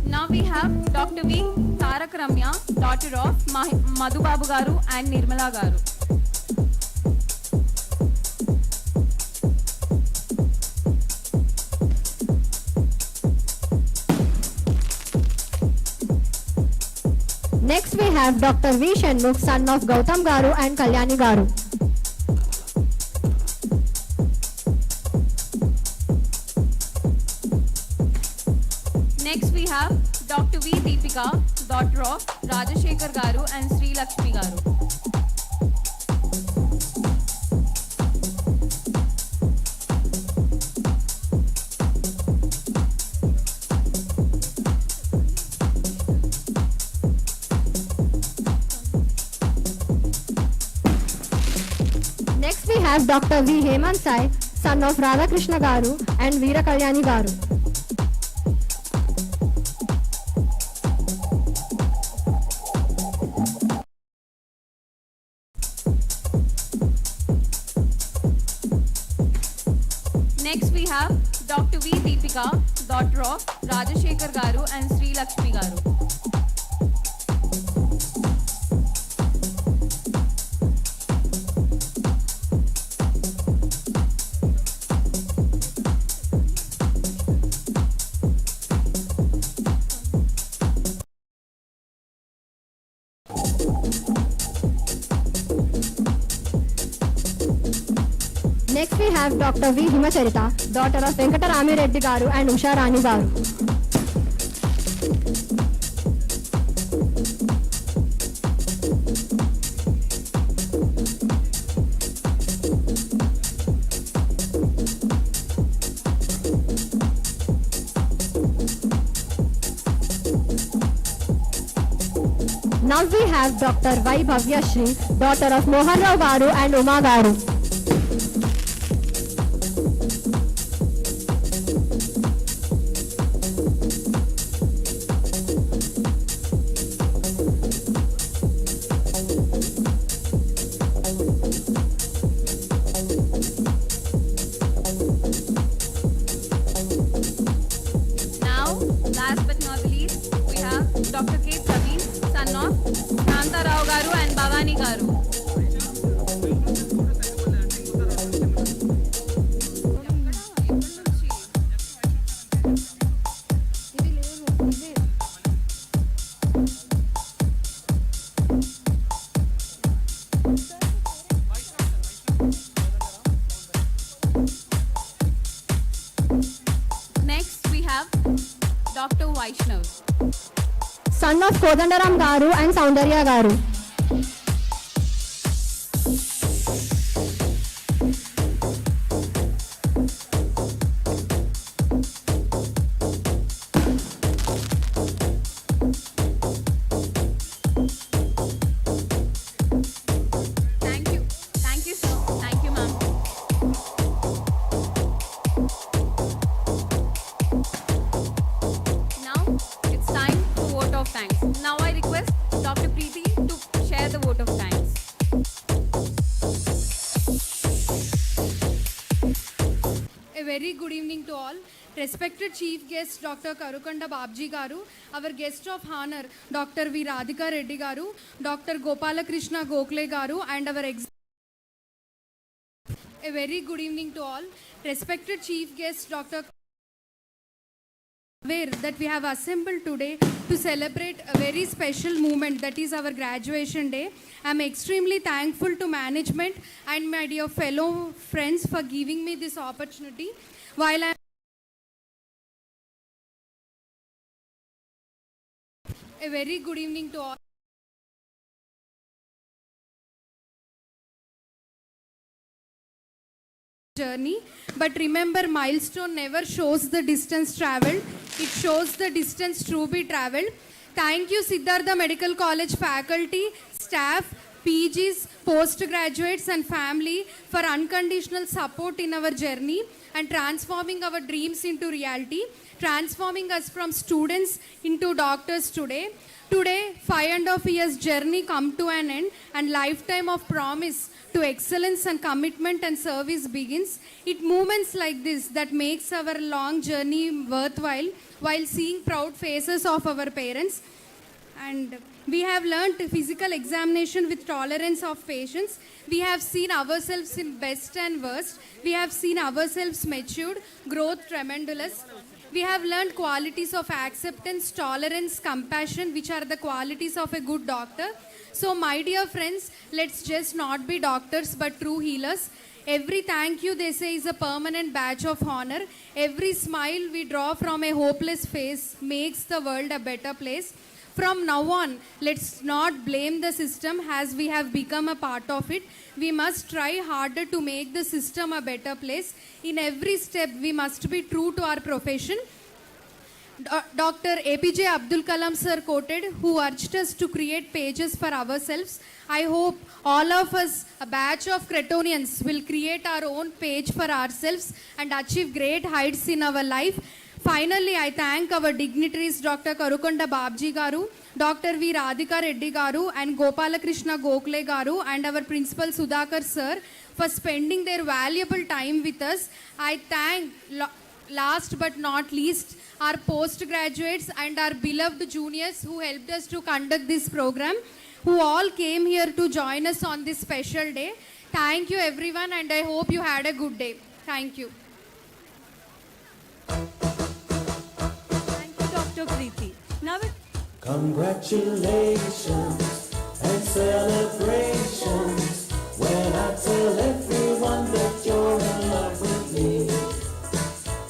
Speaker 3: Now we have Dr. V. Tarak Ramya, daughter of Madhubabu Garu and Nirmala Garu.
Speaker 4: Next we have Dr. V. Shanmukh, son of Gautam Garu and Kalyani Garu.
Speaker 3: Next we have Dr. V. Deepika, daughter of Rajashekar Garu and Sri Lakshmi Garu.
Speaker 4: Next we have Dr. V. Hemant Sai, son of Radha Krishna Garu and Veera Kalyani Garu.
Speaker 3: Next we have Dr. V. Deepika, daughter of Rajashekar Garu and Sri Lakshmi Garu.
Speaker 4: Next we have Dr. V. Himacharita, daughter of Venkatarami Reddy Garu and Usha Rani Garu. Now we have Dr. Y. Bhavyashri, daughter of Mohan Rao Garu and Uma Garu.
Speaker 3: Now, last but not the least, Dr. K. Praveen, son of Kanta Rao Garu and Bhavani Garu. Next, we have Dr. Vaishnav.
Speaker 4: Son of Kodandaram Garu and Soundarya Garu.
Speaker 3: Thank you. Thank you, sir. Thank you, ma'am. Now, it's time for vote of thanks. Now I request Dr. Preeti to share the vote of thanks.
Speaker 16: A very good evening to all. Respected Chief Guest Dr. Karukanda Babji Garu, our guest of honor Dr. V. Radhika Reddy Garu, Dr. Gopalakrishna Gokhale Garu, and our A very good evening to all. Respected Chief Guest Dr. Aware that we have assembled today to celebrate a very special moment, that is our graduation day. I am extremely thankful to management and my dear fellow friends for giving me this opportunity. While I am a very good evening to all. Journey, but remember, milestone never shows the distance traveled, it shows the distance to be traveled. Thank you, Siddhartha Medical College faculty, staff, PGs, postgraduates and family for unconditional support in our journey and transforming our dreams into reality, transforming us from students into doctors today. Today, 5.5 years journey come to an end and lifetime of promise to excellence and commitment and service begins. It moments like this that makes our long journey worthwhile while seeing proud faces of our parents. And we have learnt physical examination with tolerance of patience. We have seen ourselves in best and worst. We have seen ourselves matured, growth tremendous. We have learned qualities of acceptance, tolerance, compassion, which are the qualities of a good doctor. So my dear friends, let's just not be doctors but true healers. Every thank you they say is a permanent badge of honor. Every smile we draw from a hopeless face makes the world a better place. From now on, let's not blame the system as we have become a part of it. We must try harder to make the system a better place. In every step, we must be true to our profession. Dr. APJ Abdul Kalam sir quoted, who urged us to create pages for ourselves. I hope all of us, a batch of Cretonians, will create our own page for ourselves and achieve great heights in our life. Finally, I thank our dignitaries Dr. Karukanda Babji Garu, Dr. V. Radhika Reddy Garu and Gopalakrishna Gokhale Garu and our principal Sudhakar sir for spending their valuable time with us. I thank last but not least our postgraduates and our beloved juniors who helped us to conduct this program, who all came here to join us on this special day. Thank you everyone and I hope you had a good day. Thank you.
Speaker 6: Dr. Preeti. Now
Speaker 17: Congratulations and celebrations when I tell everyone that you're in love with me.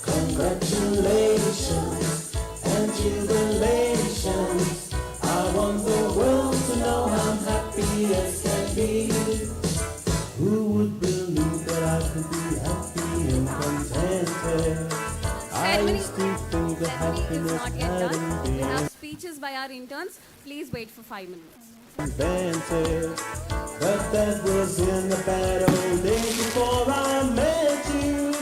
Speaker 17: Congratulations and jubilations. I want the world to know I'm happy as can be. Who would believe that I could be happy and contented? I used to think that happiness
Speaker 3: Not yet done.
Speaker 17: hadn't
Speaker 3: We
Speaker 17: been
Speaker 3: have speeches by our interns. Please wait for 5 minutes.
Speaker 17: invented. But that was in the bad old days before I met you.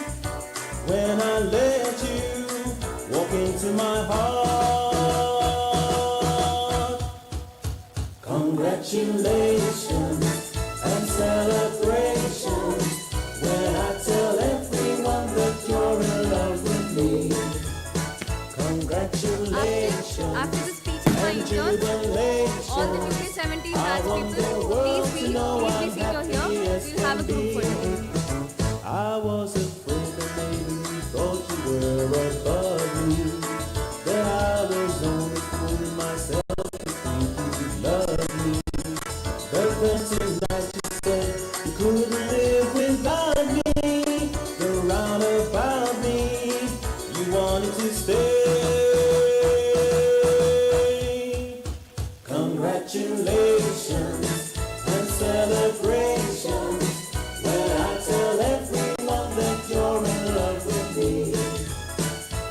Speaker 17: When I let you walk into my heart. Congratulations and celebrations when I tell everyone that you're in love with me. Congratulations
Speaker 3: After the speeches by interns,
Speaker 17: wanted to stay. Congratulations and celebrations when I tell everyone that you're in love with me.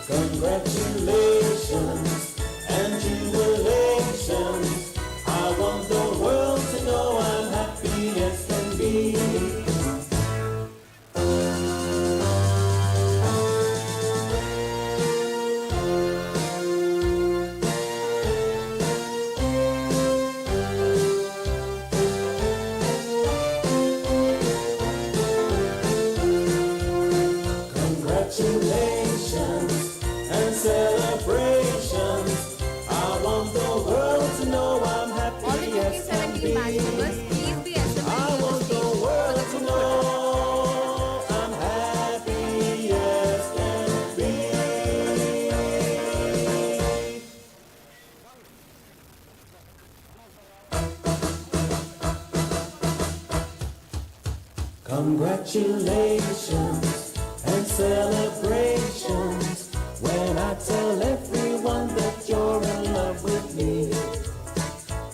Speaker 17: Congratulations and jubilations. I want the world to know I'm happy as can be. Congratulations and celebrations. I want the world to know I'm happy as can be. I want the world to know I'm happy as can be. Congratulations and celebrations when I tell everyone that you're in love with me.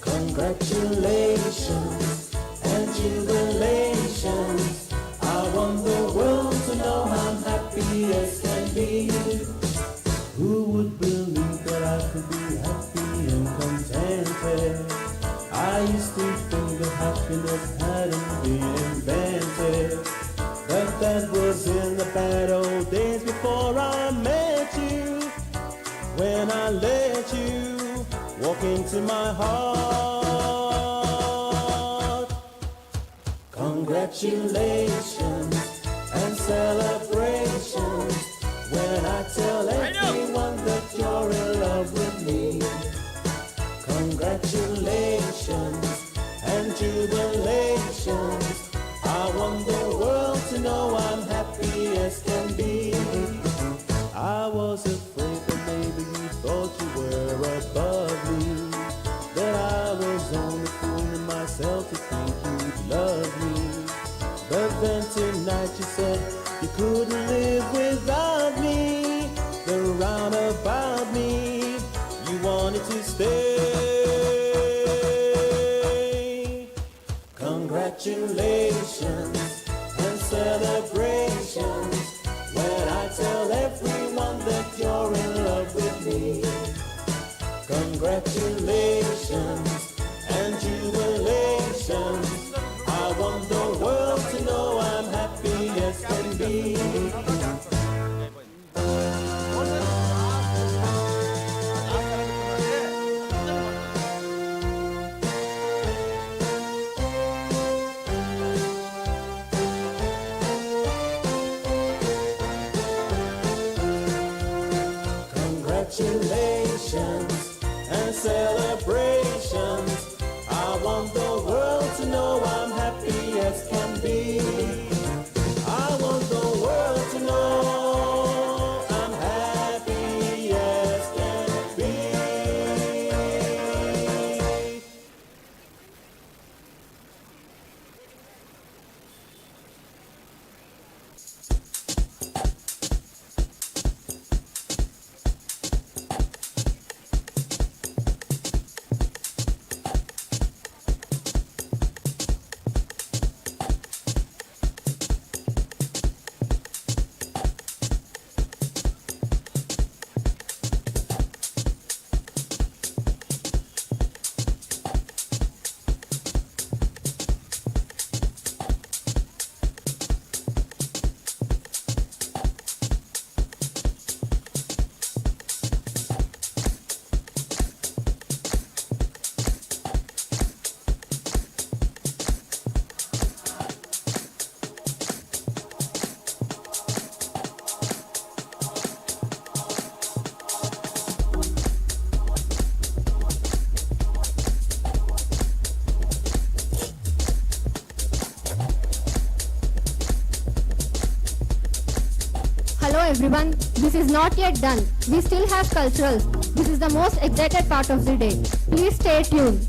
Speaker 17: Congratulations and jubilations. I want the world to know I'm happy as can be. Who would believe that I could be happy and contented? I used to think that happiness hadn't been invented, but that was in the bad old days before I met you. When I let you walk into my heart. Congratulations and celebrations when I tell everyone that you're in love with me. Congratulations and jubilations. I want the world to know I'm happy as can be. I was afraid that maybe you thought you were above me, that I was only fooling myself to think you'd love me. But then tonight you said you couldn't live without me. The roundabout me, you wanted to stay. Congratulations and celebrations when I tell everyone that you're in love with me. Congratulations and jubilations. I want the world to know I'm happy as can be. Congratulations and celebrations. I want the world to know I'm happy as can be. I want the world to know I'm happy as can be.
Speaker 4: Hello everyone, this is not yet done. We still have culturals. This is the most excited part of the day. Please stay tuned.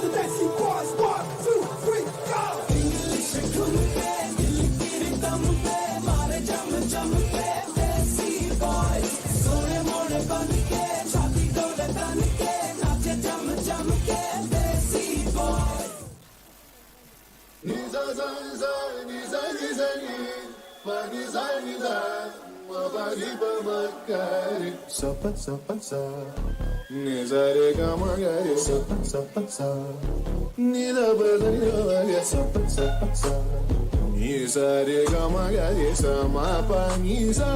Speaker 17: the Desi boys. 1, 2, 3, go. English khunke, dil ki rhythm pe, mare jam jam pe, Desi boys. Sone mone banke, chati dole tanke, nache jam jam ke, Desi boys. Niza za za, niza niza ni, ma niza niza, ma bali ba makari. Sa pa sa, niza re ga ma ga re. Sa pa sa, niza ba za re. Sa pa sa, niza re ga ma ga re. Sa ma pa niza.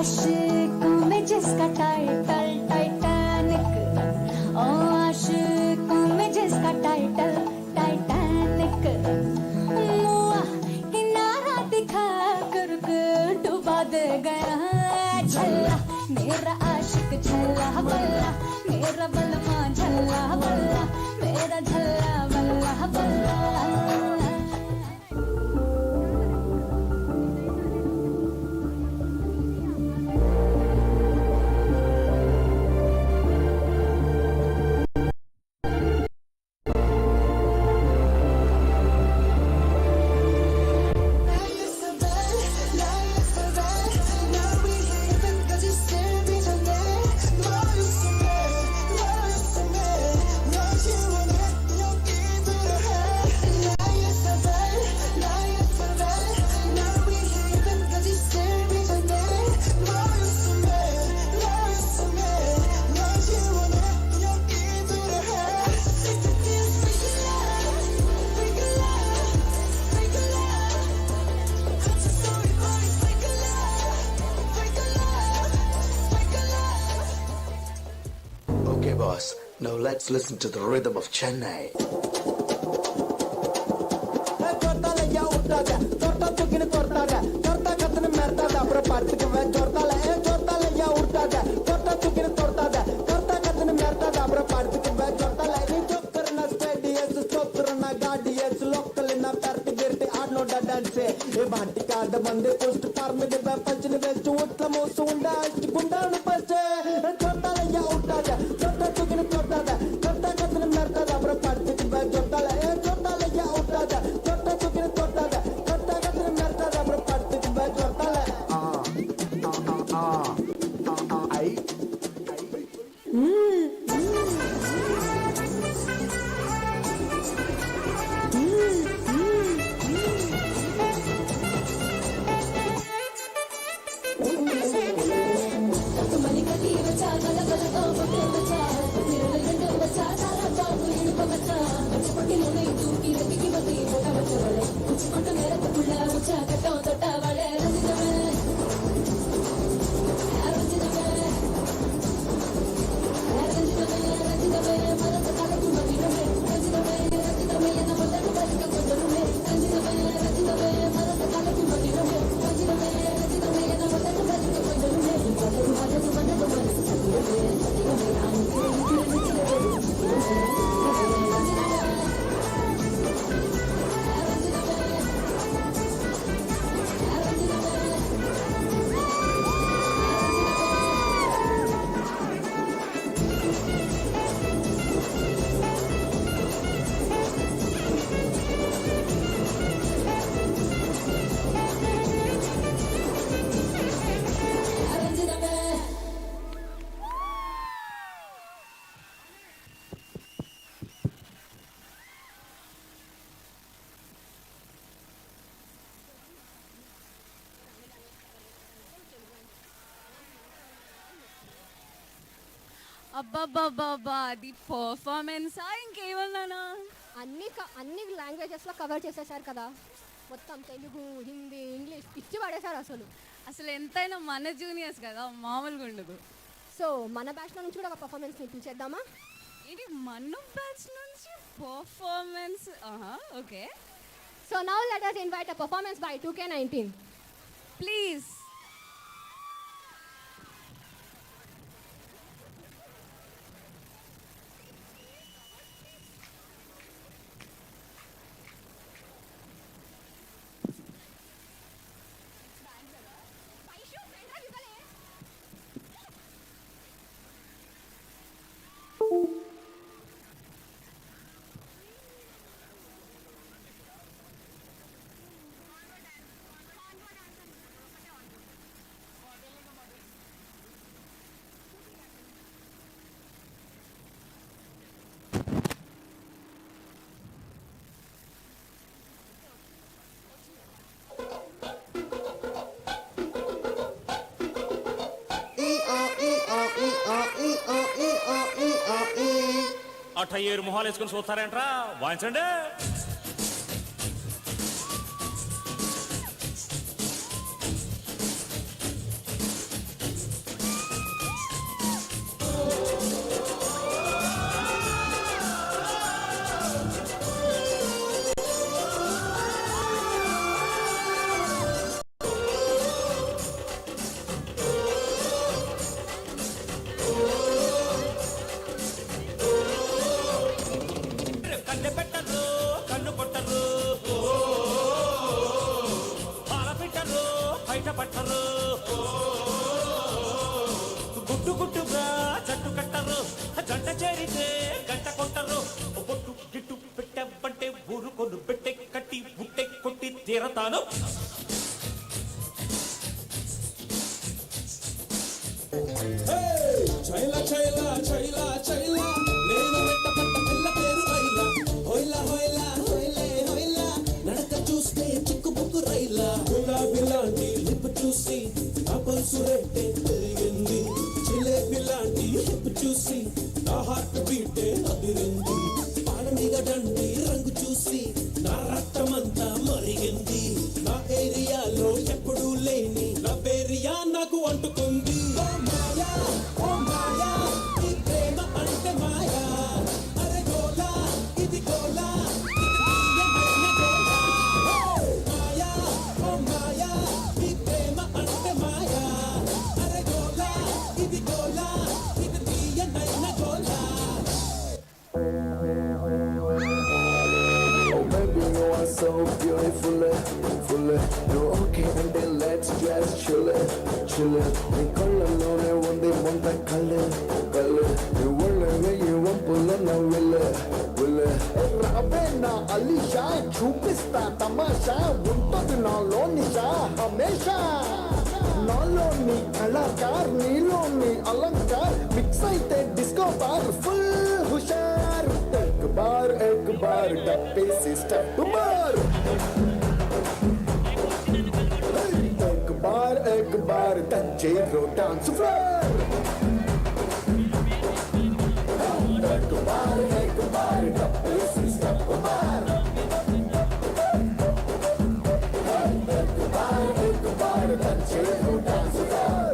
Speaker 18: आशिकों में जिसका title Titanic, ओ आशिकों में जिसका title Titanic, मुआ किनारा दिखा कर डुबा दे गया झल्ला मेरा आशिक झल्ला बल्ला, मेरा बलमा झल्ला बल्ला, मेरा झल्ला बल्ला बल्ला.
Speaker 19: Okay, boss. Now let's listen to the rhythm of Chennai.
Speaker 17: बंदे पोस्ट पार में दे पंचने में चोट लमो सुंडा गुंडा न पचे छोटा लया उठा जा छोटा चुकने छोटा जा छोटा कतने मरता जा पर पड़ते के बाद छोटा लया उठा जा छोटा चुकने छोटा जा छोटा कतने मरता जा पर पड़ते के बाद छोटा ले आई
Speaker 3: అబ్బబ్బబ్బబ్బా, అది పర్ఫార్మెన్సా ఇంకేమన్నానా?
Speaker 4: అన్ని లాంగ్వేజెస్లో కవర్ చేసేసారు కదా, మొత్తం తెలుగు, హిందీ, ఇంగ్లీష్ పిచ్చి పడేశారు అసలు.
Speaker 3: అసలు ఎంతైనా మన జూనియర్స్ కదా, మామూలుగా ఉండదు.
Speaker 4: సో మన బ్యాచ్లో నుంచి కూడా ఒక పర్ఫార్మెన్స్ పిలిచేద్దామా?
Speaker 3: ఏంటి మన బ్యాచ్ నుంచి performance? Okay.
Speaker 4: So now let us invite a performance by 2K19.
Speaker 3: Please.
Speaker 20: అట్టయ్యేరు మొహాలు వేసుకుని చూస్తారేంట్రా, వాయించండి. గుట్టు గుట్టుగా జట్టు కట్టరు, జంట చేరితే గంట కొట్టరు. బొట్టు గిట్టు పెట్టబంటే ఊరుకొను పెట్టె కట్టి బుట్టె కొట్టి తీరతాను.
Speaker 17: చైలా చైలా చైలా చైలా, నేను వెంట పట్ట పిల్ల పేరు రైలా. హోయిలా హోయిలా హోయిలే హోయిలా, నడక చూస్తే చిక్కుబుక్కు రైలా. గులాబీ లాంటి లిప్ చూసి నా పల్సు రేటే పెరిగింది. జిలేబీ లాంటి హిప్ చూసి నా హార్ట్ బీటే అదిరింది. పాలమీగ డండి రంగు చూసి నా రక్తమంతా మరిగింది. నా ఏరియాలో ఎప్పుడూ లేని నా పేరియా నాకు అంటుకుంది. ఓ మాయా ఓ మాయా, ఈ ప్రేమ అంటే మాయా. అరే గోలా ఇది గోలా, ఇది తీయనైన గోలా. మాయా ఓ మాయా, ఈ ప్రేమ అంటే మాయా. అరే గోలా ఇది గోలా, ఇది తీయనైన గోలా.
Speaker 21: Oh baby, you are so beautiful, full. You're okay and then let's just chill. నీ కళ్ళలోనే ఉంది ముంత కళ్ళు. నీ ఒళ్ళనే వంపులో నవ్వులు. రాబే నా అలీషా, చూపిస్తా తమాషా. ఉంటుంది నాలో నిషా హమేషా. నాలో నీ కళాకార్, నీలో నీ అలంకార్. మిక్స్ అయితే డిస్కో బార్ ఫుల్ హుషార్. एक बार डब्बे से स्टेप मार. एक बार तंजेरो डांस फ्लोर. एक बार डब्बे से स्टेप मार. एक बार तंजेरो डांस फ्लोर.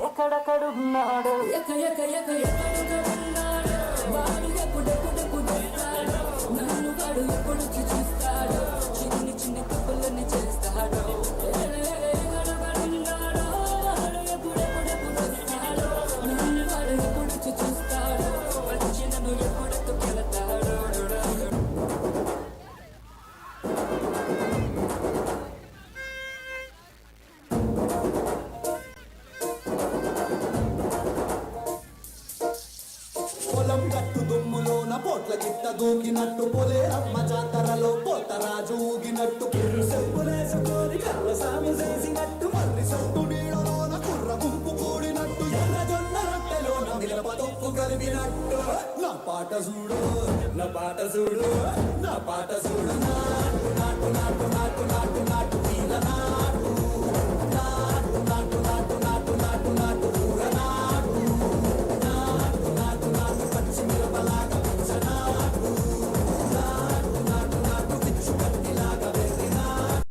Speaker 21: ఎక్కడెక్కడున్నాడు వాడు ఎప్పుడెప్పుడెప్పుడెస్తాడు, నన్ను వాడు ఎప్పుడు చూస్తాడు, చిన్ని చిన్ని తప్పులని చేస్తాడు. ఎక్కడెక్కడున్నాడు వాడు ఎప్పుడెప్పుడెప్పుడెస్తాడు, నన్ను వాడు ఎప్పుడు చూస్తాడు, వచ్చి నన్ను ఎప్పుడెత్తుకెళ్తాడు.
Speaker 17: దూకినట్టు పొలేరమ్మ జాతరలో పోతరాజు ఊగినట్టు కిర్రు చెప్పులేసుకొని కర్ర సాము చేసినట్టు మర్రి సొట్టు నీడలోన కుర్ర గుంపు కూడినట్టు ఎర్ర జొన్న రొట్టెలోన మిరప తొక్కు కలిపినట్టు నా పాట చూడు నా పాట చూడు నా పాట చూడు నాటు నాటు నాటు నాటు నాటు నాటు వీల నాటు నాటు నాటు నాటు నాటు నాటు నాటు ఊర నాటు నాటు నాటు నాటు పచ్చి మిరపలాగా పిచ్చ నాటు నాటు నాటు నాటు పిచ్చు కత్తిలాగా వెర్రి నాటు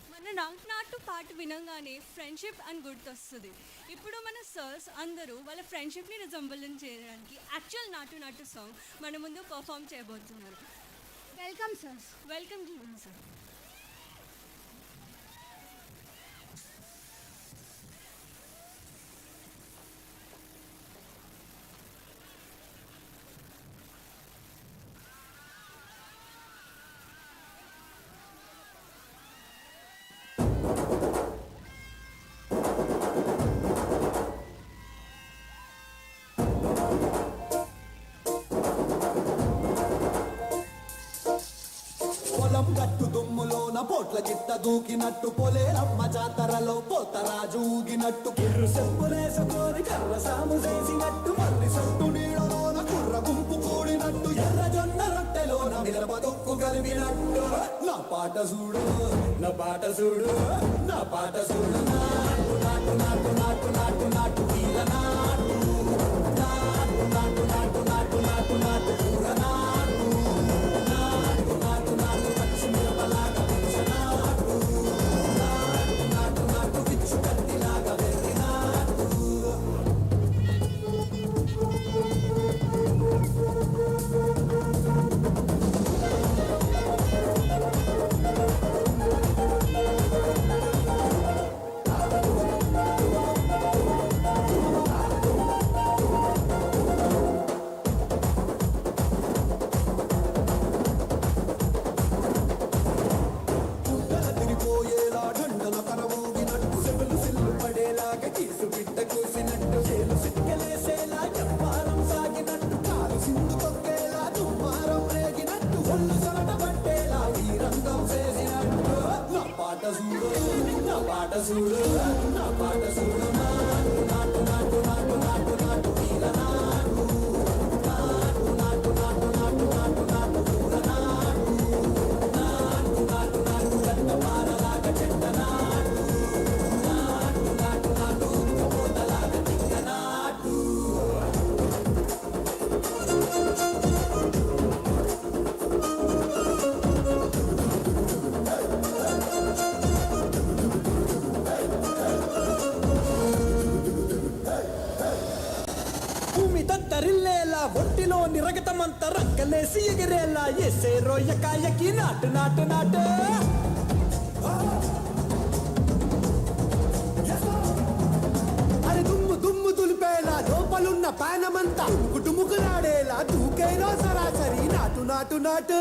Speaker 6: మన నాటు పాట వినగానే ఫ్రెండ్షిప్ అని గుర్తొస్తుంది. ఇప్పుడు మన సర్స్ అందరూ వాళ్ళ ఫ్రెండ్షిప్ని రిజంబులెన్స్ చేయడానికి యాక్చువల్ నాటు సాంగ్ మన ముందు పర్ఫామ్ చేయబోతున్నారు.
Speaker 5: Welcome sirs.
Speaker 6: Welcome to you sir.
Speaker 17: పొలం గట్టు దుమ్ములోన పోట్ల గిట్ట దూకినట్టు పొలేరమ్మ జాతరలో పోతరాజు ఊగినట్టు కిర్రు చెప్పులేసుకొని కర్ర సాము చేసినట్టు మర్రి సొట్టు నీడలోన కుర్ర గుంపు కూడినట్టు ఎర్ర జొన్న రొట్టెలోన మిరప తొక్కు కలిపినట్టు నా పాట చూడు నా పాట చూడు నా పాట చూడు నాటు నాటు నాటు నాటు నాటు నాటు వీల నాటు నాటు నాటు నాటు నాటు నాటు నాటు ఊర నాటు నాటు నాటు నాటు పచ్చి మిరపలాగా పిచ్చ నాటు నాటు నాటు నాటు పిచ్చు కత్తిలాగా వెర్రి నాటు పాట చూడు నా పాట చూడు నా పాట చూడు నాటు నాటు నాటు నాటు నాటు నాటు వీర నాటు నాటు నాటు నాటు నాటు నాటు నాటు పూల నాటు నాటు నాటు నాటు గంట పారలాగా చెట్ట నాటు నాటు నాటు నాటు పోతలాగా తిక్క నాటు భూమి దద్దరిల్లేలా ఒంటిలో నిరగతమంత రక్కలేసి ఎగిరేలా ఎసే రోయకాయకి నాటు నాటు నాటు అరే దుమ్ము దుమ్ము దులిపేలా లోపలున్న పానమంతా కుటుముకులాడేలా దూకేలో సరాసరి నాటు నాటు నాటు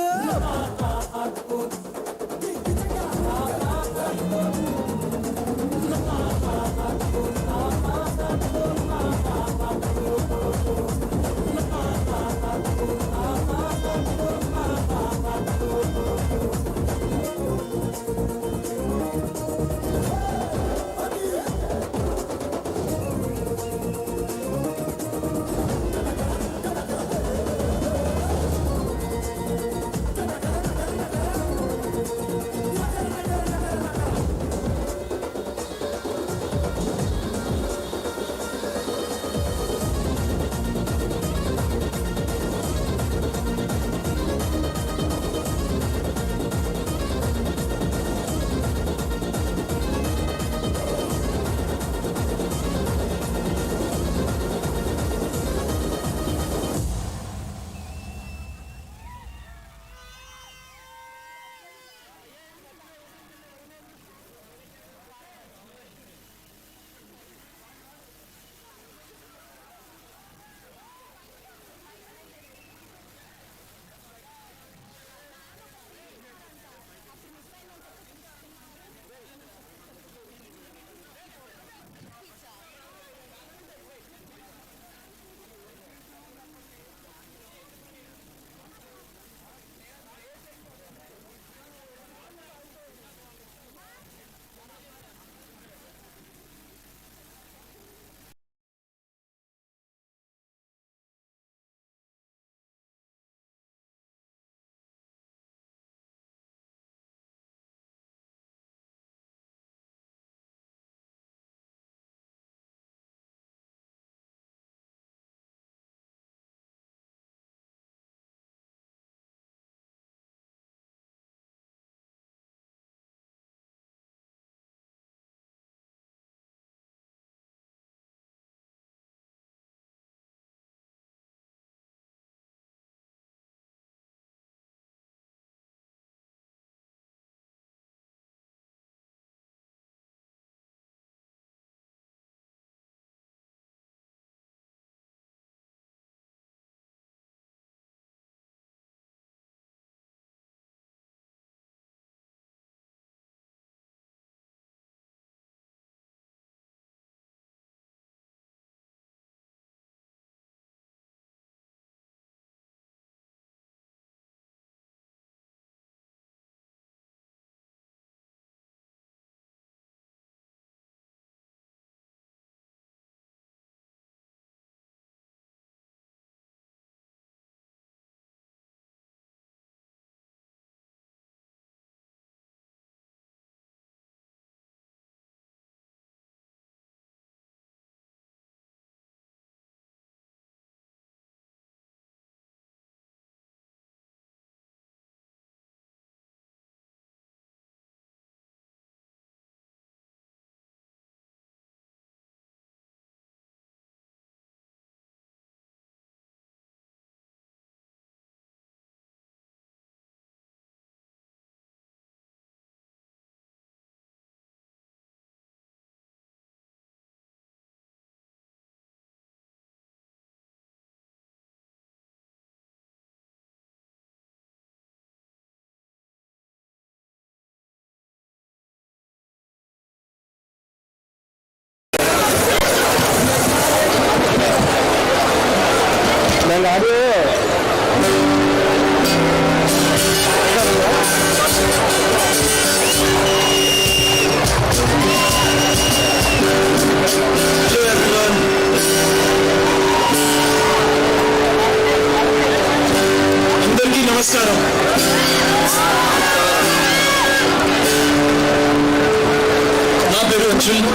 Speaker 2: Children, I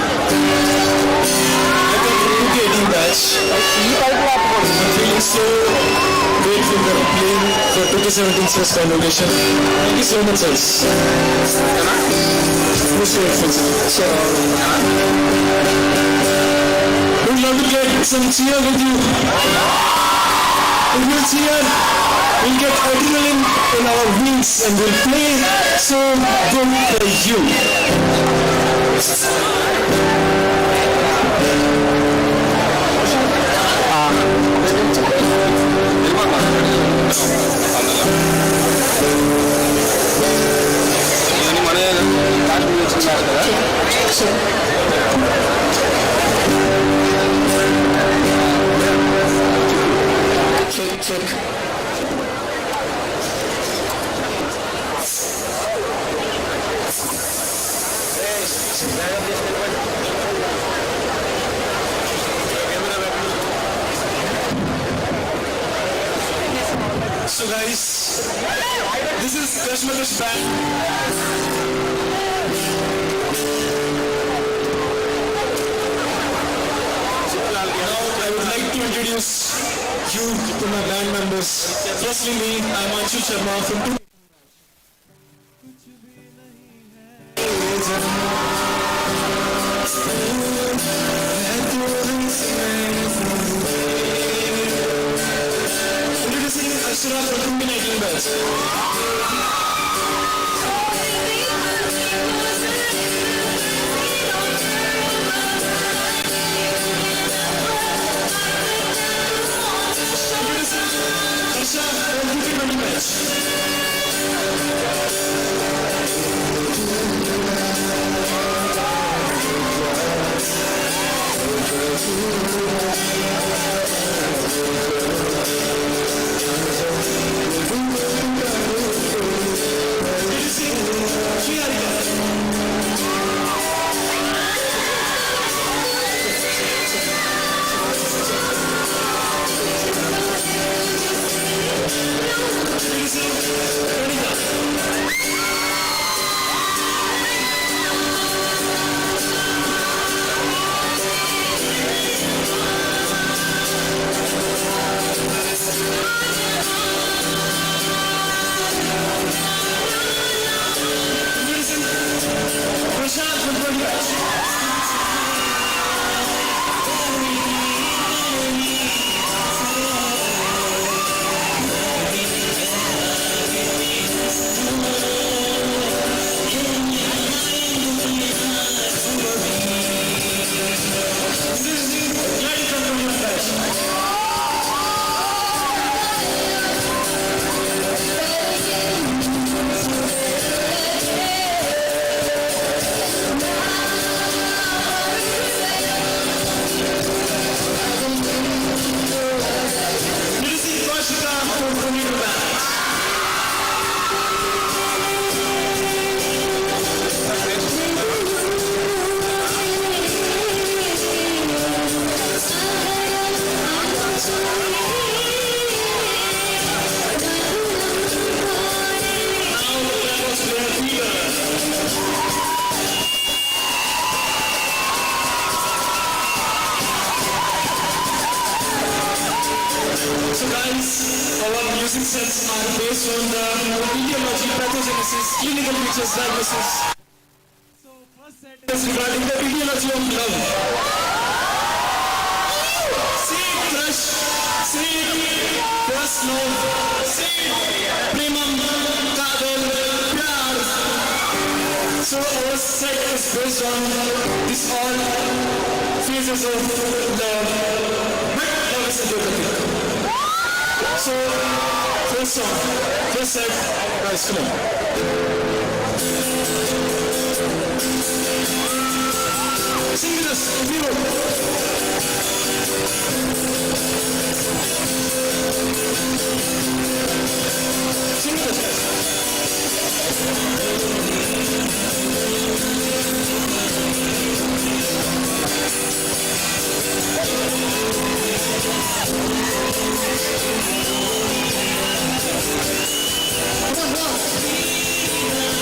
Speaker 2: come from 2K18 batch. I'm feeling so grateful that I'm playing for 2K17's first convocation. Thank you so much, sirs. Most grateful, sir. Would love to get some cheer with you. If you cheer, we'll get adrenaline in our wings and we'll play so good for you. So guys, this is Kashmirish band. Now I would like to introduce you to my band members. Firstly me, I'm Anshu Sharma from introducing Ashra from 2019 batch. So guys, our music sets are based on the etiology, pathogenesis, clinical features, diagnosis. So first set is regarding the etiology of love. See crush, see first love, see premam, kadal, pyar. So our set is based on these all phases of love. But love is a so, first song, first set, guys, come on. Sing with us, Vero. Sing with us. Come on, go.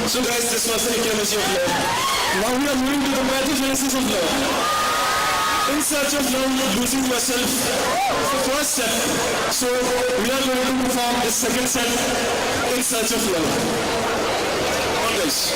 Speaker 2: So guys, this was the ecology of love. Now we are moving to the pathogenesis of love. In search of love, losing yourself is the first step. So we are going to perform the second step, in search of love. All guys.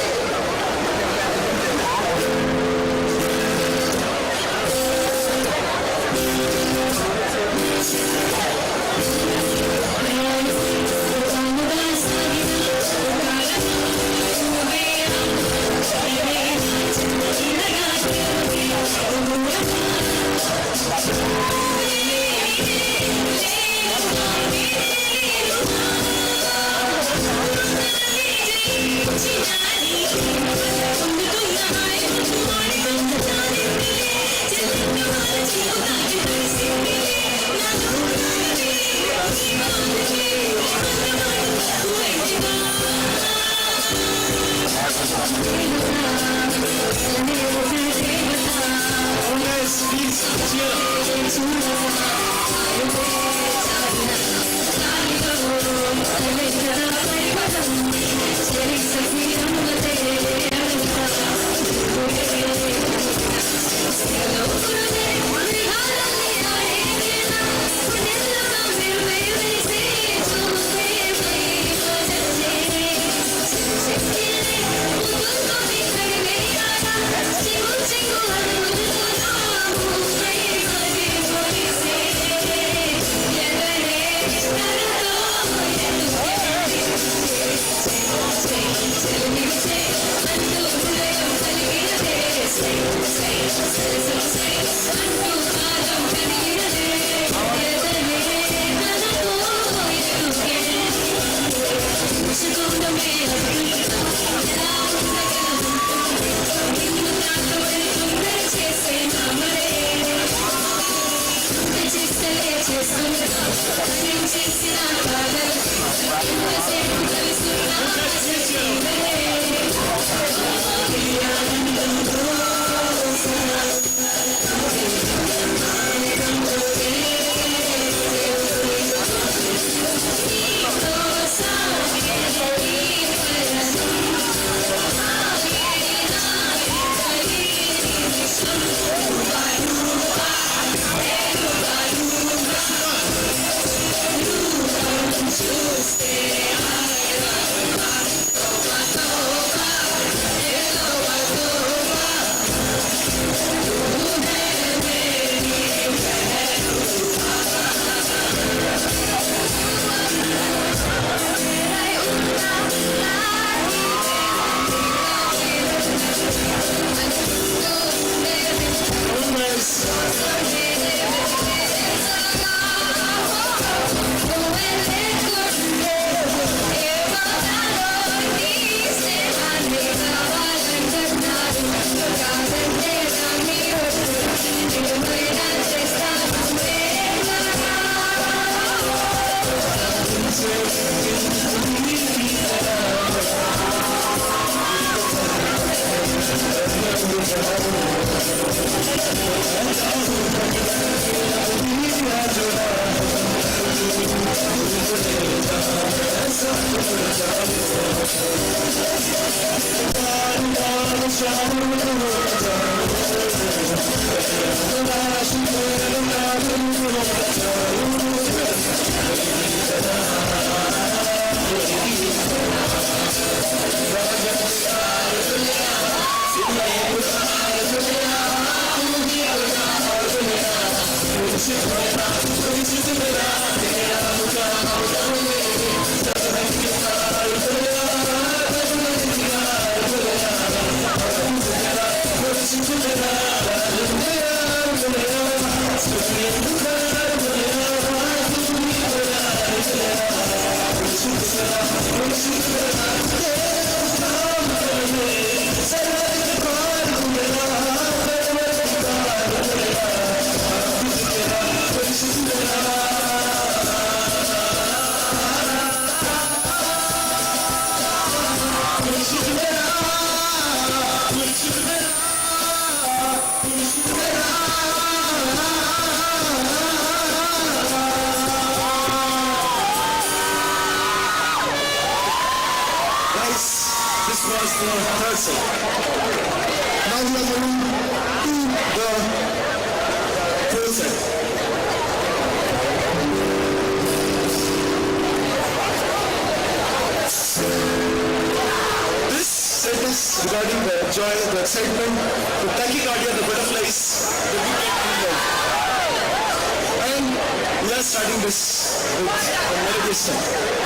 Speaker 1: Thank you.
Speaker 2: Regarding the joy, the excitement, the tachycardia, the butterflies, the weekend and we are starting this with a meditation.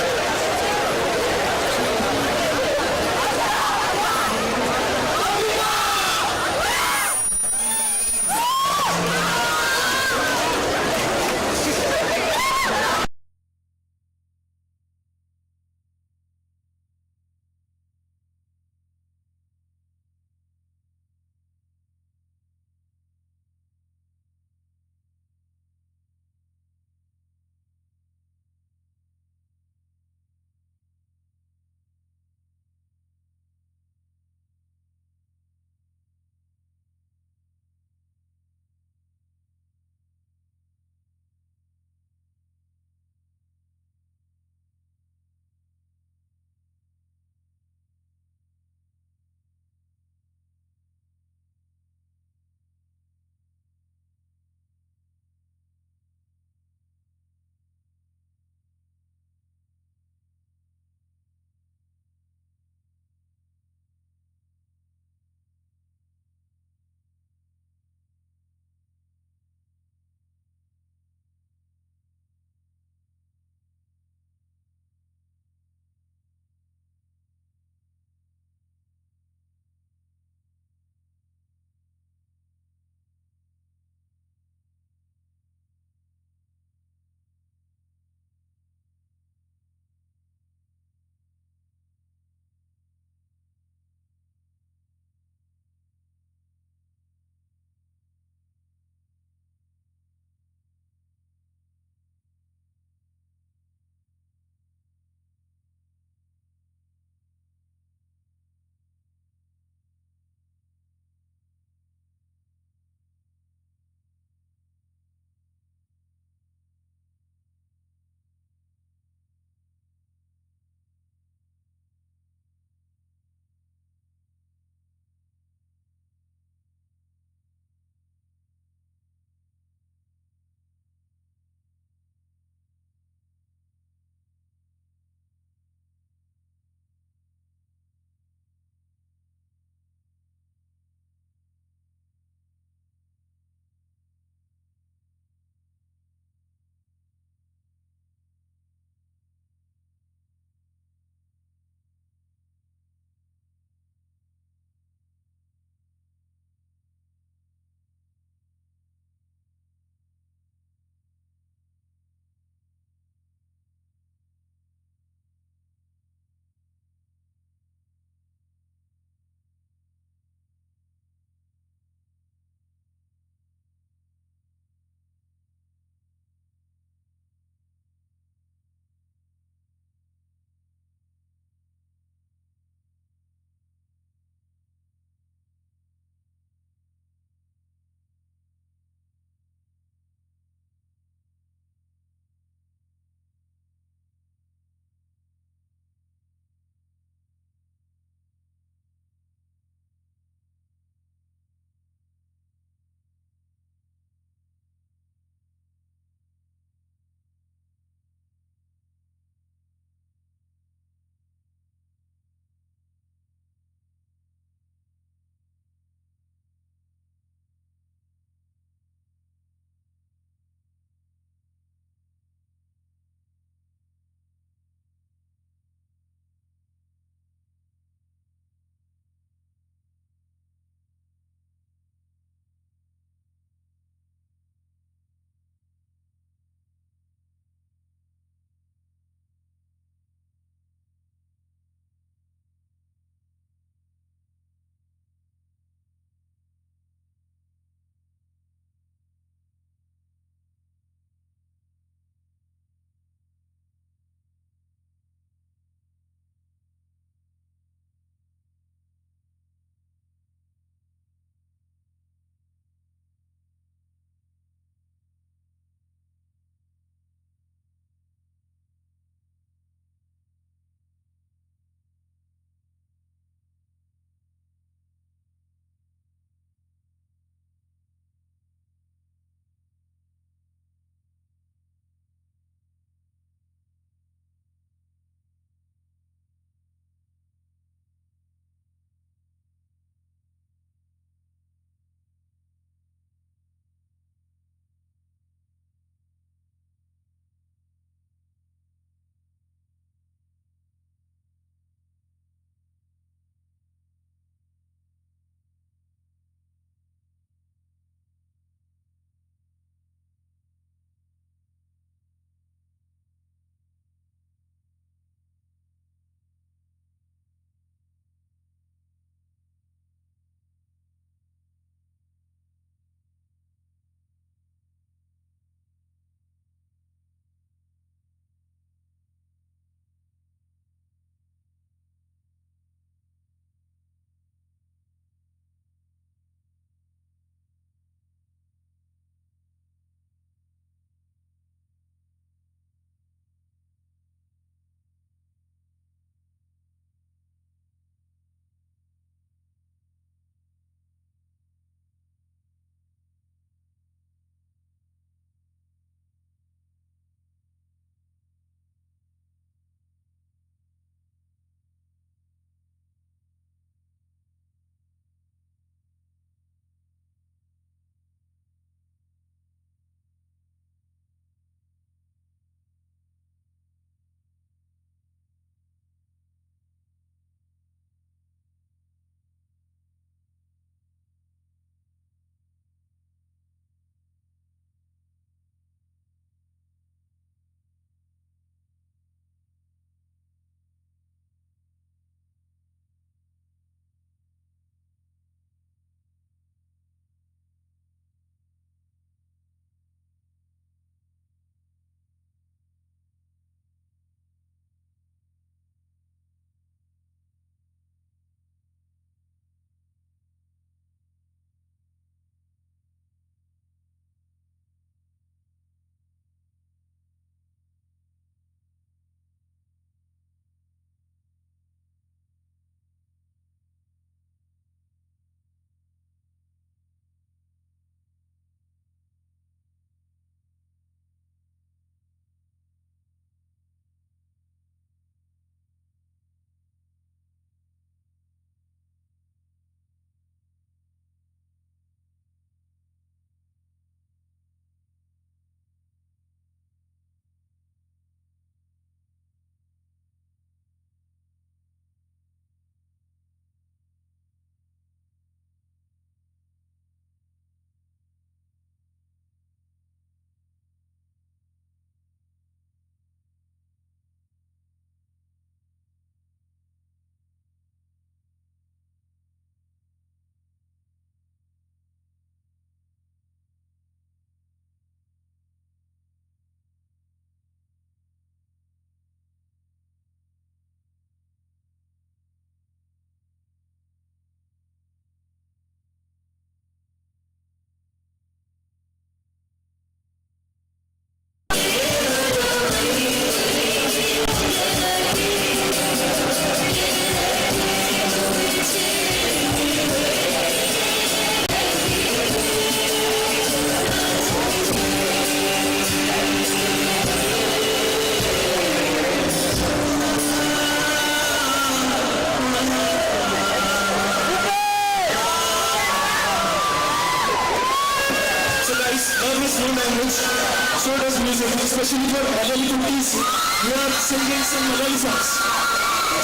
Speaker 2: so does music, especially for Malayali cookies. We are singing some Malayali songs.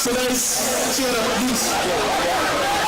Speaker 2: So guys, cheer up, please.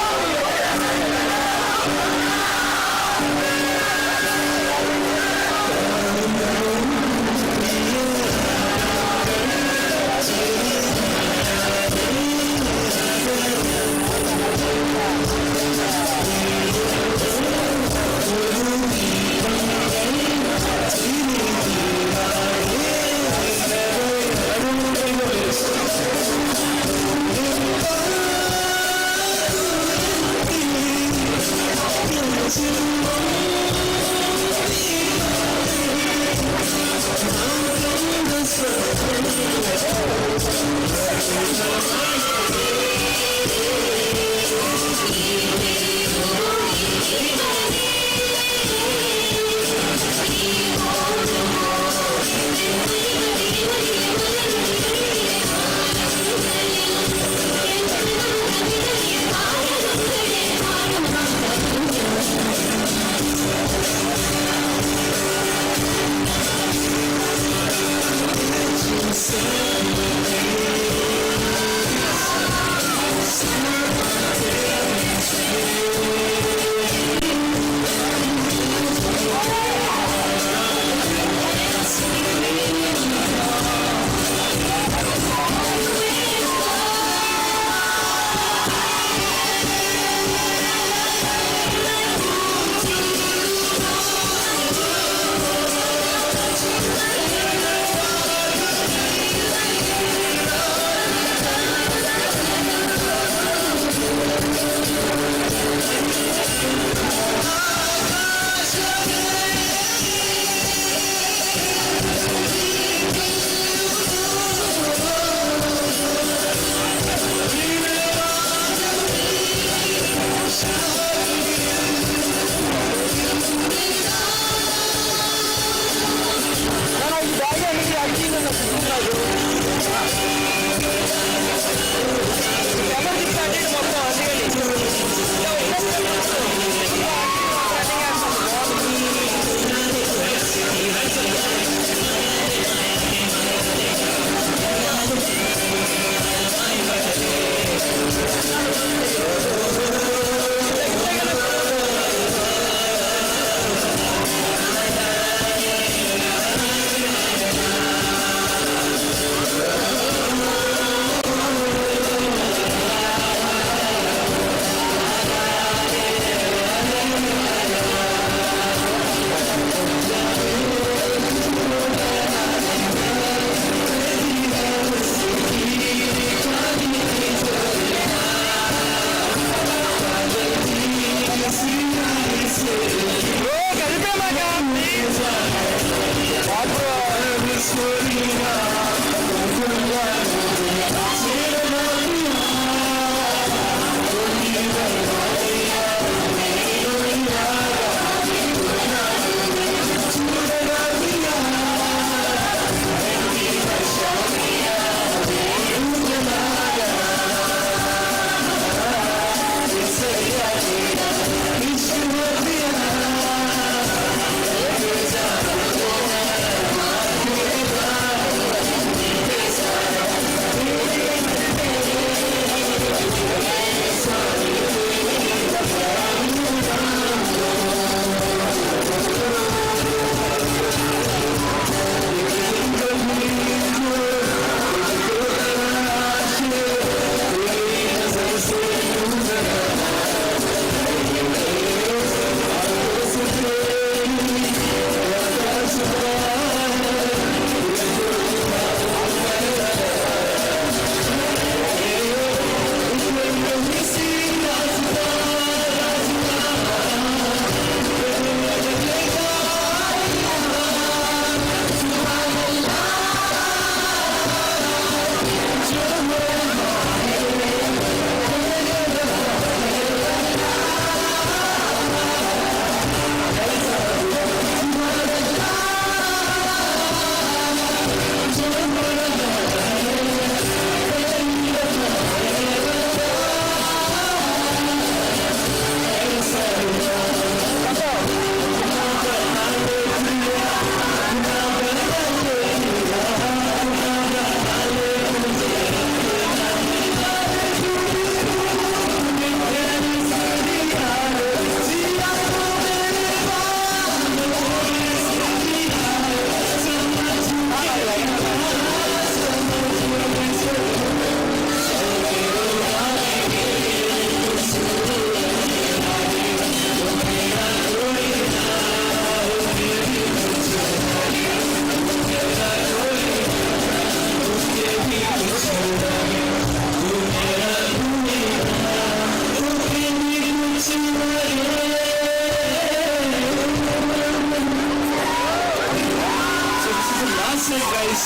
Speaker 2: stage, guys.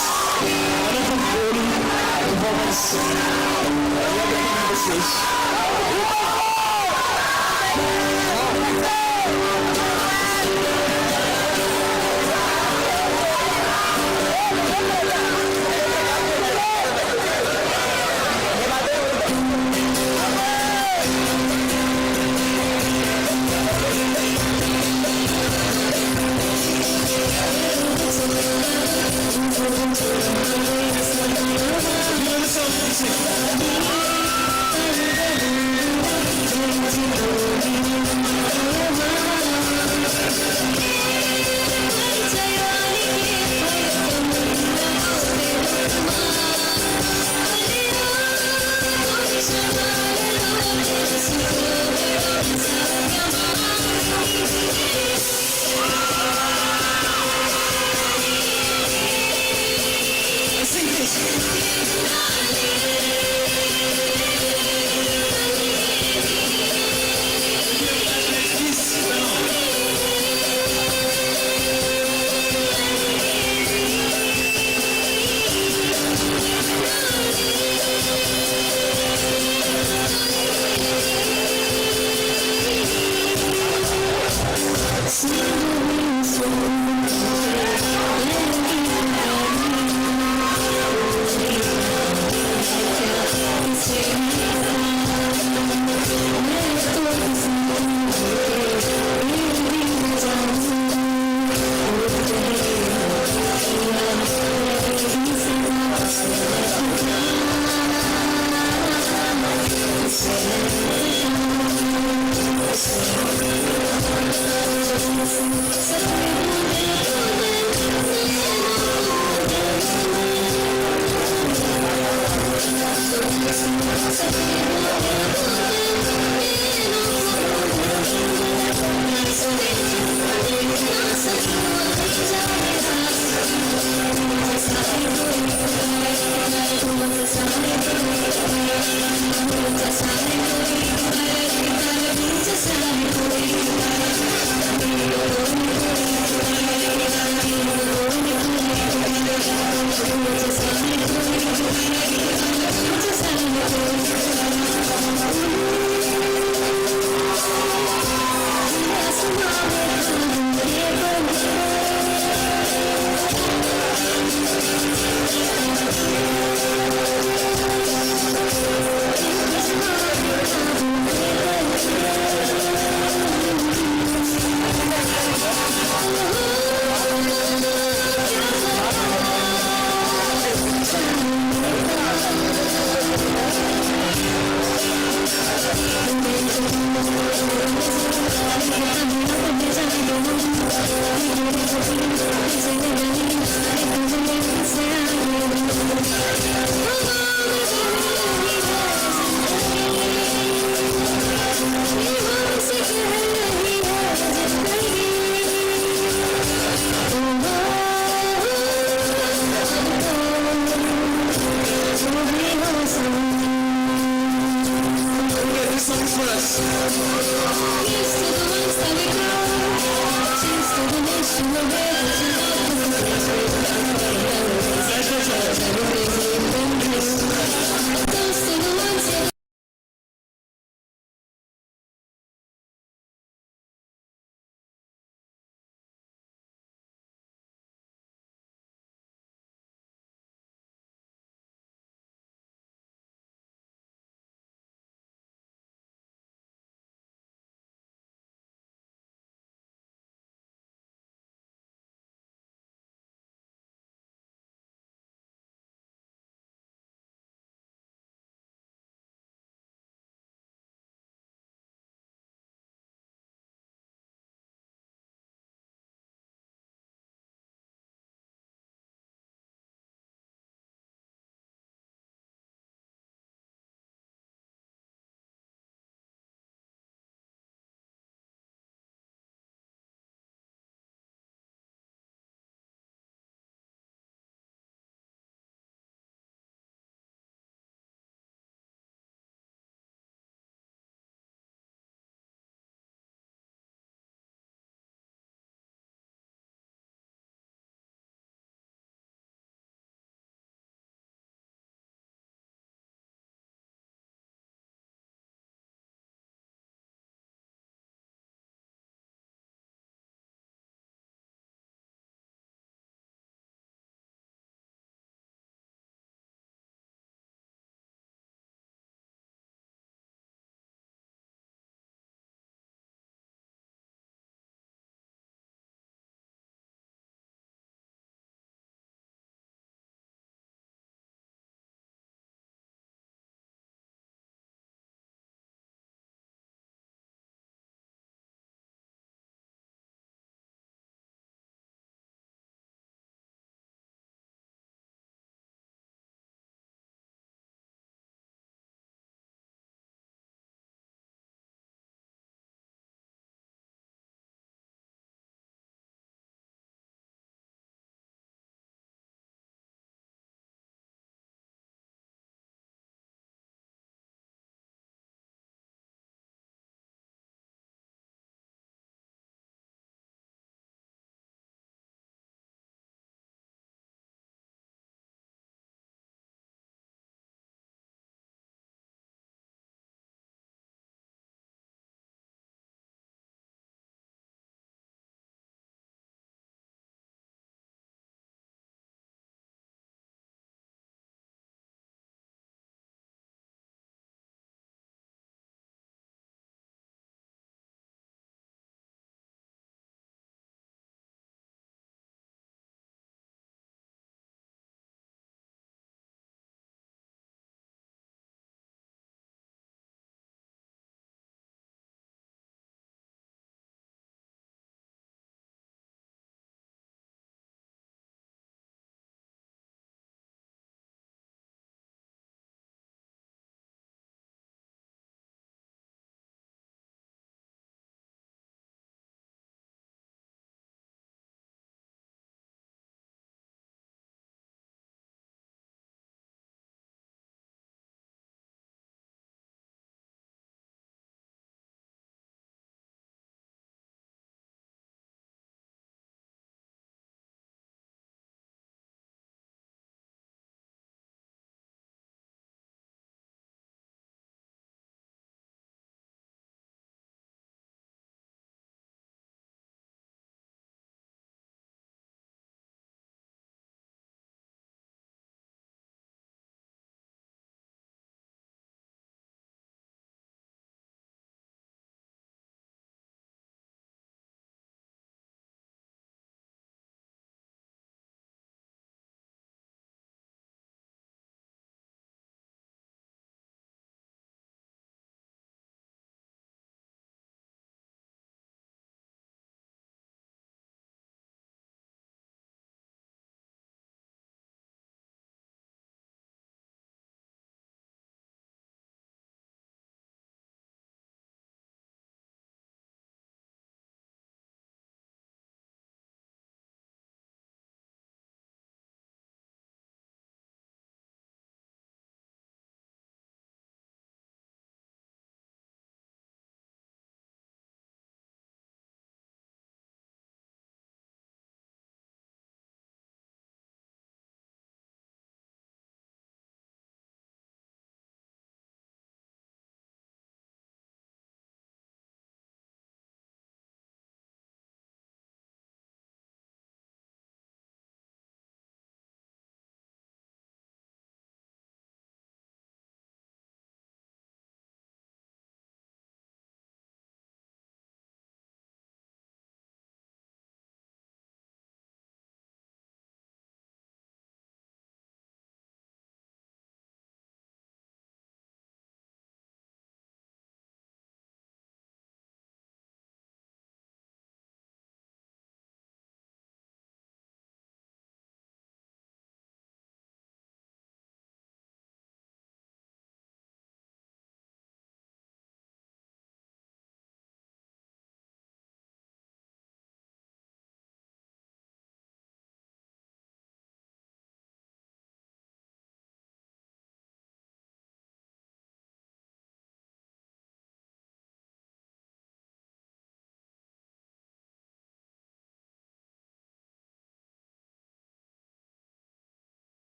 Speaker 2: Wonderful performance. You have to come on the stage. You know the song, you sing.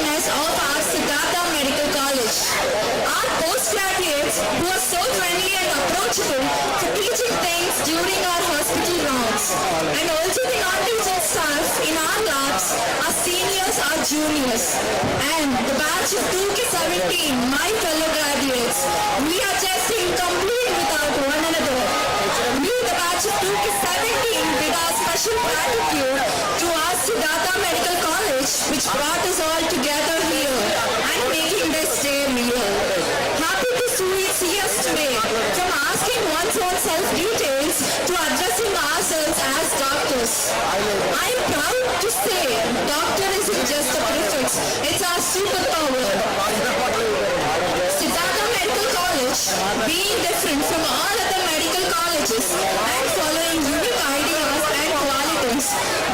Speaker 1: alumnus of our Siddhartha Medical College. Our postgraduates who are so friendly and approachable for teaching things during our hospital rounds. And also the non-teaching staff in our labs, our seniors, our juniors. And the batch of 2K17, my fellow graduates, we are just incomplete without one another. We, the batch of 2K17, bid our special gratitude to our Siddhartha Medical College, which brought us all together here and making this day real. Happy to see us today, from asking one's own self-details to addressing ourselves as doctors. I am proud to say doctor isn't just a prefix, it's our superpower. Siddhartha Medical College, being different from all other medical colleges and following unique ideas and qualities,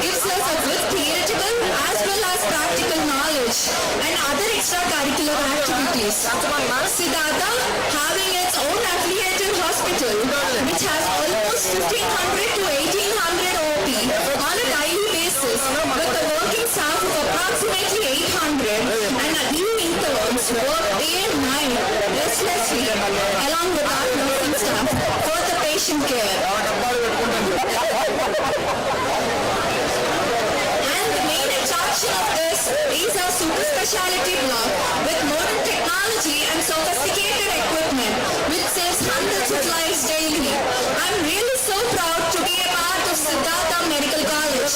Speaker 1: gives us a good theoretical as well as practical knowledge and other extracurricular activities. Siddhartha, having its own affiliated hospital, which has almost 1,500 to 1,800 OP on a daily basis, with a working staff of approximately 800 and a new interns work day and night restlessly along with our nursing staff for the patient care. And the main attraction of this is our super specialty block with modern technology and sophisticated equipment which saves hundreds of lives daily. I'm really so proud to be a part of Siddhartha Medical College.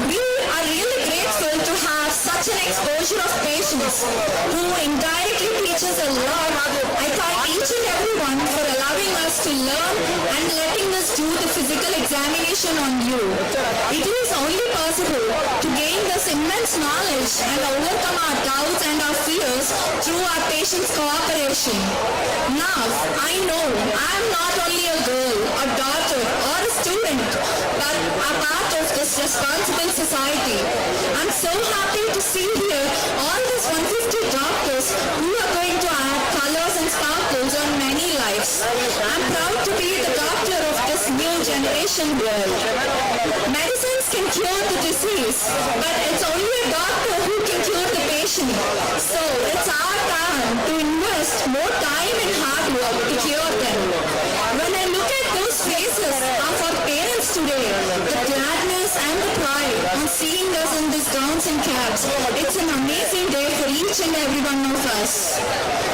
Speaker 1: We are really grateful to have such an exposure of patients who indirectly teach us a lot. I thank each and everyone for allowing us to learn and letting us do the physical examination on you. It is only possible to gain this immense knowledge and overcome our doubts and our fears through our patients' cooperation. Now, I know I am not only a girl, a daughter, or a student, but a part of this responsible society. I'm so happy to see here all these 150 doctors who are going to add colors and sparkles on many lives. I'm proud to be the doctor of this new generation world. Medicines can cure the disease, but it's only a doctor who can cure the patient. So it's our time to invest more time and hard work to cure them. When I look at those faces of our parents today, the gladness and the pride on seeing us in these gowns and caps, it's an amazing day for each and every one of us.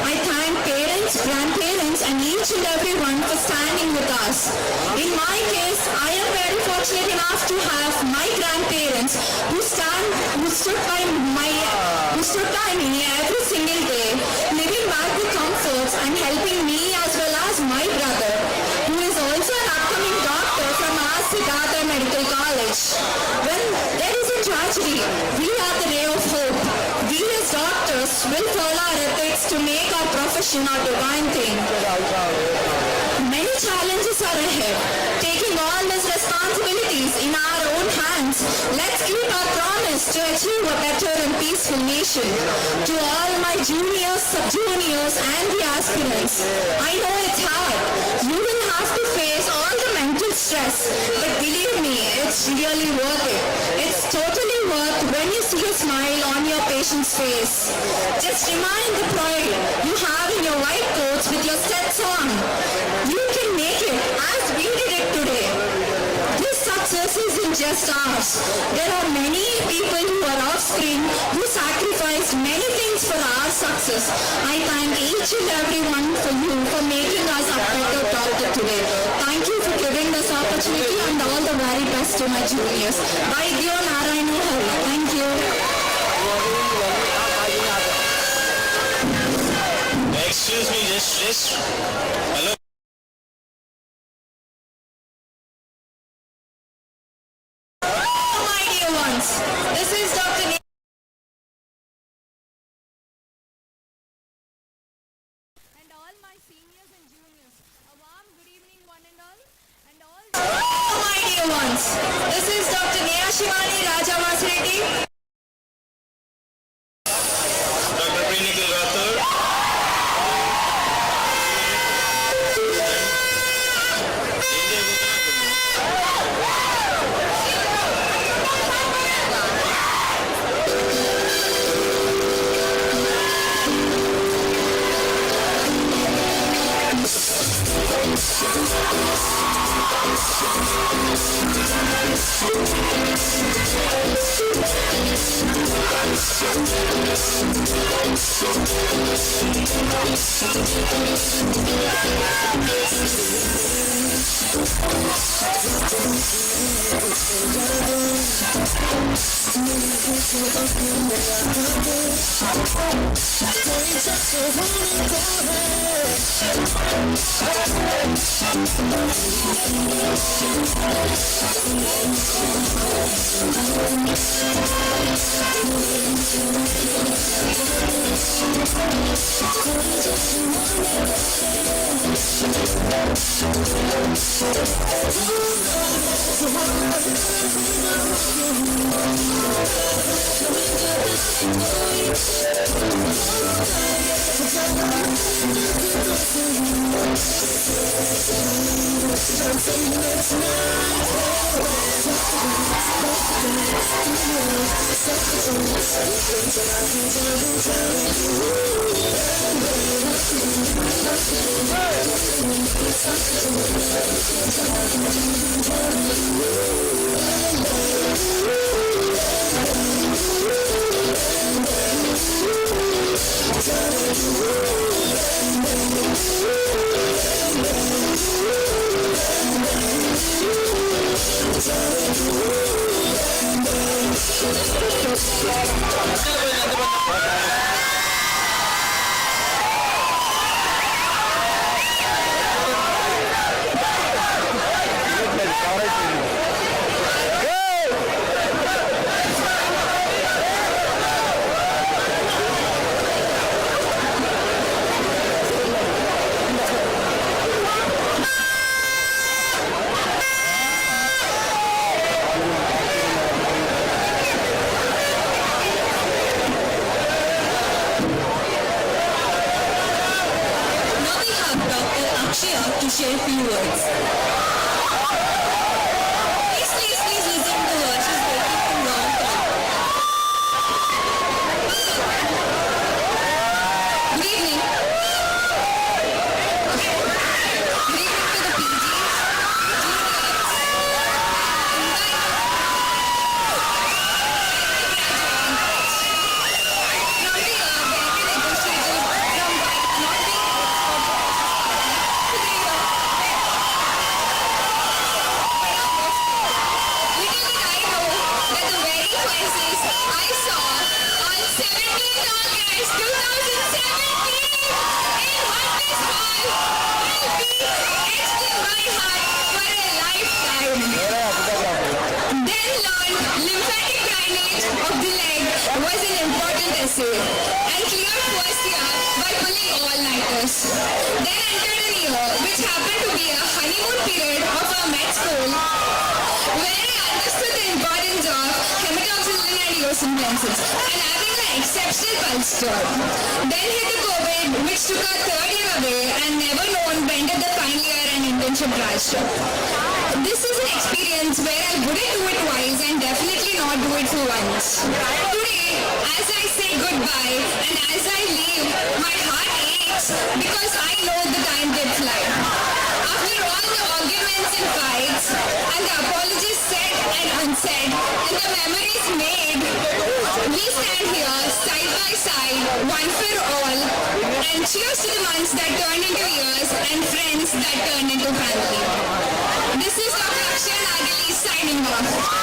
Speaker 1: I thank parents, grandparents, and each and everyone for standing with us. In my case, I am very fortunate enough to have my grandparents who stood by me every single day, living back the comforts and helping me as well as my brother, who is also an upcoming doctor from our Siddhartha Medical College. When there is a tragedy, we are the ray of hope. We as doctors will follow our ethics to make our profession a divine thing. Many challenges are ahead. Taking all these responsibilities in our own hands, let's keep our promise to achieve a better and peaceful nation. To all my juniors, sub-juniors, and the aspirants, I know it's hard. You will have to face all the mental stress, but believe me, it's really worth it. It's totally worth when you see a smile on your patient's face. Just remind the pride you have in your white coats with your sets on. You can make it as we did it today. This success isn't just ours. There are many people who are off screen who sacrificed many things for our success. I thank each and every one for you for making us a better doctor today. Thank you for giving this opportunity and all the very best to my juniors. Vaidyo Narayana Hari. Thank you.
Speaker 7: Excuse me, just. Hello.
Speaker 1: Oh, my dear ones, this is Dr.
Speaker 6: And all my seniors and juniors, a warm good evening one and all. And all
Speaker 1: Oh, my dear ones, this is Dr. Neha Shivani Rajavasireddy.
Speaker 7: Dr. Prinnikal Rathod.
Speaker 8: To share a few words. Please listen to her. She's waiting for long time. Good evening. Good evening to the PGs, and cleared first year by pulling all-nighters. Then entered a year which happened to be a honeymoon period of our med school, where I understood the importance of hematoxylin and eosinophils and having an exceptional pulse job. Then hit the COVID, which took our third year away and never known bended the final year and internship transfer. This is an experience where I wouldn't do it twice and definitely not do it for once. Today, as I say goodbye and as I leave, my heart aches because I know the time did fly. After all the arguments and fights and the apologies said and unsaid and the memories made, we stand here side by side, one for all, and cheers to the months that turned into years and friends that turned into family. This is Dr. Akshay Nageli signing off.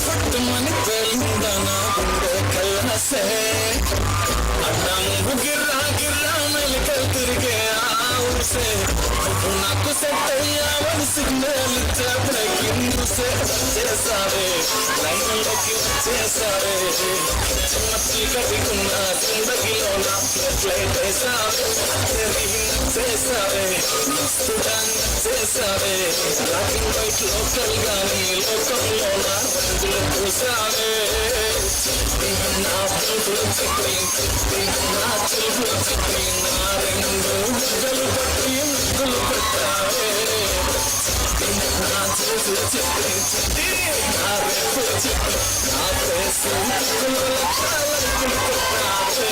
Speaker 17: Fat money, well,
Speaker 2: అడ్డంగు గిర్రా గిర్రా మెలికలు తిరిగే ఆ ఊసే నాకు set అయ్యావని signal ఇచ్చే breaking చేసావే లైన్లోకి వచ్చేసావే చిన్న చీకటికున్న జిందగీలో నా flight వేసావే చేసావే మస్తుగా చేసావే బ్లాక్ అండ్ వైట్ లోకల్ గాని లోకంలో నా రంగులు పూసావే నా బుల్బుల్ చిట్టి నా చిల్బుల్ చిట్టి నా రెండు ముద్దలు పట్టి ముగ్గులు పెట్టావే నా చేతుల చిట్టి చిట్టి నా రేపు చిట్టి నా పేసు ముగ్గులు లక్షలు పెట్టావే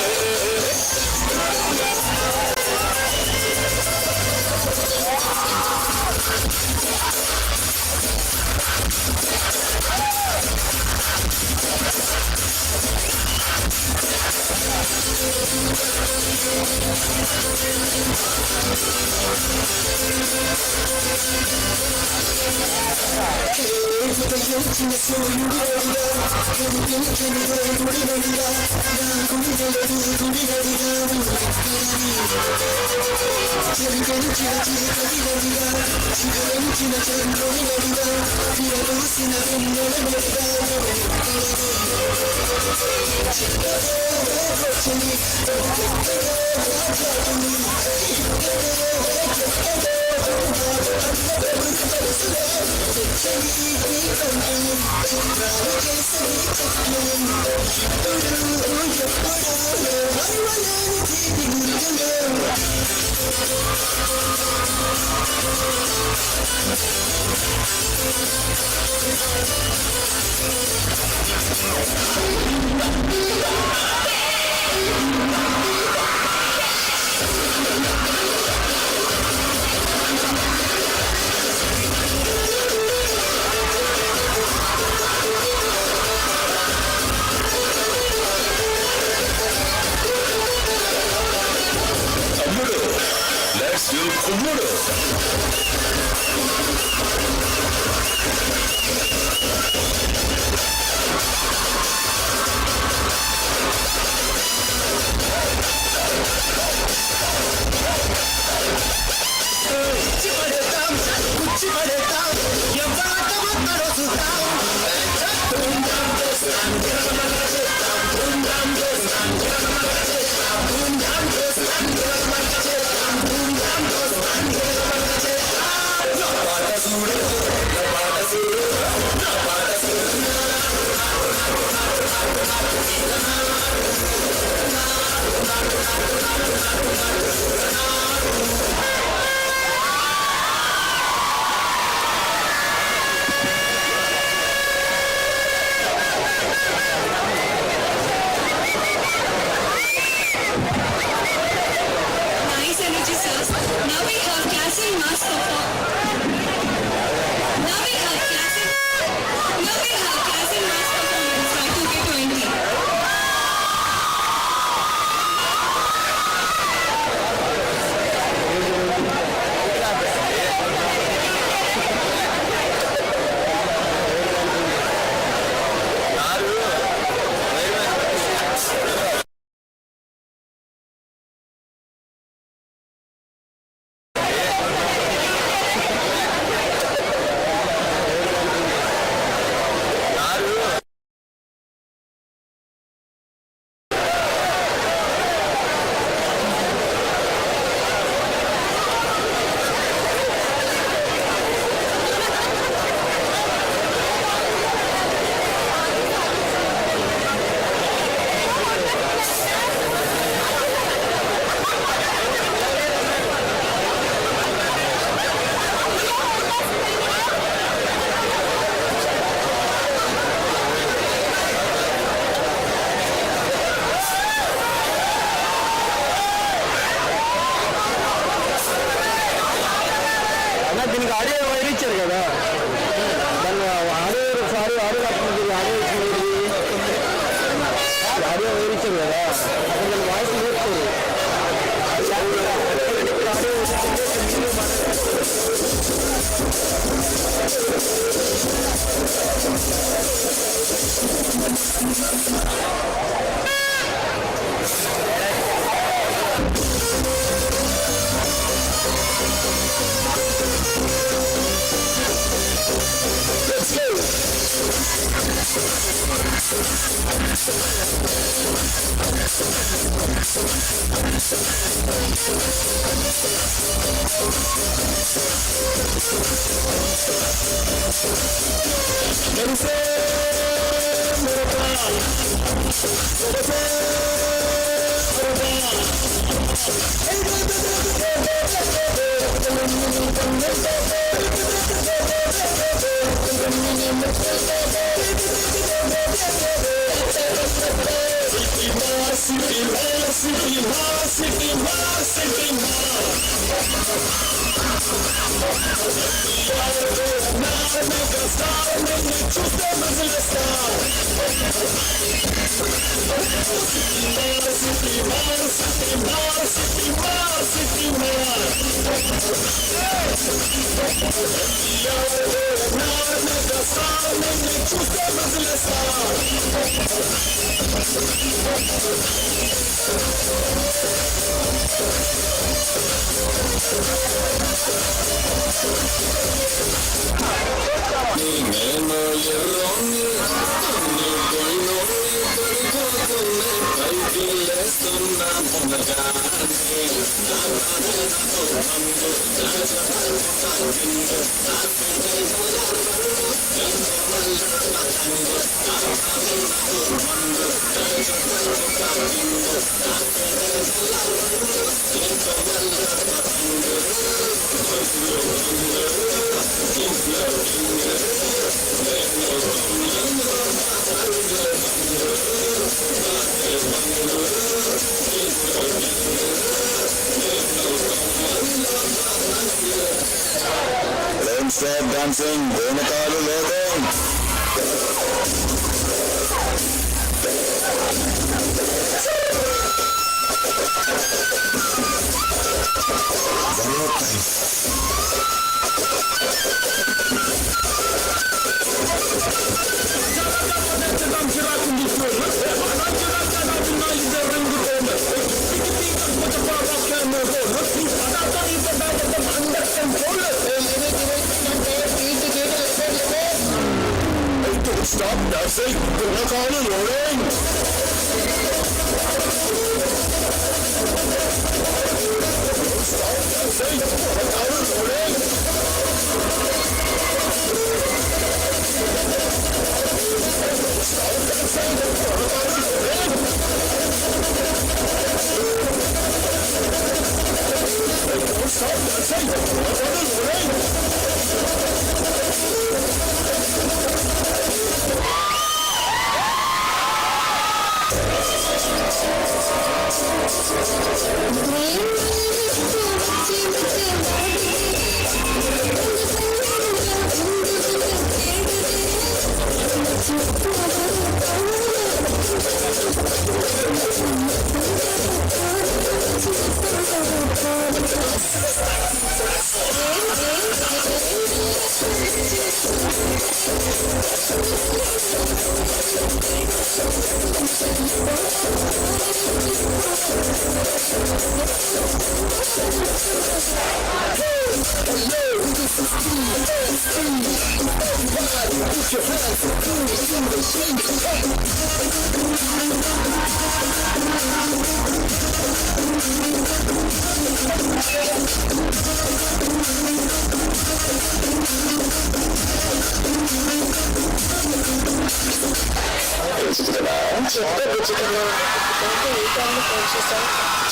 Speaker 9: Don't stop dancing, दोनों तालू लोगों. One more time. Don't stop dancing, दोनों तालू लोगों.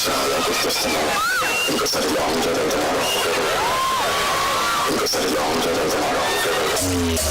Speaker 9: చాలా గుర్తిస్తున్నాను ఇంకోసారి లాంగ్ చదువుతున్నాను ఇంకోసారి లాంగ్ చదువుతున్నాను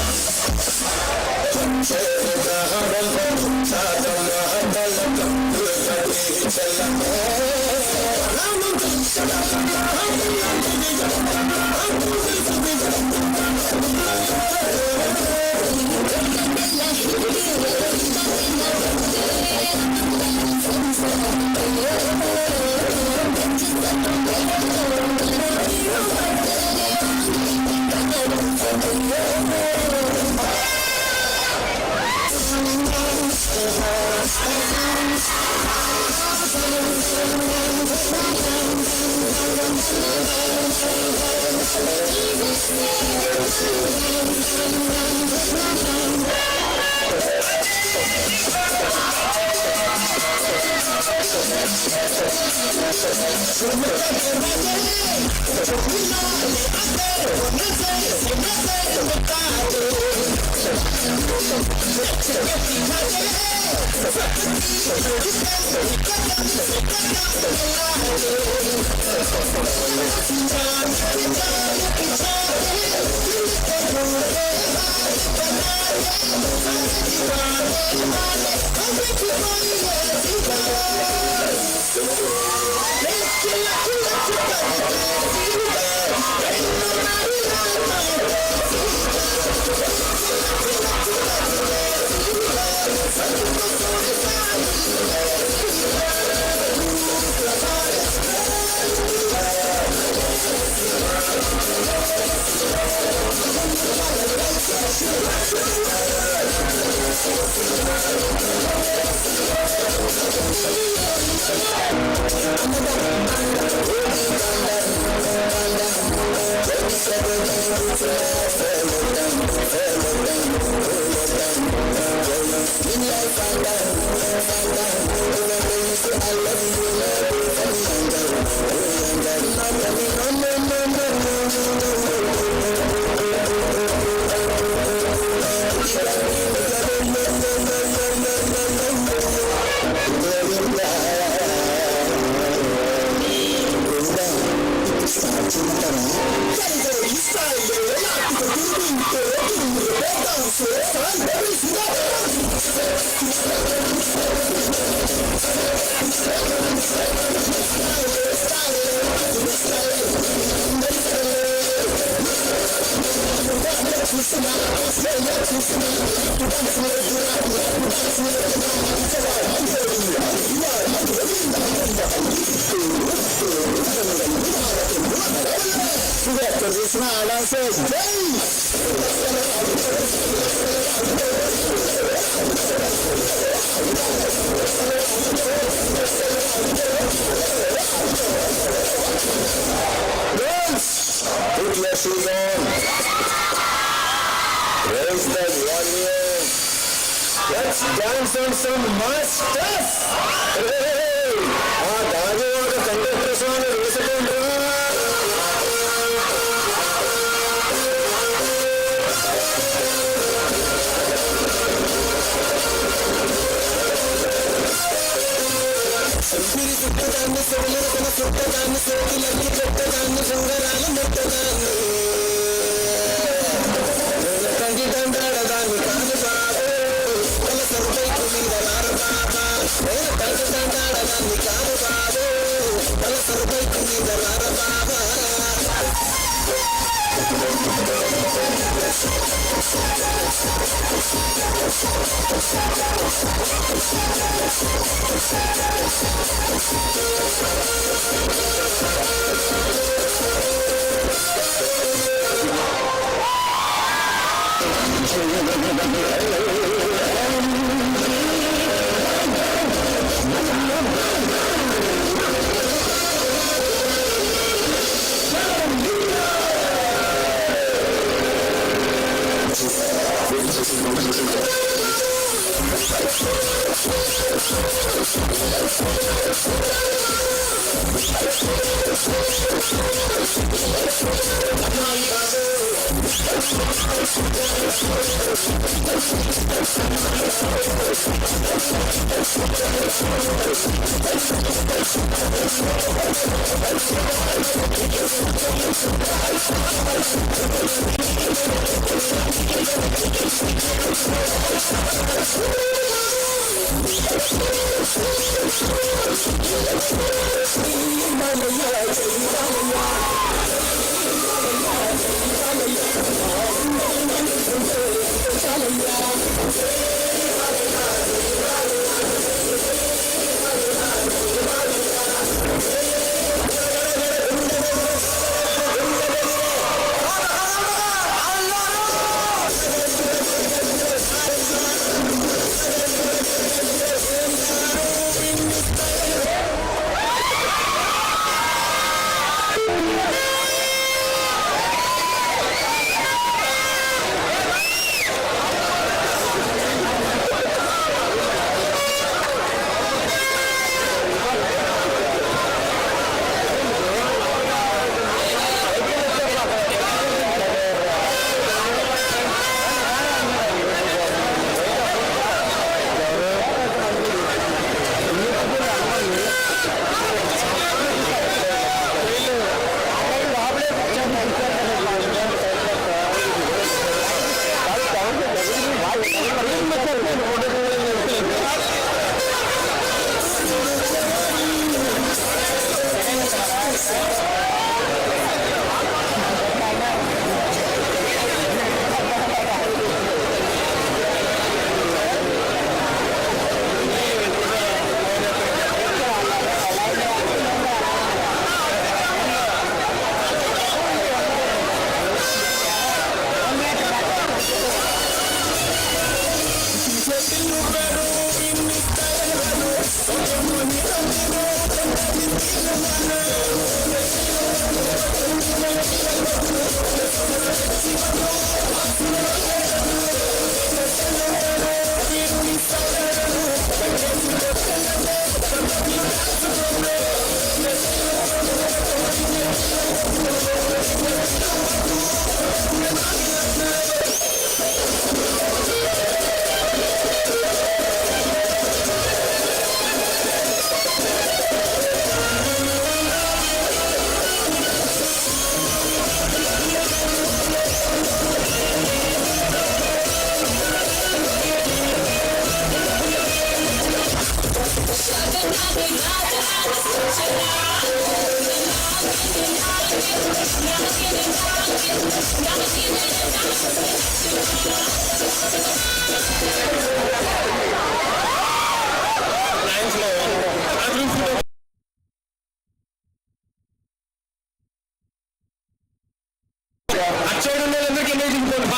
Speaker 9: Put your shoes on. Raise the volume. Let's dance on some mass stuff. Hey, dagu oda conductor song resekondu. Sambiri suttadaanni sovilirukana suttadaanni sovilakki pettadaanni sungaralu muttadaanni kangi dandadadaanni kaadu babu kala sarvai kumidalaru baba kangi dandadadaanni kaadu babu kala sarvai kumidalaru baba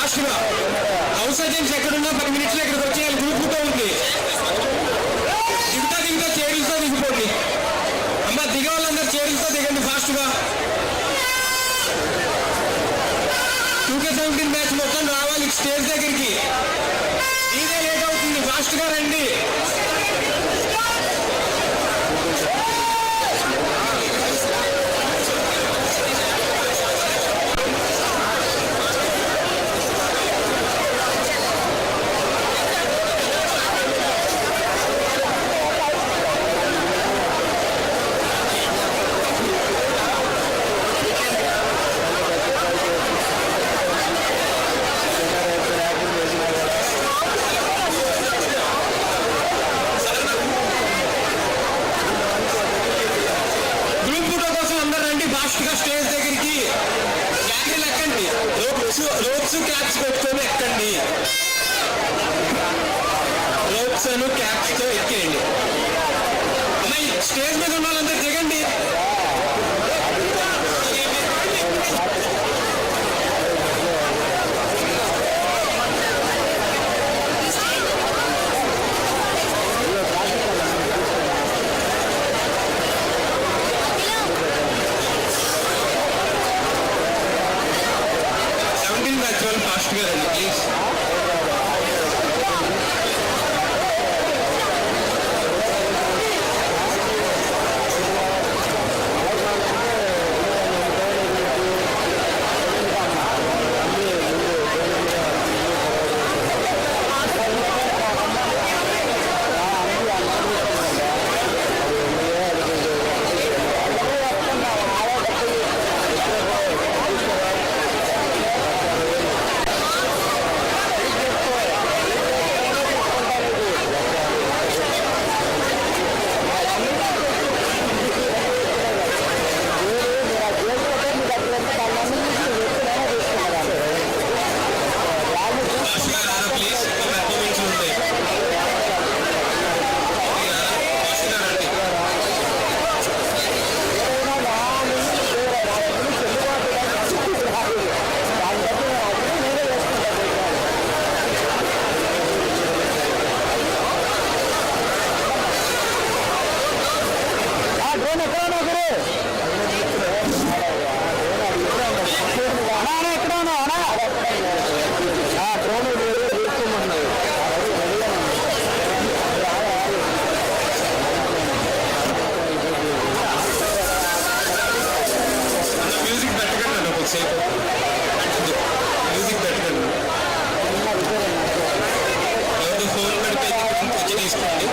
Speaker 2: ఫాస్ట్గా. House agents ఎక్కడున్నా 10 మినిట్స్లో ఇక్కడికి వచ్చేయాలి. Group photo ఉంది. దిగుతా చైర్లతో దిగిపోండి. అమ్మ దిగే వాళ్ళందరూ చైర్లతో దిగండి ఫాస్ట్గా. 2K17 బ్యాచ్ మొత్తం రావాలి స్టేజ్ దగ్గరికి. ఇదే లేట్ అవుతుంది, ఫాస్ట్గా రండి. స్టేజ్ దగ్గరికి క్యారీలు ఎక్కండి. రోప్స్ క్యాప్స్ పెట్టుకొని ఎక్కండి. రోప్స్ క్యాప్స్ తో ఎక్కేయండి. అమ్మాయి స్టేజ్ మీద ఉన్న వాళ్ళందరూ దిగండి. ఫాస్ట్గా రండి ప్లీజ్. మ్యూజిక్ పెట్టండి. ఫోన్ పెడితే వచ్చి తీసుకోండి.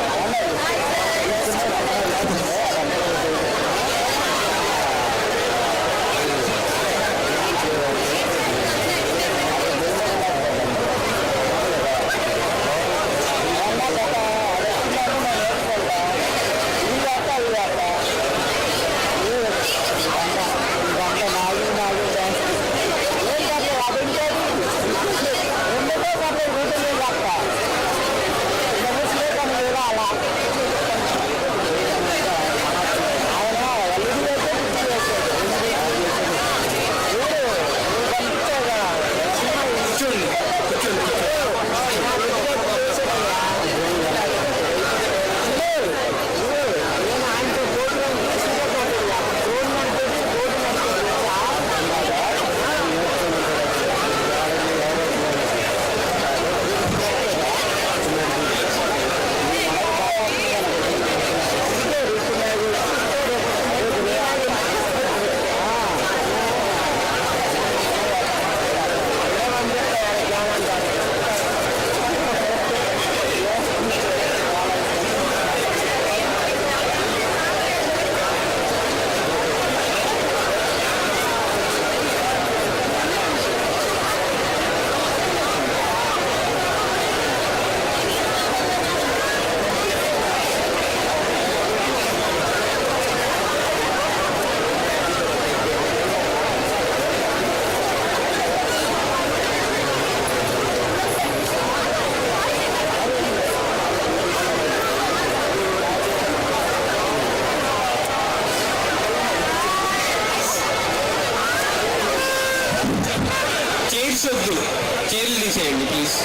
Speaker 2: చైర్లు తీసేయండి ప్లీజ్.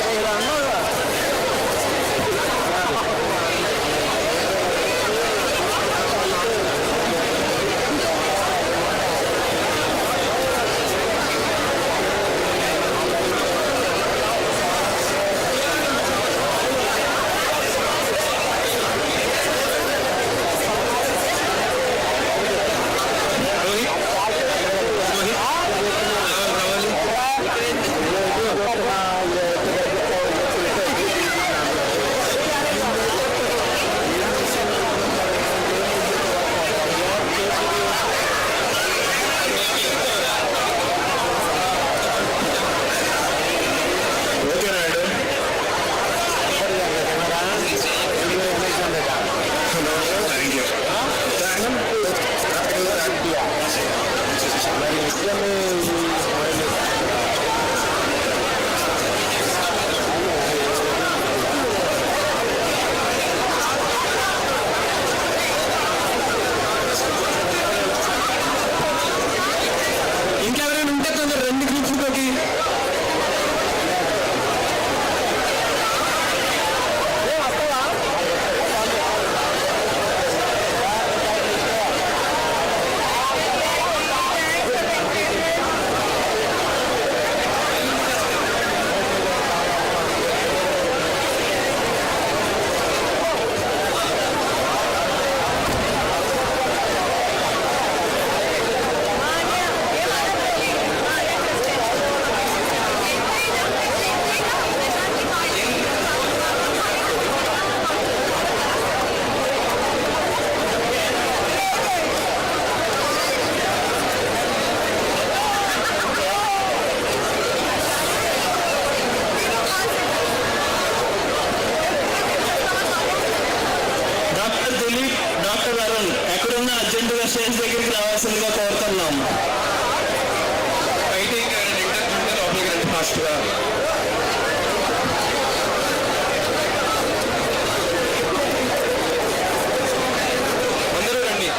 Speaker 2: ఇంకెవరైనా ఉంటే తొందర రెండు గ్రూప్స్లోకి. డాక్టర్ దిలీప్, డాక్టర్ అరుణ్ ఎక్కడున్న అర్జెంటుగా స్టేజ్ దగ్గరికి రావాల్సిందిగా కోరుతున్నాం. బయటికి లోపలికి రండి ఫాస్ట్గా. అందరూ రండి.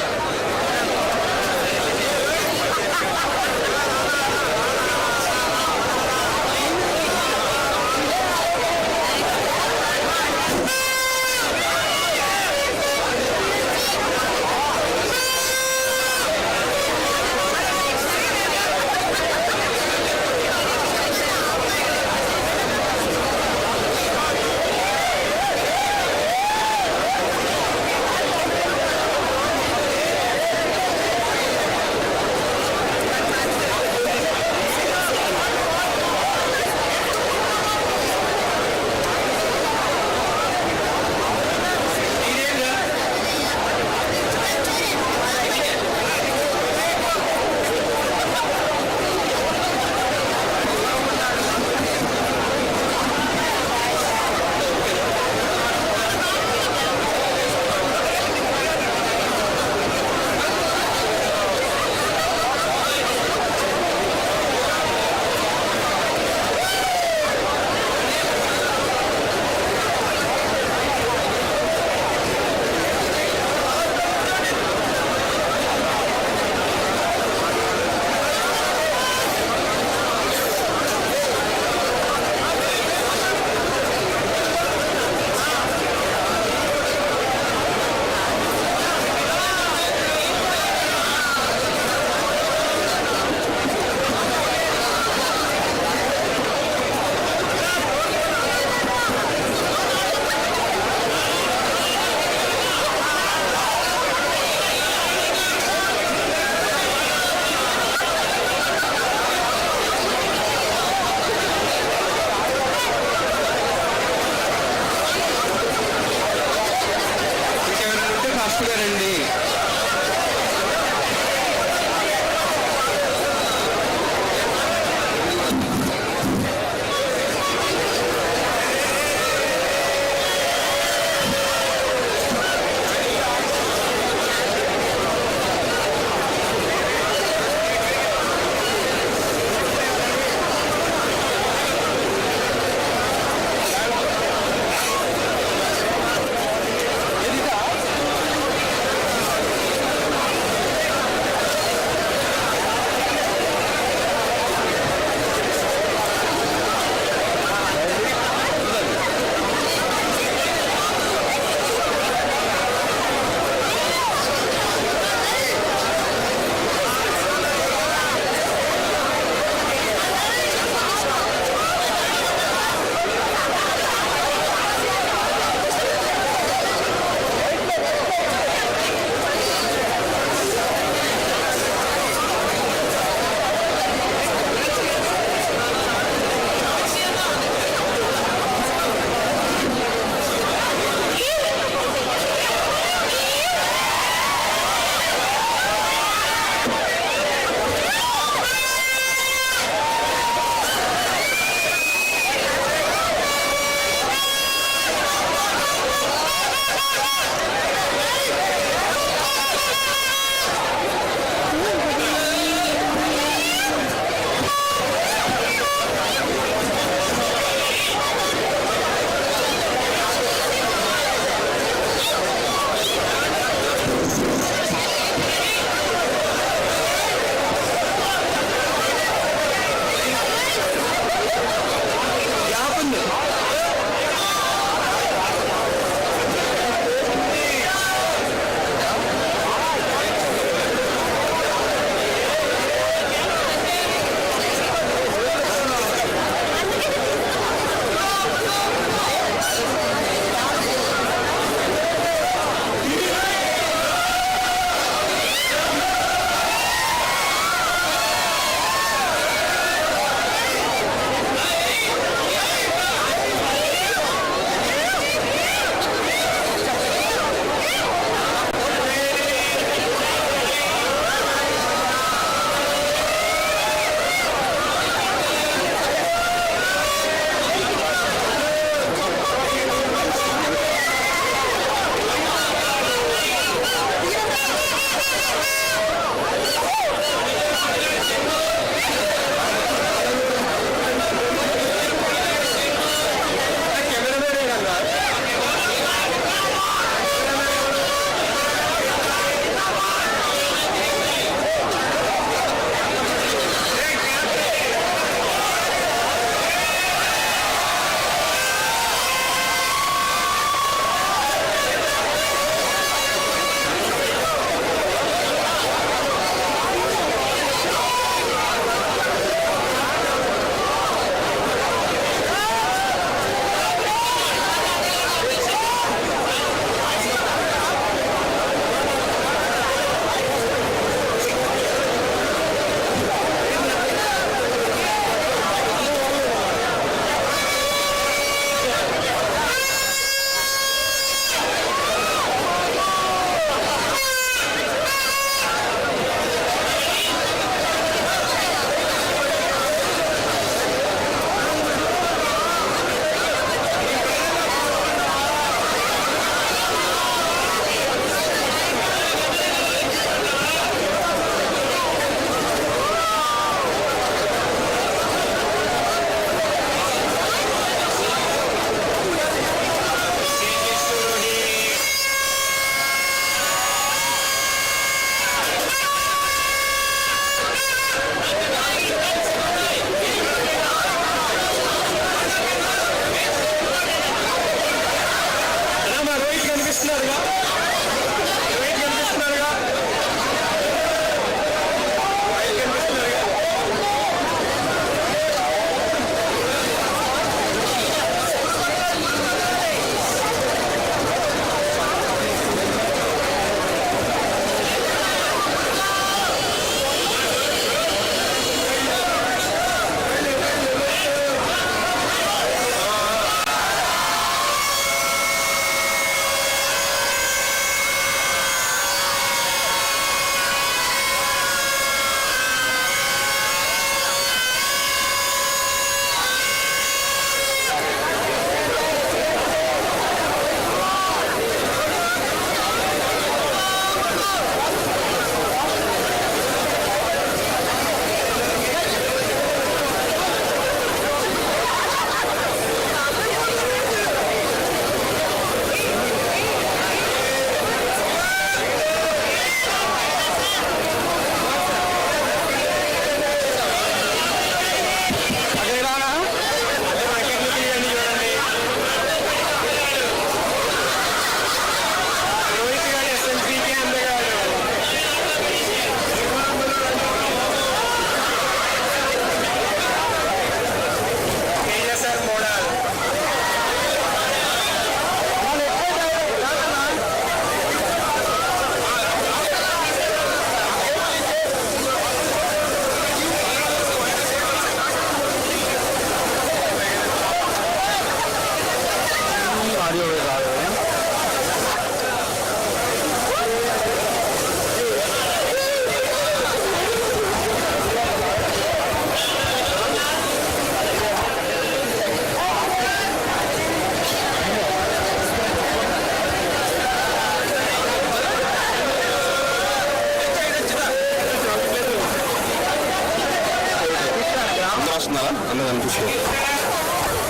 Speaker 9: అన్నది అనిపిస్తుంది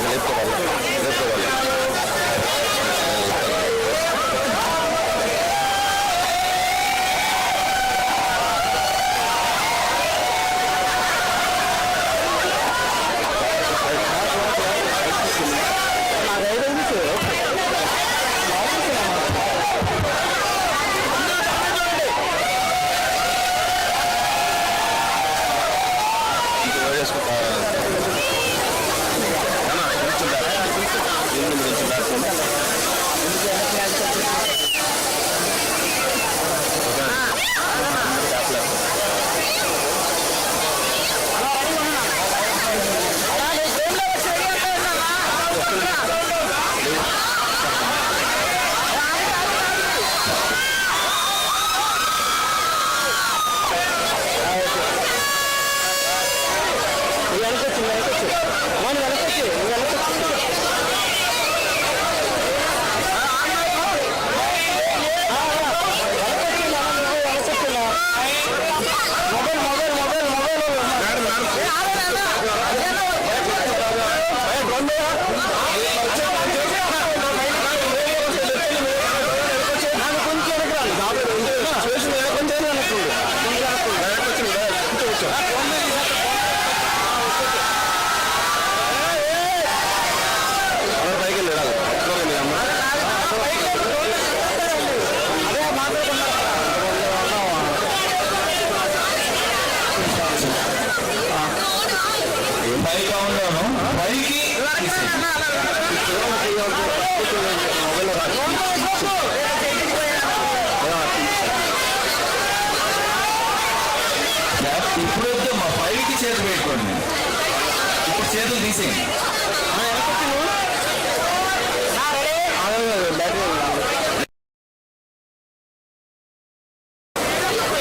Speaker 9: లేపుకోవాలి
Speaker 10: ఇప్పుడైతే మా పైకి చేతులు పెట్టుకోండి ఇప్పుడు చేతులు తీసేయండి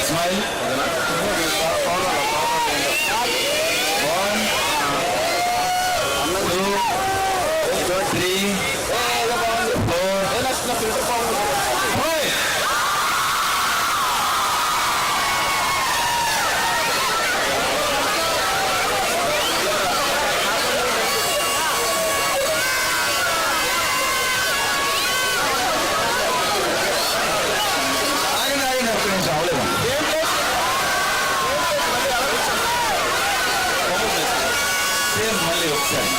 Speaker 10: స్మైల్ 1 2 3 మళ్ళీ ఒకసారి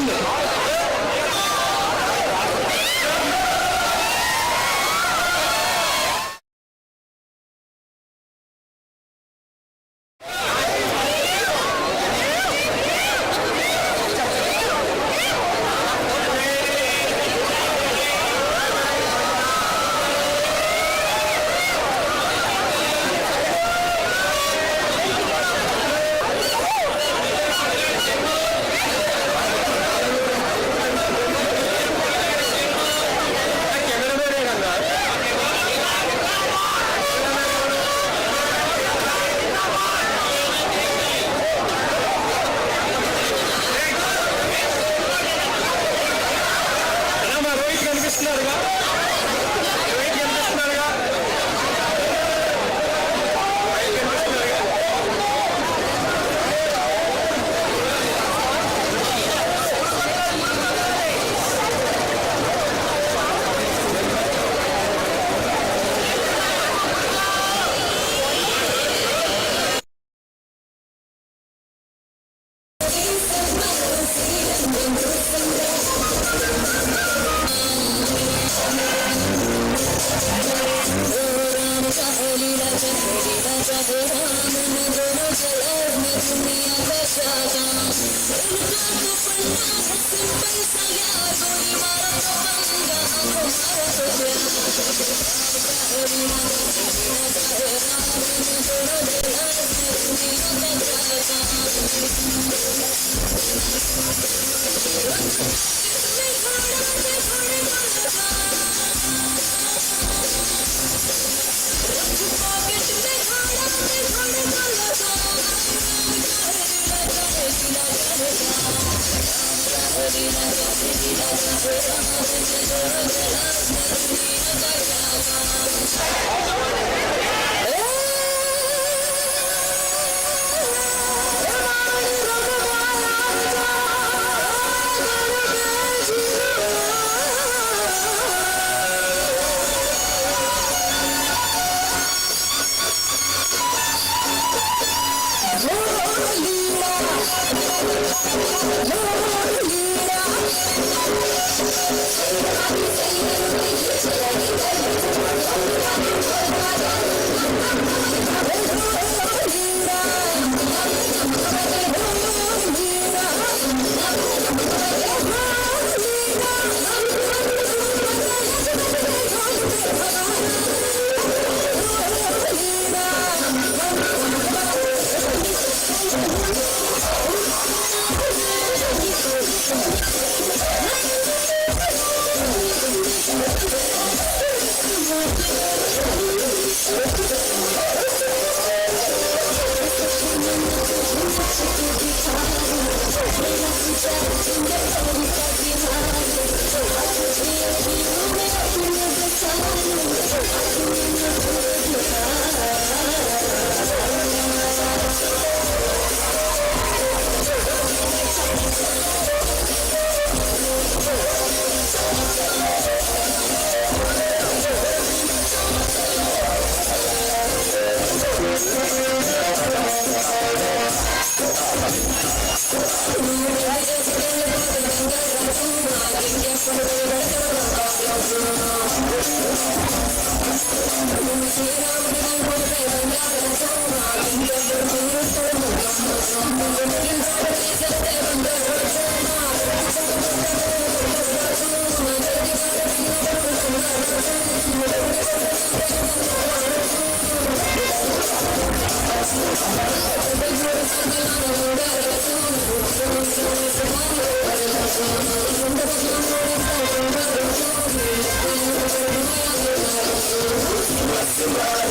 Speaker 2: అవుతుంది.
Speaker 17: Thank you.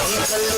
Speaker 17: ఈ కళ్ళు